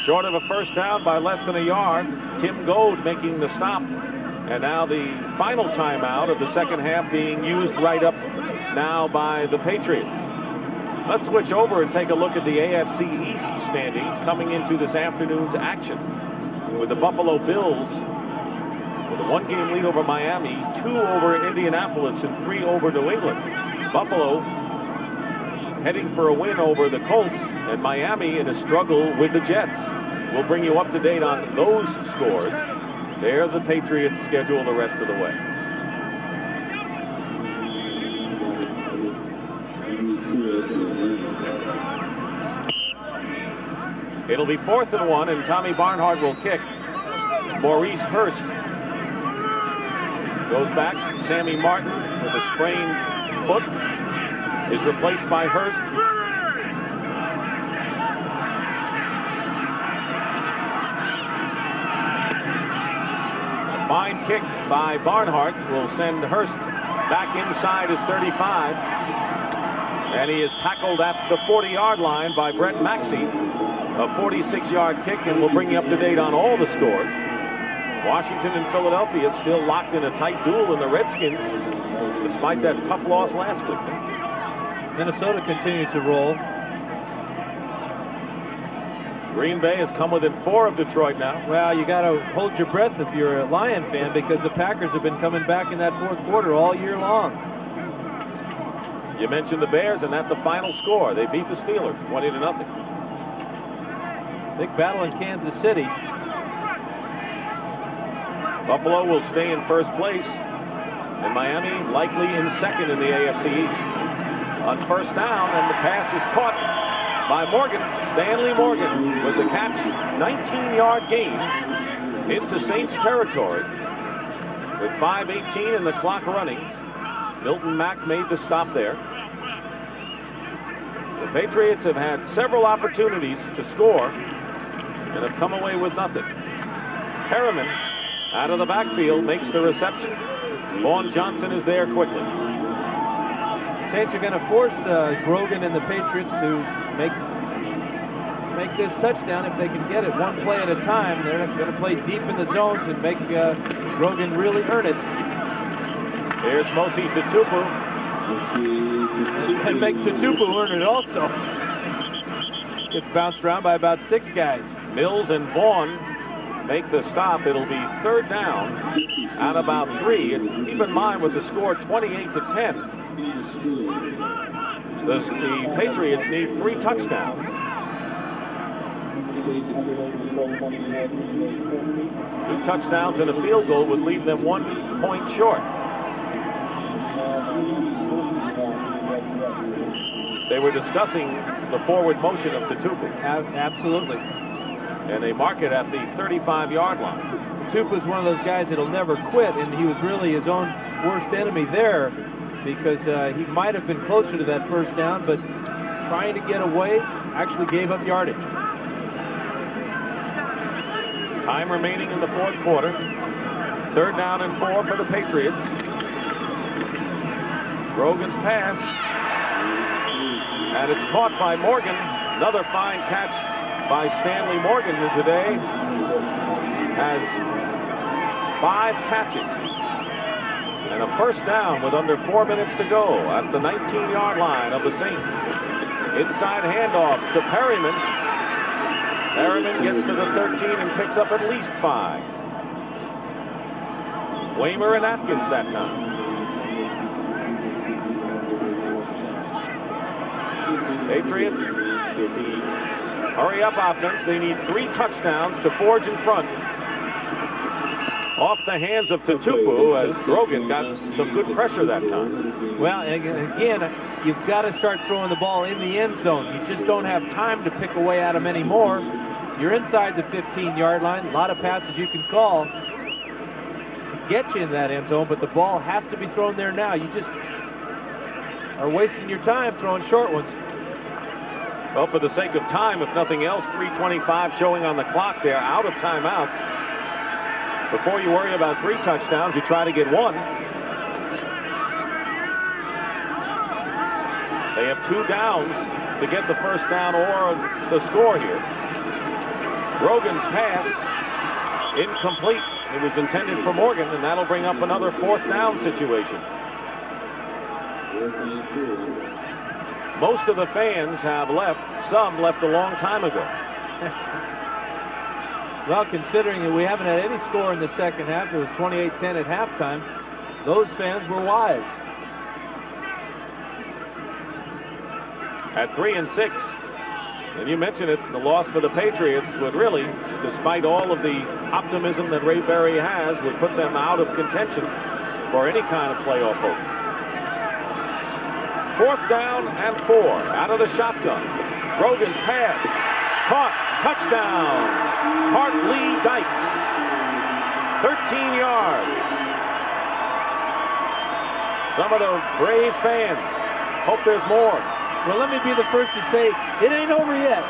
Short of a first down by less than a yard. Tim Goad making the stop. And now the final timeout of the second half being used right up now by the Patriots. Let's switch over and take a look at the AFC East standings coming into this afternoon's action. With the Buffalo Bills with a 1-game lead over Miami, 2 over Indianapolis, and 3 over New England. Buffalo heading for a win over the Colts, and Miami in a struggle with the Jets. We'll bring you up to date on those scores. There's the Patriots schedule the rest of the way. It'll be 4th and 1, and Tommy Barnhart will kick. Maurice Hurst goes back. Sammy Martin with a sprained foot is replaced by Hurst. A fine kick by Barnhart will send Hurst back inside his 35. And he is tackled at the 40-yard line by Brett Maxey. A 46-yard kick, and we'll bring you up to date on all the scores. Washington and Philadelphia still locked in a tight duel in the Redskins, despite that tough loss last week. Minnesota continues to roll. Green Bay has come within 4 of Detroit now. Well, you got to hold your breath if you're a Lion fan, because the Packers have been coming back in that fourth quarter all year long. You mentioned the Bears, and that's the final score. They beat the Steelers 20-0. Big battle in Kansas City. Buffalo will stay in first place, and Miami likely in second in the AFC East. On first down, and the pass is caught by Morgan. Stanley Morgan with the catch. 19-yard gain into Saints territory with 5:18 and the clock running. Milton Mack made the stop there. The Patriots have had several opportunities to score and have come away with nothing. Perriman out of the backfield makes the reception. Vaughn Johnson is there quickly. Saints are going to force Grogan and the Patriots to make this touchdown if they can get it one play at a time. They're going to play deep in the zones and make Grogan really earn it. Here's Mosi Tutupu. And make Tutupu earn it also. Gets bounced around by about 6 guys. Mills and Vaughn make the stop. It'll be third down at about 3. And keep in mind with the score 28-10, the Patriots need 3 touchdowns 2 touchdowns and a field goal would leave them 1 point short. They were discussing the forward motion of Tatupu. Absolutely. And they mark it at the 35-yard line. Tatupu's one of those guys that'll never quit, and he was really his own worst enemy there because he might have been closer to that first down, but trying to get away actually gave up yardage. Time remaining in the fourth quarter. 3rd down and 4 for the Patriots. Grogan's pass. And it's caught by Morgan. Another fine catch by Stanley Morgan, who today has 5 catches. And a first down with under 4 minutes to go at the 19-yard line of the Saints. Inside handoff to Perryman. Perryman gets to the 13 and picks up at least 5. Waymer and Atkins that time. Patriots, hurry up offense. They need 3 touchdowns to forge in front. Off the hands of Tatupu as Grogan got some good pressure that time. Well, again, you've got to start throwing the ball in the end zone. You just don't have time to pick away at them anymore. You're inside the 15-yard line. A lot of passes you can call to get you in that end zone, but the ball has to be thrown there now. You just are wasting your time throwing short ones. Well, for the sake of time, if nothing else, 3:25 showing on the clock there, out of timeout. Before you worry about 3 touchdowns, you try to get 1. They have 2 downs to get the first down or the score here. Grogan's pass, incomplete. It was intended for Morgan, and that'll bring up another 4th down situation. Most of the fans have left. Some left a long time ago. Well, considering that we haven't had any score in the second half, it was 28-10 at halftime, those fans were wise. At 3-6, and you mentioned it, the loss for the Patriots would really, despite all of the optimism that Ray Berry has, would put them out of contention for any kind of playoff hope. 4th down and 4 out of the shotgun. Grogan's pass, caught, touchdown. Hart Lee Dykes, 13 yards. Some of the brave fans hope there's more. Well, let me be the first to say, it ain't over yet.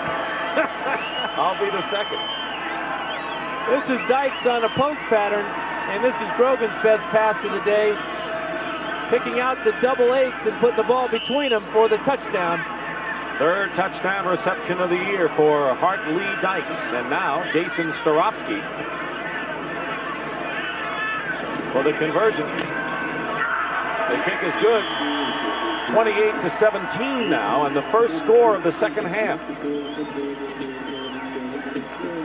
I'll be the second. This is Dykes on a post pattern, and this is Grogan's best pass of the day. Picking out the double eights and put the ball between them for the touchdown. 3rd touchdown reception of the year for Hart Lee Dykes. And now Jason Starofsky for the conversion. The kick is good. 28-17 now, and the first score of the second half.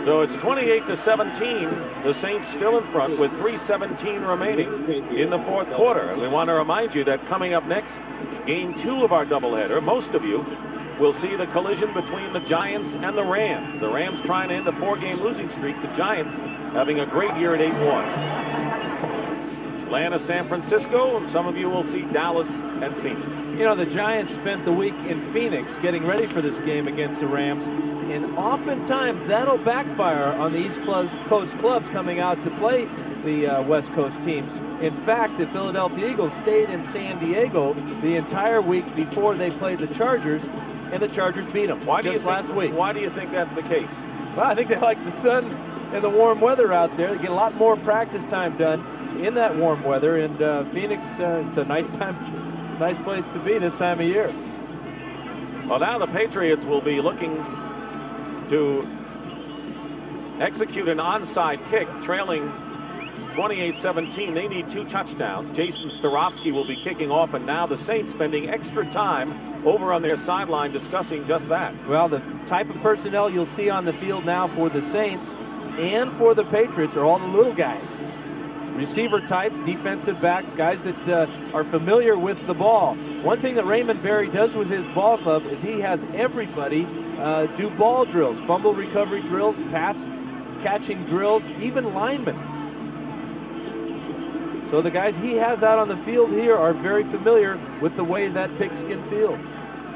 So it's 28-17. The Saints still in front with 3:17 remaining in the fourth quarter. And we want to remind you that coming up next, game 2 of our doubleheader, most of you will see the collision between the Giants and the Rams. The Rams trying to end a 4-game losing streak. The Giants having a great year at 8-1. Atlanta, San Francisco, and some of you will see Dallas and Phoenix. You know, the Giants spent the week in Phoenix getting ready for this game against the Rams, and oftentimes that'll backfire on the East Coast clubs coming out to play the West Coast teams. In fact, the Philadelphia Eagles stayed in San Diego the entire week before they played the Chargers, and the Chargers beat them last week. Why do you think that's the case? Well, I think they like the sun and the warm weather out there. They get a lot more practice time done in that warm weather, and Phoenix, it's a nice place to be this time of year. Well, now the Patriots will be looking to execute an onside kick, trailing 28-17. They need 2 touchdowns. Jason Starofsky will be kicking off, and now the Saints spending extra time over on their sideline discussing just that. Well, the type of personnel you'll see on the field now for the Saints and for the Patriots are all the little guys. Receiver type, defensive backs, guys that are familiar with the ball. one thing that Raymond Berry does with his ball club is he has everybody do ball drills, fumble recovery drills, pass catching drills, even linemen. So the guys he has out on the field here are very familiar with the way that pigskin feels.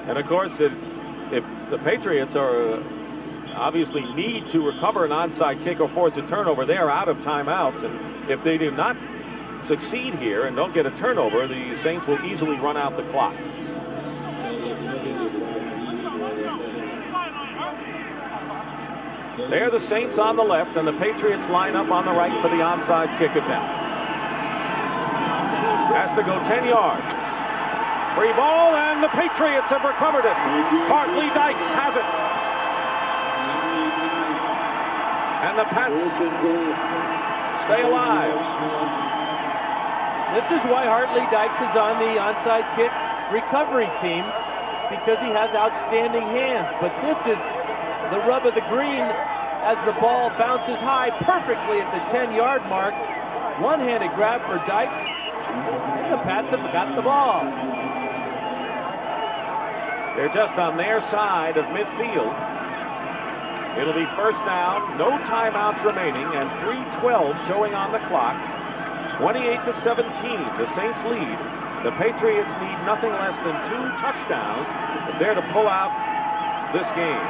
And of course, if the Patriots are obviously need to recover an onside kick or force a turnover, they are out of timeouts. And if they do not succeed here and don't get a turnover, the Saints will easily run out the clock. There the Saints on the left, and the Patriots line up on the right for the onside kick attempt. Has to go 10 yards. Free ball, and the Patriots have recovered it. Hartley Dykes has it. And the Pats stay alive. This is why Hartley Dykes is on the onside kick recovery team, because he has outstanding hands. But this is the rub of the green as the ball bounces high perfectly at the 10-yard mark. One-handed grab for Dykes. The Pats have got the ball. They're just on their side of midfield. It'll be first down, no timeouts remaining, and 3:12 showing on the clock. 28-17, the Saints lead. The Patriots need nothing less than 2 touchdowns if they're to pull out this game.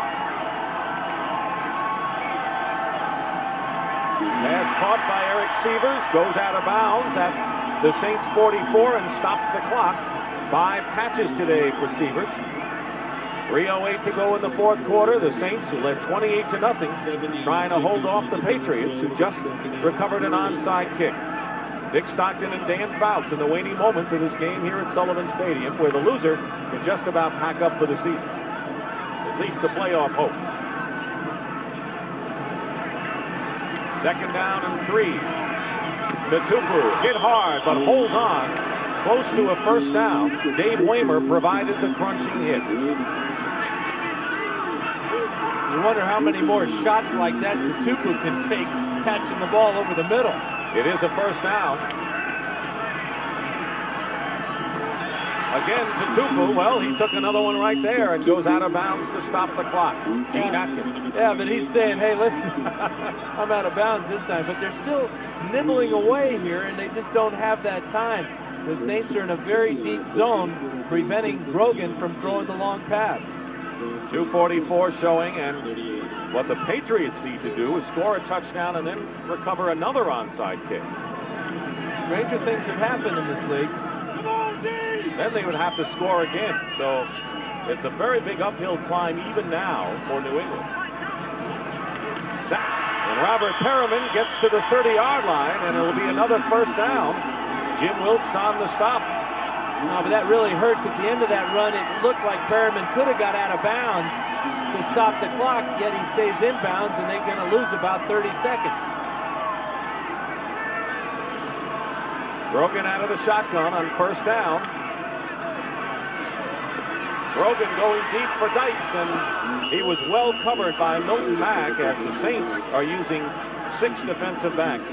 Pass caught by Eric Sievers, goes out of bounds at the Saints 44 and stops the clock. 5 catches today for Sievers. 3:08 to go in the fourth quarter. The Saints, who led 28-0, trying to hold off the Patriots, who just recovered an onside kick. Dick Stockton and Dan Fouts in the waning moments of this game here at Sullivan Stadium, where the loser can just about pack up for the season. At least the playoff hope. Second down and 3. Tupu hit hard, but holds on. Close to a first down. Dave Waymer provided the crunching hit. You wonder how many more shots like that Tupu can take catching the ball over the middle. It is a first down. Again, Tupu, well, he took another one right there and goes out of bounds to stop the clock. Gene Atkins. Yeah, but he's saying, hey, listen, I'm out of bounds this time. But they're still nibbling away here, and they just don't have that time. The Saints are in a very deep zone, preventing Grogan from throwing the long pass. 2:44 showing, and what the Patriots need to do is score a touchdown and then recover another onside kick. Stranger things have happened in this league. Then they would have to score again. So it's a very big uphill climb even now for New England. And Robert Perriman gets to the 30-yard line, and it'll be another first down. Jim Wilkes on the stop. No, but that really hurts. At the end of that run, it looked like Perriman could have got out of bounds to stop the clock, yet he stays in bounds, and they're going to lose about 30 seconds. Grogan out of the shotgun on first down. Grogan going deep for Dykes, and he was well covered by Milton Mack as the Saints are using 6 defensive backs.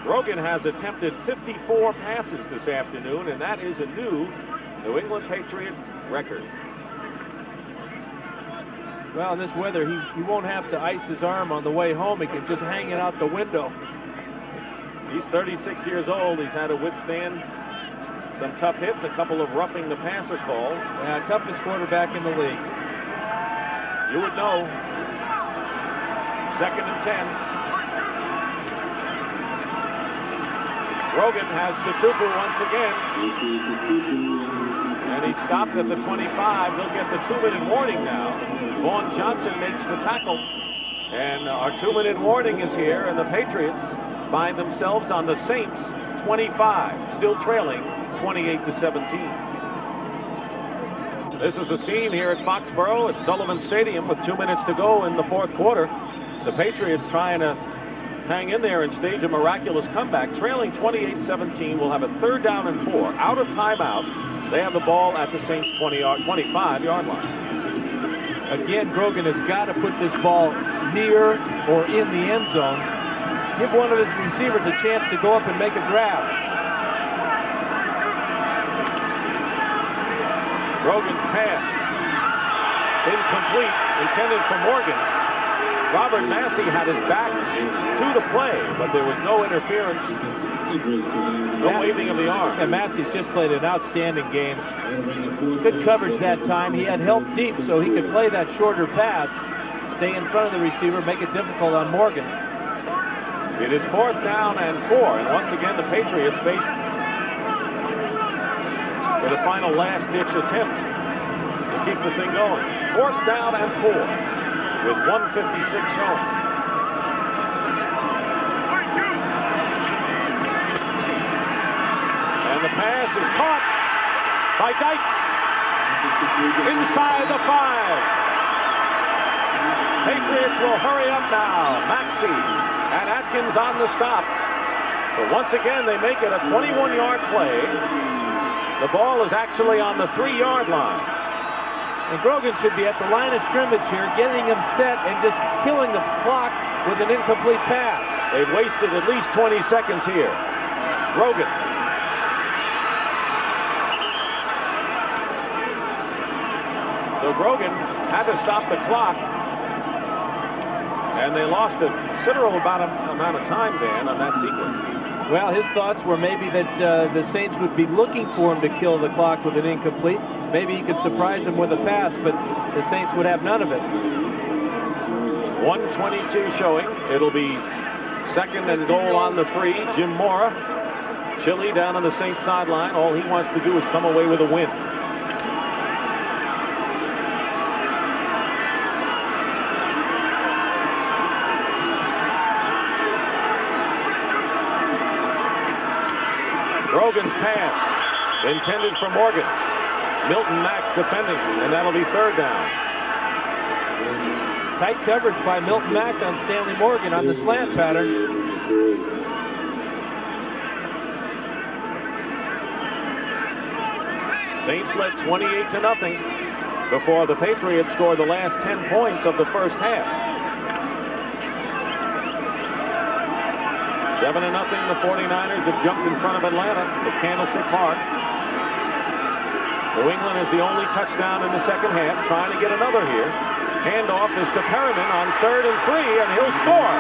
Grogan has attempted 54 passes this afternoon, and that is a new New England Patriot record. Well, in this weather, he won't have to ice his arm on the way home. He can just hang it out the window. He's 36 years old. He's had to withstand some tough hits, a couple of roughing the passer calls. Yeah, toughest quarterback in the league. You would know. Second and 10. Grogan has Tupu once again. And he stopped at the 25. He'll get the 2-minute warning now. Vaughn Johnson makes the tackle. And our 2-minute warning is here, and the Patriots find themselves on the Saints 25, still trailing 28-17. This is the scene here at Foxborough at Sullivan Stadium with 2 minutes to go in the fourth quarter. The Patriots trying to hang in there and stage a miraculous comeback. Trailing 28-17, will have a third down and 4. Out of timeout, they have the ball at the Saints 25-yard line. Again, Grogan has got to put this ball near or in the end zone. give one of his receivers a chance to go up and make a grab. Grogan's pass. Incomplete. Intended for Morgan. Robert Massey had his back to the play, but there was no interference. No waving of the arm. And Massey's just played an outstanding game. Good coverage that time. He had help deep so he could play that shorter pass, stay in front of the receiver, make it difficult on Morgan. It is 4th down and 4, and once again the Patriots face for the final last-ditch attempt to keep the thing going. 4th down and 4 with 1:56 showing. And the pass is caught by Dyke inside the 5. Patriots will hurry up now. Maxey and Atkins on the stop. But once again, they make it a 21-yard play. The ball is actually on the 3-yard line. And Grogan should be at the line of scrimmage here, getting him set and just killing the clock with an incomplete pass. They've wasted at least 20 seconds here. Grogan. So Grogan had to stop the clock. And they lost a considerable amount of time, Dan, on that sequence. Well, his thoughts were maybe that the Saints would be looking for him to kill the clock with an incomplete. Maybe he could surprise them with a pass, but the Saints would have none of it. 1:22 showing. It'll be 2nd and goal on the 3. Jim Mora, Chile down on the Saints sideline. All he wants to do is come away with a win. Grogan's pass, intended for Morgan. Milton Mack defending, and that'll be 3rd down. Tight coverage by Milton Mack on Stanley Morgan on the slant pattern. Saints led 28-0 before the Patriots scored the last 10 points of the first half. 7-0, the 49ers have jumped in front of Atlanta at Candlestick Park. New England is the only touchdown in the second half, trying to get another here. Handoff is to Perriman on 3rd and 3, and he'll score.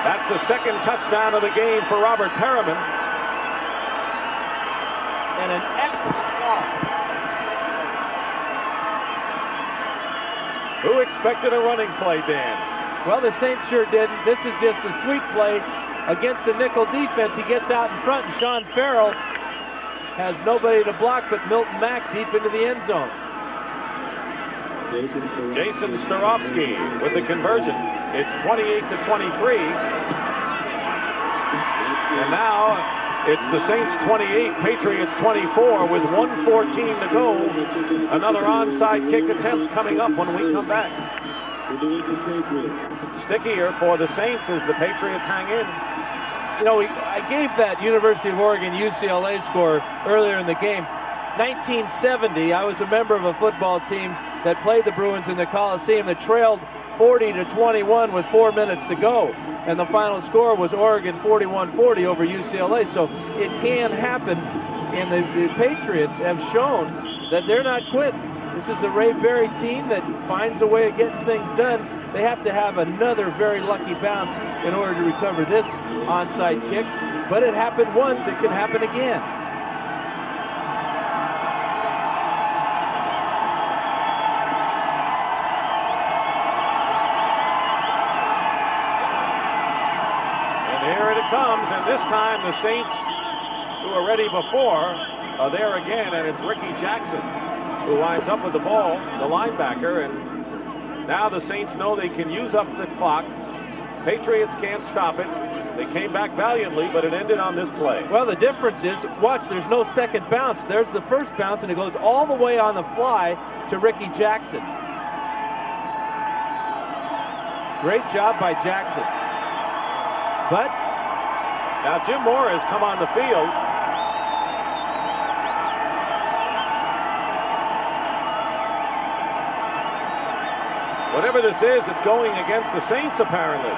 That's the second touchdown of the game for Robert Perriman. And an excellent ball. Who expected a running play, Dan? Well, the Saints sure didn't. This is just a sweep play against the nickel defense. He gets out in front, and Sean Farrell has nobody to block but Milton Mack deep into the end zone. Jason Starofsky with the conversion. It's 28-23. And now it's the Saints 28, Patriots 24 with 1:14 to go. Another onside kick attempt coming up when we come back. Stickier for the Saints as the Patriots hang in. You know, I gave that University of Oregon UCLA score earlier in the game. 1970, I was a member of a football team that played the Bruins in the Coliseum that trailed 40-21 with 4 minutes to go. And the final score was Oregon 41-40 over UCLA. So it can happen, and the Patriots have shown that they're not quitting. This is the Ray Berry team that finds a way of getting things done. They have to have another very lucky bounce in order to recover this onside kick. But it happened once, it can happen again. Comes, and this time the Saints, who were ready before, are there again, and it's Ricky Jackson who winds up with the ball, the linebacker, and now the Saints know they can use up the clock. Patriots can't stop it. They came back valiantly, but it ended on this play. Well, the difference is, watch, there's no second bounce. There's the first bounce, and it goes all the way on the fly to Ricky Jackson. Great job by Jackson. But now Jim Moore has come on the field. Whatever this is, it's going against the Saints, apparently.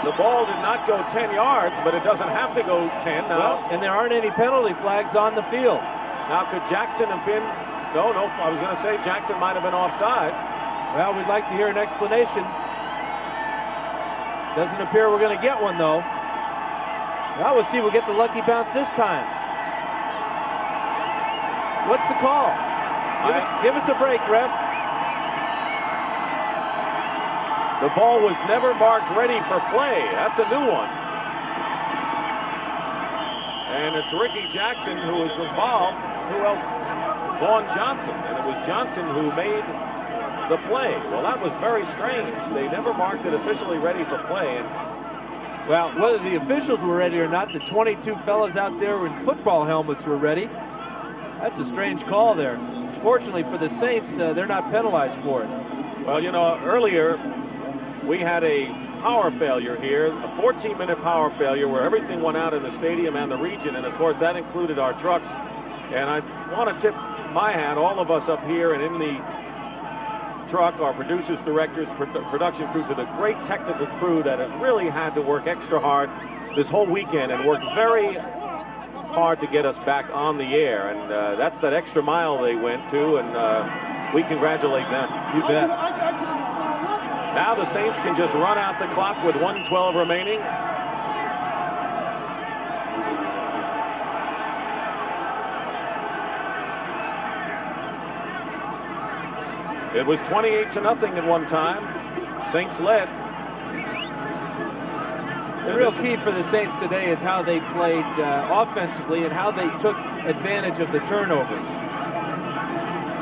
The ball did not go 10 yards, but it doesn't have to go 10 now. Well, and there aren't any penalty flags on the field. Now, could Jackson have been... No, I was going to say Jackson might have been offside. Well, we'd like to hear an explanation. Doesn't appear we're going to get one, though. Well, we'll see. We'll get the lucky bounce this time. What's the call? Give us a break, ref. The ball was never marked ready for play. That's a new one. And it's Ricky Jackson who is involved. Who else? Vaughn Johnson. And it was Johnson who made the play. Well, that was very strange. They never marked it officially ready for play. And well, whether the officials were ready or not, the 22 fellas out there in football helmets were ready. That's a strange call there. Fortunately for the Saints, they're not penalized for it. Well, you know, earlier we had a power failure here, a 14-minute power failure where everything went out in the stadium and the region, and of course that included our trucks. And I want to tip my hat, all of us up here and in the truck, our producers, directors, production crew, to the great technical crew that has really had to work extra hard this whole weekend and worked very hard to get us back on the air. And that's that extra mile they went to, and we congratulate them. You bet. Now the Saints can just run out the clock with 1:12 remaining. It was 28-0 at one time. Saints led. The real key for the Saints today is how they played offensively and how they took advantage of the turnovers.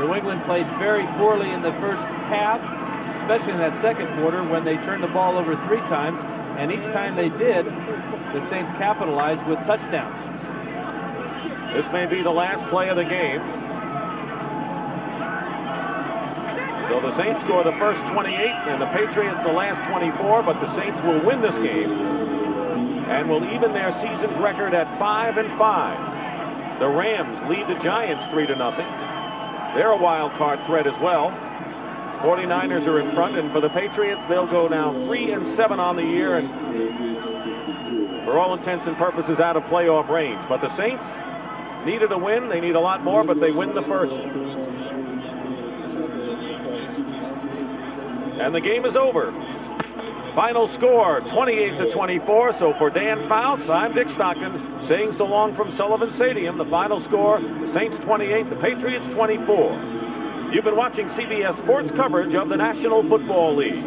New England played very poorly in the first half, especially in that second quarter when they turned the ball over 3 times, and each time they did, the Saints capitalized with touchdowns. This may be the last play of the game. So the Saints score the first 28, and the Patriots the last 24, but the Saints will win this game and will even their season's record at 5-5. The Rams lead the Giants 3-0. They're a wild card threat as well. 49ers are in front, and for the Patriots, they'll go now 3-7 on the year, and for all intents and purposes out of playoff range. But the Saints needed a win. They need a lot more, but they win the first. And the game is over. Final score, 28-24. So for Dan Fouts, I'm Dick Stockton saying so long from Sullivan Stadium. The final score, the Saints 28, the Patriots 24. You've been watching CBS Sports coverage of the National Football League.